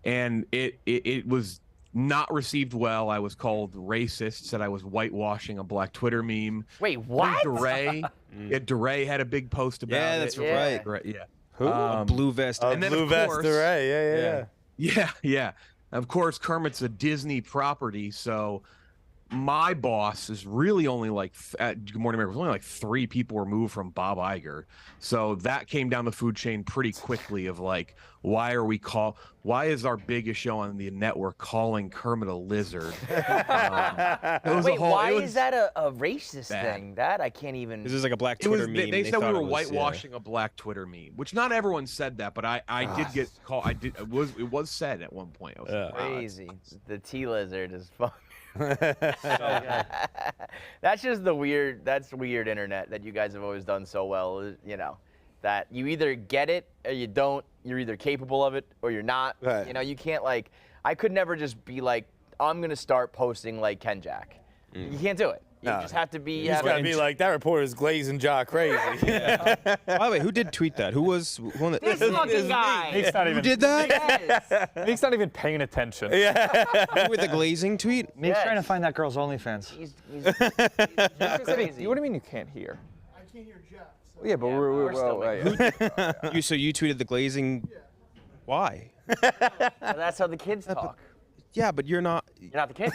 Speaker 16: And it was not received well. I was called racist, said I was whitewashing a black Twitter meme.
Speaker 3: Wait, what?
Speaker 16: DeRay had a big post about it.
Speaker 15: Yeah, that's right.
Speaker 16: Yeah.
Speaker 15: Who? A blue vest.
Speaker 16: And then
Speaker 4: blue
Speaker 16: of
Speaker 4: vest
Speaker 16: course,
Speaker 4: DeRay.
Speaker 16: Yeah. Of course, Kermit's a Disney property, so my boss is really only like at Good Morning America was only like 3 people removed from Bob Iger, so that came down the food chain pretty quickly. Of like, why is our biggest show on the network calling Kermit a lizard?
Speaker 3: Why is that a racist thing? That I can't even.
Speaker 15: This is like a black Twitter meme.
Speaker 16: They said we were whitewashing a black Twitter meme, which not everyone said that, but I did get called. It was said at one point. I was like, wow,
Speaker 3: crazy. The T lizard is fun. That's just that's weird internet that you guys have always done so well, that you either get it or you don't. You're either capable of it or you're not. Right. You can't I could never just be like, I'm gonna start posting like KenJac. You can't do it. You just have to be.
Speaker 4: You just gotta be like, that reporter's glazing jaw crazy.
Speaker 15: By the way, who did tweet that? Who was one that?
Speaker 3: This fucking guy.
Speaker 15: Who did that?
Speaker 3: Yes.
Speaker 5: Nick's not even paying attention.
Speaker 15: With the glazing tweet?
Speaker 6: Me's trying to find that girl's OnlyFans.
Speaker 3: He's crazy.
Speaker 5: What do you mean you can't hear?
Speaker 14: I can't hear Jeff. So.
Speaker 5: Yeah, but we're still.
Speaker 15: So you tweeted the glazing. Yeah. Why?
Speaker 3: That's how the kids talk.
Speaker 15: Yeah, but you're not.
Speaker 3: You're not the kid.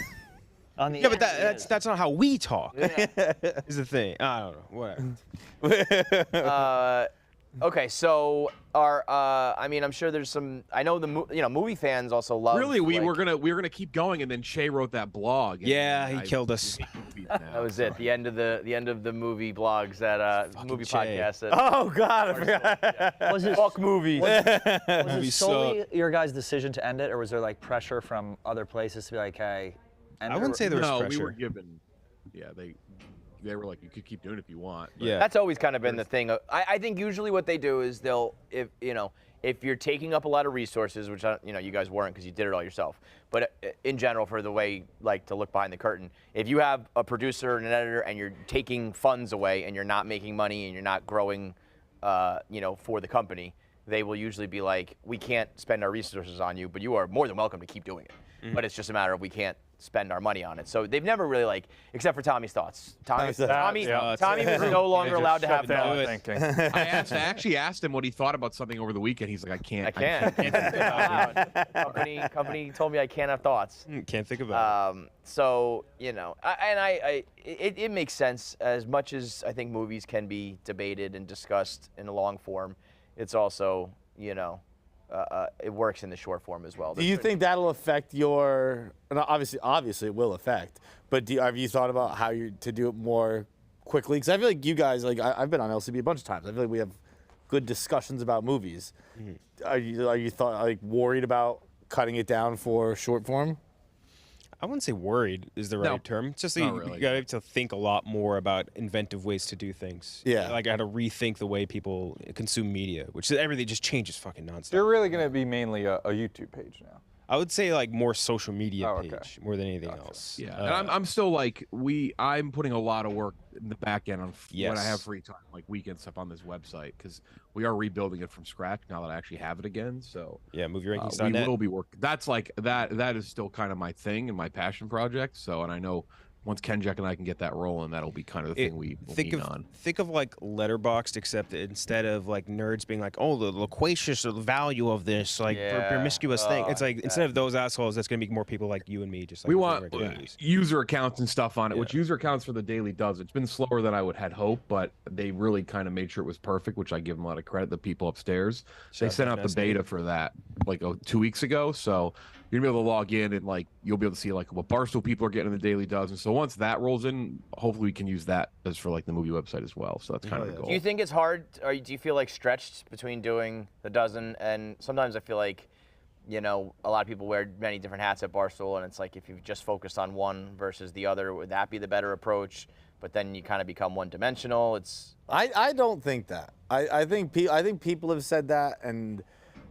Speaker 15: But that's not how we talk. Is the thing. I don't know. Whatever.
Speaker 3: Okay, so I'm sure there's some. I know movie fans also love.
Speaker 16: Really, we were gonna keep going, and then Shay wrote that blog.
Speaker 15: Yeah, he killed us.
Speaker 3: That was it. The end of the movie blogs movie podcast.
Speaker 4: Oh God, I forgot.
Speaker 6: Was it
Speaker 3: fuck movies?
Speaker 6: Was it solely your guys' decision to end it, or was there like pressure from other places to be like, hey?
Speaker 15: I wouldn't say there was pressure.
Speaker 16: No, we were given. Yeah, they were like, you could keep doing it if you want.
Speaker 15: Yeah,
Speaker 3: that's always kind of been the thing. I think usually what they do is if you're taking up a lot of resources, which you guys weren't because you did it all yourself, but in general for the way to look behind the curtain, if you have a producer and an editor and you're taking funds away and you're not making money and you're not growing, for the company, they will usually be like, we can't spend our resources on you, but you are more than welcome to keep doing it. Mm-hmm. But it's just a matter of we can't spend our money on it. So they've never really except for Tommy's thoughts. Tommy was no longer allowed to have thoughts.
Speaker 5: Thinking.
Speaker 16: I actually asked him what he thought about something over the weekend. He's like, I can't.
Speaker 3: Company told me I can't have thoughts.
Speaker 15: Can't think about
Speaker 3: it. So it makes sense. As much as I think movies can be debated and discussed in a long form, it's also it works in the short form as well.
Speaker 4: Do you think that'll affect your? And obviously it will affect. But have you thought about how to do it more quickly? Because I feel like you guys, I've been on LCB a bunch of times. I feel like we have good discussions about movies. Mm-hmm. Are you worried about cutting it down for short form?
Speaker 15: I wouldn't say worried is the right term. It's just you got to think a lot more about inventive ways to do things.
Speaker 4: Yeah.
Speaker 15: I got to rethink the way people consume media, which everything just changes fucking nonstop.
Speaker 5: You're really going to be mainly a YouTube page now.
Speaker 15: I would say like more social media page more than anything else.
Speaker 16: Yeah, and I'm still like I'm putting a lot of work in the back end on when I have free time, like weekend stuff on this website, because we are rebuilding it from scratch now that I actually have it again. So
Speaker 15: yeah, moveyrankings.net.
Speaker 16: We will be working. That's like that is still kind of my thing and my passion project. So, and I know once KenJac and I can get that rolling, that'll be kind of the thing we will lean on.
Speaker 15: Think of like Letterboxd, except instead of like nerds being like, oh, the loquacious value of this like promiscuous thing. It's like instead of those assholes, that's gonna be more people like you and me. Just like
Speaker 16: we want user accounts and stuff on it, which user accounts for the daily does. It's been slower than I had hoped, but they really kind of made sure it was perfect, which I give them a lot of credit. The people upstairs, they sent out the beta for that like 2 weeks ago, so you're gonna be able to log in and like you'll be able to see like what Barstool people are getting in the daily does. And so once that rolls in, hopefully we can use that as for like the movie website as well. So that's kind of the goal.
Speaker 3: Do you think it's hard, or do you feel like stretched between doing the dozen? And sometimes I feel like, you know, a lot of people wear many different hats at Barstool, and it's like if you've just focused on one versus the other, would that be the better approach? But then you kind of become one-dimensional.
Speaker 4: I don't think that. I think people have said that, and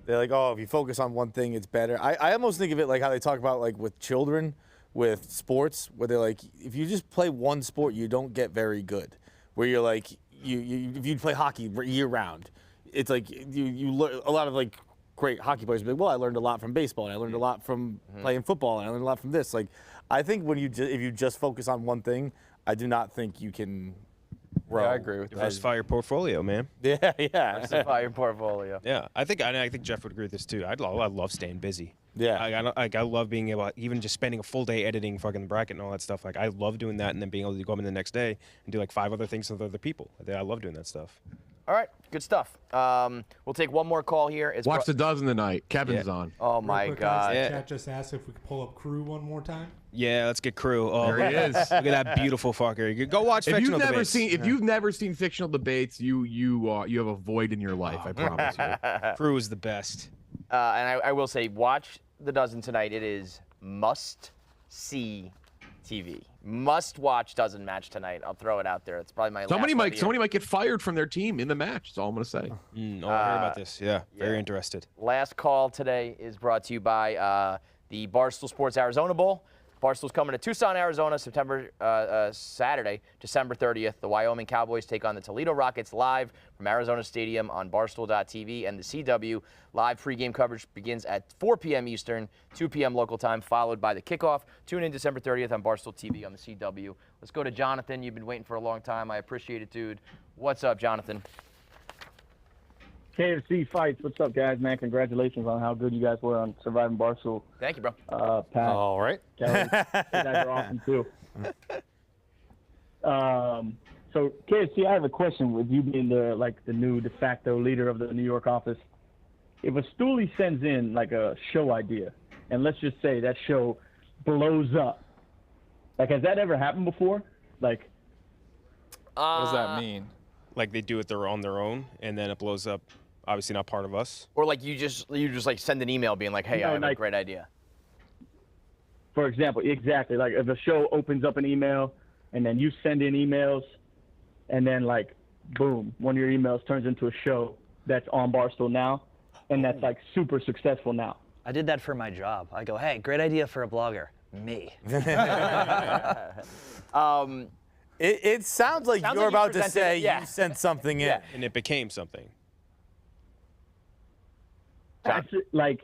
Speaker 4: they're like, oh, if you focus on one thing, it's better. I almost think of it like how they talk about like with children, with sports, where they're like, if you just play one sport, you don't get very good. Where you're like, if you play hockey year round, it's like you learn a lot of like great hockey players. Be like, well, I learned a lot from baseball, and I learned a lot from playing football, and I learned a lot from this. Like, I think when if you just focus on one thing, I do not think you can.
Speaker 5: Yeah, I agree with that.
Speaker 15: Diversify your portfolio, man.
Speaker 4: Yeah.
Speaker 3: Diversify your portfolio.
Speaker 15: Yeah, I think Jeff would agree with this too. I love staying busy.
Speaker 4: Yeah.
Speaker 15: I love being able, even just spending a full day editing fucking the bracket and all that stuff. Like I love doing that, and then being able to go in the next day and do like 5 other things with other people. I love doing that stuff.
Speaker 3: All right, good stuff. We'll take one more call here.
Speaker 16: Watch the dozen tonight. Kevin's on.
Speaker 3: Oh my God.
Speaker 14: Chat just asked if we could pull up Crew one more time.
Speaker 15: Yeah, let's get Crew. Oh,
Speaker 16: there he is.
Speaker 15: Look at that beautiful fucker. You go watch Fictional Debates.
Speaker 16: If you've never seen Fictional Debates, you have a void in your life. I promise you.
Speaker 15: Crew is the best.
Speaker 3: And I will say, watch the dozen tonight. It is must-see TV. Must-watch dozen match tonight. I'll throw it out there. It's probably my
Speaker 16: somebody might get fired from their team in the match. That's all I'm gonna say.
Speaker 15: I hear about this. Yeah, very interested.
Speaker 3: Last call today is brought to you by the Barstool Sports Arizona Bowl. Barstool's coming to Tucson, Arizona, Saturday, December 30th. The Wyoming Cowboys take on the Toledo Rockets live from Arizona Stadium on Barstool.tv, and the CW live pregame coverage begins at 4 p.m. Eastern, 2 p.m. local time, followed by the kickoff. Tune in December 30th on Barstool TV on the CW. Let's go to Jonathan. You've been waiting for a long time. I appreciate it, dude. What's up, Jonathan?
Speaker 17: KFC fights. What's up, guys, man? Congratulations on how good you guys were on surviving Barstool.
Speaker 3: Thank you, bro.
Speaker 17: Pat.
Speaker 4: All right.
Speaker 17: Kelly, you guys are awesome, too. So, KFC, I have a question with you being the new de facto leader of the New York office. If a stoolie sends in, like, a show idea, and let's just say that show blows up, like, has that ever happened before? Like,
Speaker 5: what does that mean?
Speaker 15: Like they do it on their own, and then it blows up. Obviously not part of us.
Speaker 3: Or like you just like send an email being like, hey, I have a great idea.
Speaker 17: For example, exactly. Like if a show opens up an email, and then you send in emails, and then like, boom, one of your emails turns into a show that's on Barstool now, and that's like super successful now.
Speaker 6: I did that for my job. I go, hey, great idea for a blogger. Me.
Speaker 4: It sounds like you're about to say you sent something in.
Speaker 15: And it became something.
Speaker 17: Actually, like,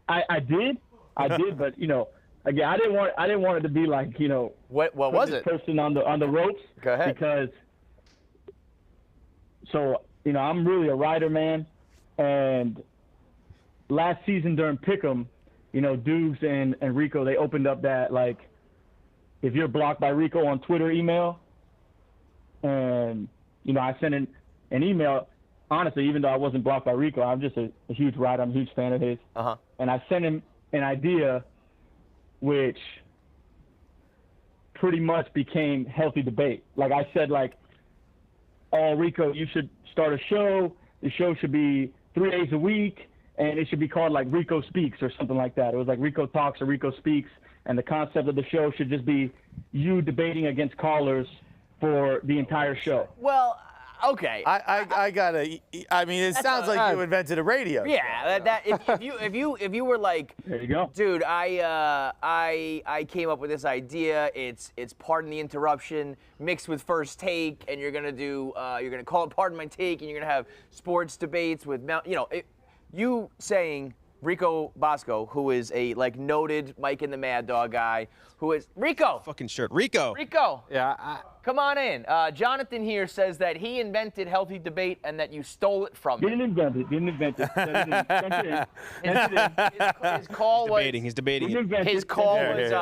Speaker 17: I did, but you know, again, I didn't want it to be like, you know,
Speaker 3: what was it?
Speaker 17: Person on the ropes.
Speaker 3: Go ahead.
Speaker 17: Because, so you know, I'm really a writer, man, and last season during Pick'em, you know, Dukes and Rico, they opened up that like, if you're blocked by Rico on Twitter email. And, you know, I sent in an email, honestly, even though I wasn't blocked by Rico, I'm just a huge writer. I'm a huge fan of his. And I sent him an idea which pretty much became healthy debate. Like I said, like, oh, Rico, you should start a show. The show should be 3 days a week, and it should be called, like, Rico Speaks or something like that. It was like Rico Talks or Rico Speaks, and the concept of the show should just be you debating against callers for the entire show.
Speaker 3: Well, Okay.
Speaker 4: I gotta. I mean, it sounds like you invented a radio.
Speaker 3: Yeah, if you were like,
Speaker 17: there you go,
Speaker 3: dude, I came up with this idea. It's Pardon the Interruption mixed with First Take, and you're gonna call it Pardon My Take, and you're gonna have sports debates with you saying Rico Bosco, who is a noted Mike and the Mad Dog guy, who is Rico.
Speaker 15: Fucking shirt, Rico.
Speaker 3: Yeah. Come on in. Jonathan here says that he invented healthy debate and that you stole it from him.
Speaker 17: Didn't invent it.
Speaker 3: His call was
Speaker 15: He's debating.
Speaker 3: His call was.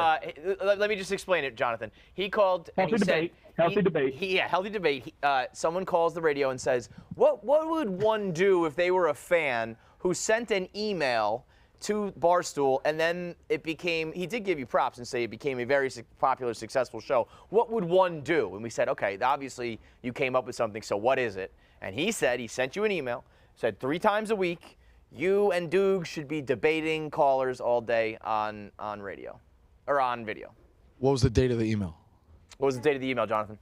Speaker 3: Let me just explain it, Jonathan. He called and he said.
Speaker 17: Healthy debate.
Speaker 3: Healthy debate. Someone calls the radio and says, "What would one do if they were a fan who sent an email to Barstool, and then it became," he did give you props and say it became a very popular, successful show. What would one do? And we said, okay, obviously you came up with something, so what is it? And he said, he sent you an email, said 3 times a week, you and Doug should be debating callers all day on radio, or on video.
Speaker 1: What was the date of the email?
Speaker 3: What was the date of the email, Jonathan?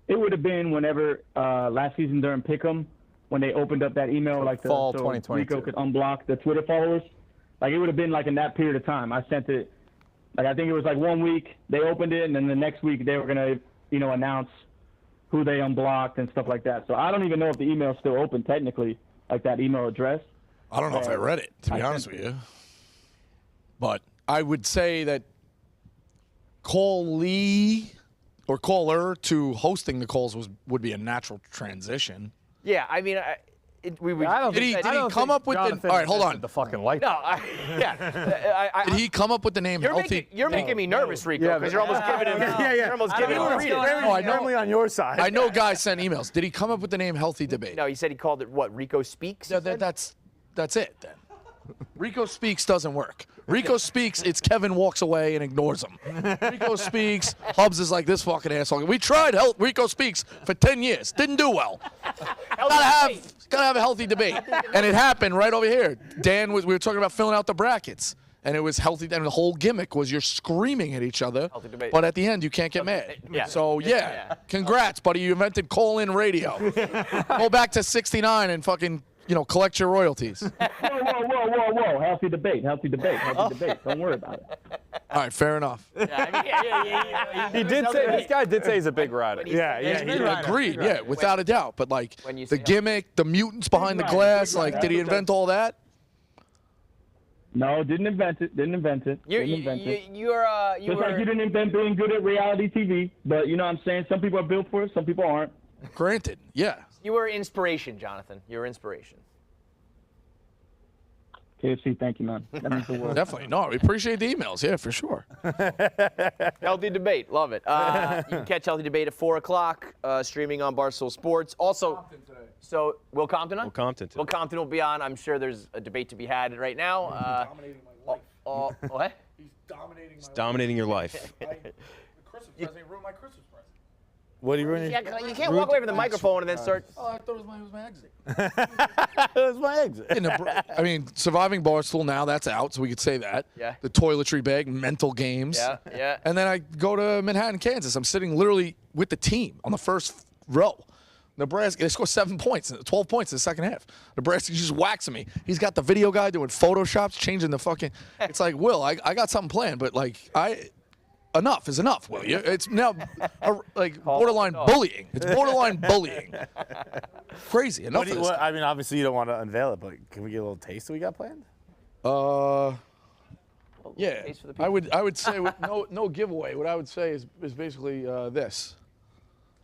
Speaker 17: It would have been whenever last season during Pick'em, when they opened up that email,
Speaker 5: fall
Speaker 17: so
Speaker 5: 2022.
Speaker 17: Rico could unblock the Twitter followers. It would have been in that period of time. I sent it, I think it was 1 week. They opened it, and then the next week they were gonna, announce who they unblocked and stuff like that. So I don't even know if the email's still open technically, that email address.
Speaker 1: I don't know if I read it, to be honest with you. But I would say that callee or caller to hosting the calls would be a natural transition.
Speaker 3: Yeah, I mean,
Speaker 1: did he come up with the? All right, hold on.
Speaker 5: The fucking light.
Speaker 3: No,
Speaker 1: did he come up with the name healthy?
Speaker 3: You're making me nervous, Rico, because you're almost giving him. You're almost giving him freedom.
Speaker 4: I'm normally on your side.
Speaker 1: I know guys sent emails. Did he come up with the name healthy debate?
Speaker 3: No, he said he called it what? Rico Speaks.
Speaker 1: Yeah, that's it then. Rico Speaks doesn't work. Rico Speaks, it's Kevin walks away and ignores him. Rico Speaks, Hubs is like this fucking asshole. We tried Rico Speaks for 10 years. Didn't do well. Gotta have a healthy debate. And it happened right over here. We were talking about filling out the brackets. And it was healthy, and the whole gimmick was you're screaming at each other, but at the end you can't get mad.
Speaker 3: Yeah.
Speaker 1: So congrats, buddy. You invented call-in radio. Go back to 69 and fucking collect your royalties.
Speaker 17: Whoa. Healthy debate. Don't worry about it.
Speaker 1: All right, fair enough.
Speaker 5: He did say, this guy did say he's a big rider.
Speaker 1: Yeah, agreed. Yeah, without a doubt. But the gimmick, the mutants behind the glass, did he invent all that?
Speaker 17: No, didn't invent it.
Speaker 3: You
Speaker 17: didn't invent being good at reality TV, but you know what I'm saying? Some people are built for it, some people aren't.
Speaker 1: Granted, yeah.
Speaker 3: You were inspiration, Jonathan. You were inspiration.
Speaker 17: KFC, thank you, man. That means the world.
Speaker 1: Definitely. No, we appreciate the emails. Yeah, for sure.
Speaker 3: Healthy Debate. Love it. You can catch Healthy Debate at 4 o'clock, streaming on Barstool Sports. Also, so Will Compton on?
Speaker 15: Will Compton.
Speaker 3: Will Compton will be on. I'm sure there's a debate to be had right now.
Speaker 14: Dominating my life.
Speaker 3: What?
Speaker 14: He's dominating my life.
Speaker 15: Dominating your life.
Speaker 14: The Christmas present ruined my Christmas present.
Speaker 4: What are you running?
Speaker 3: You can't walk away from the microphone and then start.
Speaker 14: Oh, I thought it was my exit.
Speaker 4: It was my exit.
Speaker 1: I mean, surviving Barstool now, that's out, so we could say that.
Speaker 3: Yeah.
Speaker 1: The toiletry bag, mental games.
Speaker 3: Yeah.
Speaker 1: And then I go to Manhattan, Kansas. I'm sitting literally with the team on the first row. Nebraska, they score 7 points, 12 points in the second half. Nebraska just waxing me. He's got the video guy doing Photoshops, changing the fucking. It's like, Will, I got something planned, but enough is enough, will you? It's now borderline bullying. It's borderline bullying. Crazy. Enough of this.
Speaker 4: I mean, obviously you don't want to unveil it, but can we get a little taste of what we got planned?
Speaker 1: Yeah. I would say with no giveaway. What I would say is basically this.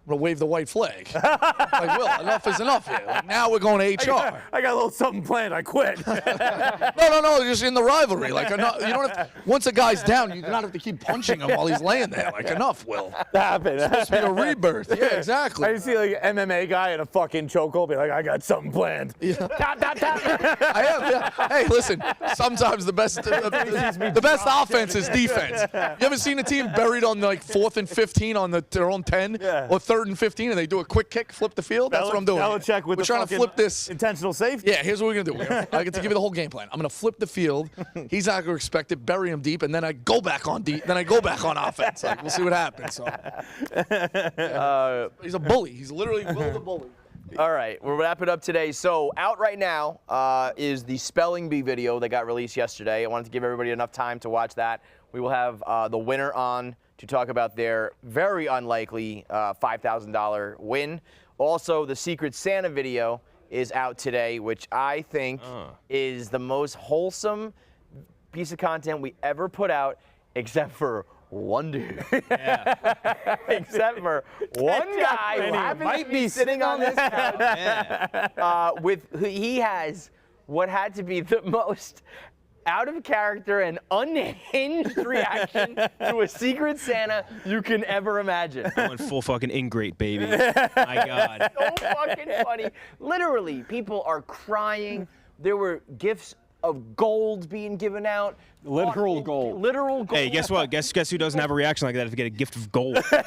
Speaker 1: I'm gonna wave the white flag. Will, enough is enough here. Now we're going to HR.
Speaker 4: I got a little something planned. I quit.
Speaker 1: No. Just in the rivalry. You don't have once a guy's down, you do not have to keep punching him while he's laying there. Enough, Will.
Speaker 4: Stop it.
Speaker 1: It's supposed to be a rebirth. Yeah, exactly.
Speaker 4: I see an MMA guy in a fucking chokehold be like, I got something planned.
Speaker 1: Yeah. Tap. I am. Yeah. Hey, listen. Sometimes the best offense is defense. You ever seen a team buried on 4th and 15 on their own 10 or 3rd and 15 and they do a quick kick, flip the field. That's what I'm doing.
Speaker 4: Belichick with
Speaker 1: we're
Speaker 4: the
Speaker 1: trying to
Speaker 4: fucking
Speaker 1: flip this.
Speaker 4: intentional safety.
Speaker 1: Yeah, here's what we're going to do. I get to give you the whole game plan. I'm going to flip the field. He's not going to expect it, bury him deep, and then I go back on deep. Then I go back on offense. Like, we'll see what happens. So, he's a bully. He's literally Will the bully.
Speaker 3: All right, we'll wrap it up today. So out right now is the spelling bee video that got released yesterday. I wanted to give everybody enough time to watch that. We will have the winner on to talk about their very unlikely $5,000 win. Also, the Secret Santa video is out today, which I think is the most wholesome piece of content we ever put out, except for one dude. Yeah. Except for one guy who happens to be sitting on this couch. He has what had to be the most out of character and unhinged reaction to a Secret Santa you can ever imagine.
Speaker 15: I went full fucking ingrate, baby. My God.
Speaker 3: So fucking funny. Literally, people are crying. There were gifts of gold being given out.
Speaker 5: Literal gold.
Speaker 3: Literal gold.
Speaker 15: Hey, guess what? Guess who doesn't have a reaction like that if you get a gift of gold? Think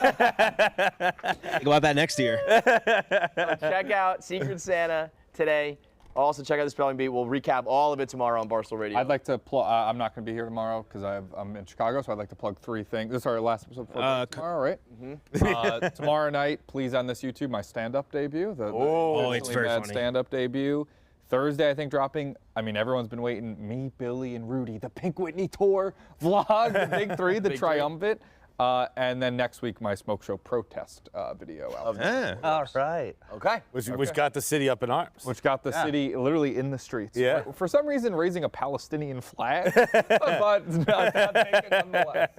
Speaker 15: about that next year.
Speaker 3: So check out Secret Santa today. Also, check out the spelling bee. We'll recap all of it tomorrow on Barstool Radio.
Speaker 5: I'd like to plug. I'm not going to be here tomorrow because I'm in Chicago, so I'd like to plug 3 things. This is our last episode for tomorrow, right? Mm-hmm. Tomorrow night, please on this YouTube, my stand-up debut.
Speaker 15: It's very funny.
Speaker 5: Stand-up debut. Thursday, I think, dropping. I mean, everyone's been waiting. Me, Billy, and Rudy, the Pink Whitney Tour vlog, the Big 3, the triumvirate. And then next week, my smoke show protest video out.
Speaker 6: All right.
Speaker 3: Okay.
Speaker 4: Which got the city up in arms.
Speaker 5: Which got the city literally in the streets.
Speaker 4: Yeah.
Speaker 5: For some reason, raising a Palestinian flag, but not taken nonetheless.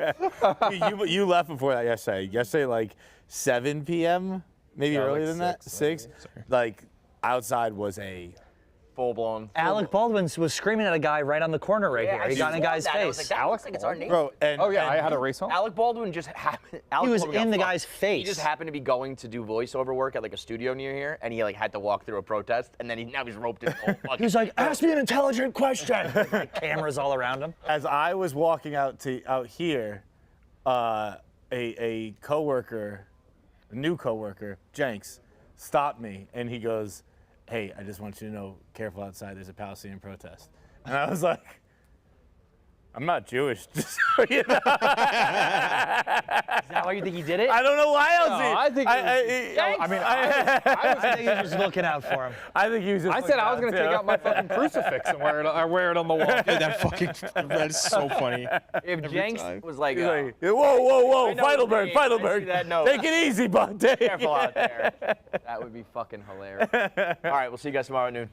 Speaker 4: you left before that yesterday. Yesterday, like 7 p.m., maybe
Speaker 5: Yeah,
Speaker 4: earlier
Speaker 5: like
Speaker 4: than that?
Speaker 5: 6,
Speaker 4: 6? Like, outside was a
Speaker 3: full-blown.
Speaker 6: Alec Baldwin was screaming at a guy right on the corner right here. He got in a guy's face.
Speaker 3: Alex, like it's our name.
Speaker 4: Bro, and
Speaker 5: I had a race home.
Speaker 3: Alec Baldwin just happened.
Speaker 6: He was in the guy's face.
Speaker 3: He just happened to be going to do voiceover work at like a studio near here, and he like had to walk through a protest, and then now he's roped in.
Speaker 6: He was like, "Ask me an intelligent question." Like, cameras all around him.
Speaker 4: As I was walking out here, a coworker, a new coworker, Jenks, stopped me, and he goes, "Hey, I just want you to know, careful outside, there's a Palestinian protest." And I was like, I'm not Jewish, just so you know.
Speaker 6: Is that why you think he did it?
Speaker 4: I don't know why else
Speaker 5: I think
Speaker 6: I think he was just looking out for him.
Speaker 4: I think he was just
Speaker 5: I said I was going to take out my fucking crucifix and wear it on the wall.
Speaker 15: Dude, that is so funny.
Speaker 3: If Jenks was like,
Speaker 4: whoa, Feitelberg,
Speaker 3: no,
Speaker 4: take it easy, bud.
Speaker 3: Careful out there. That would be fucking hilarious. All right, we'll see you guys tomorrow at noon.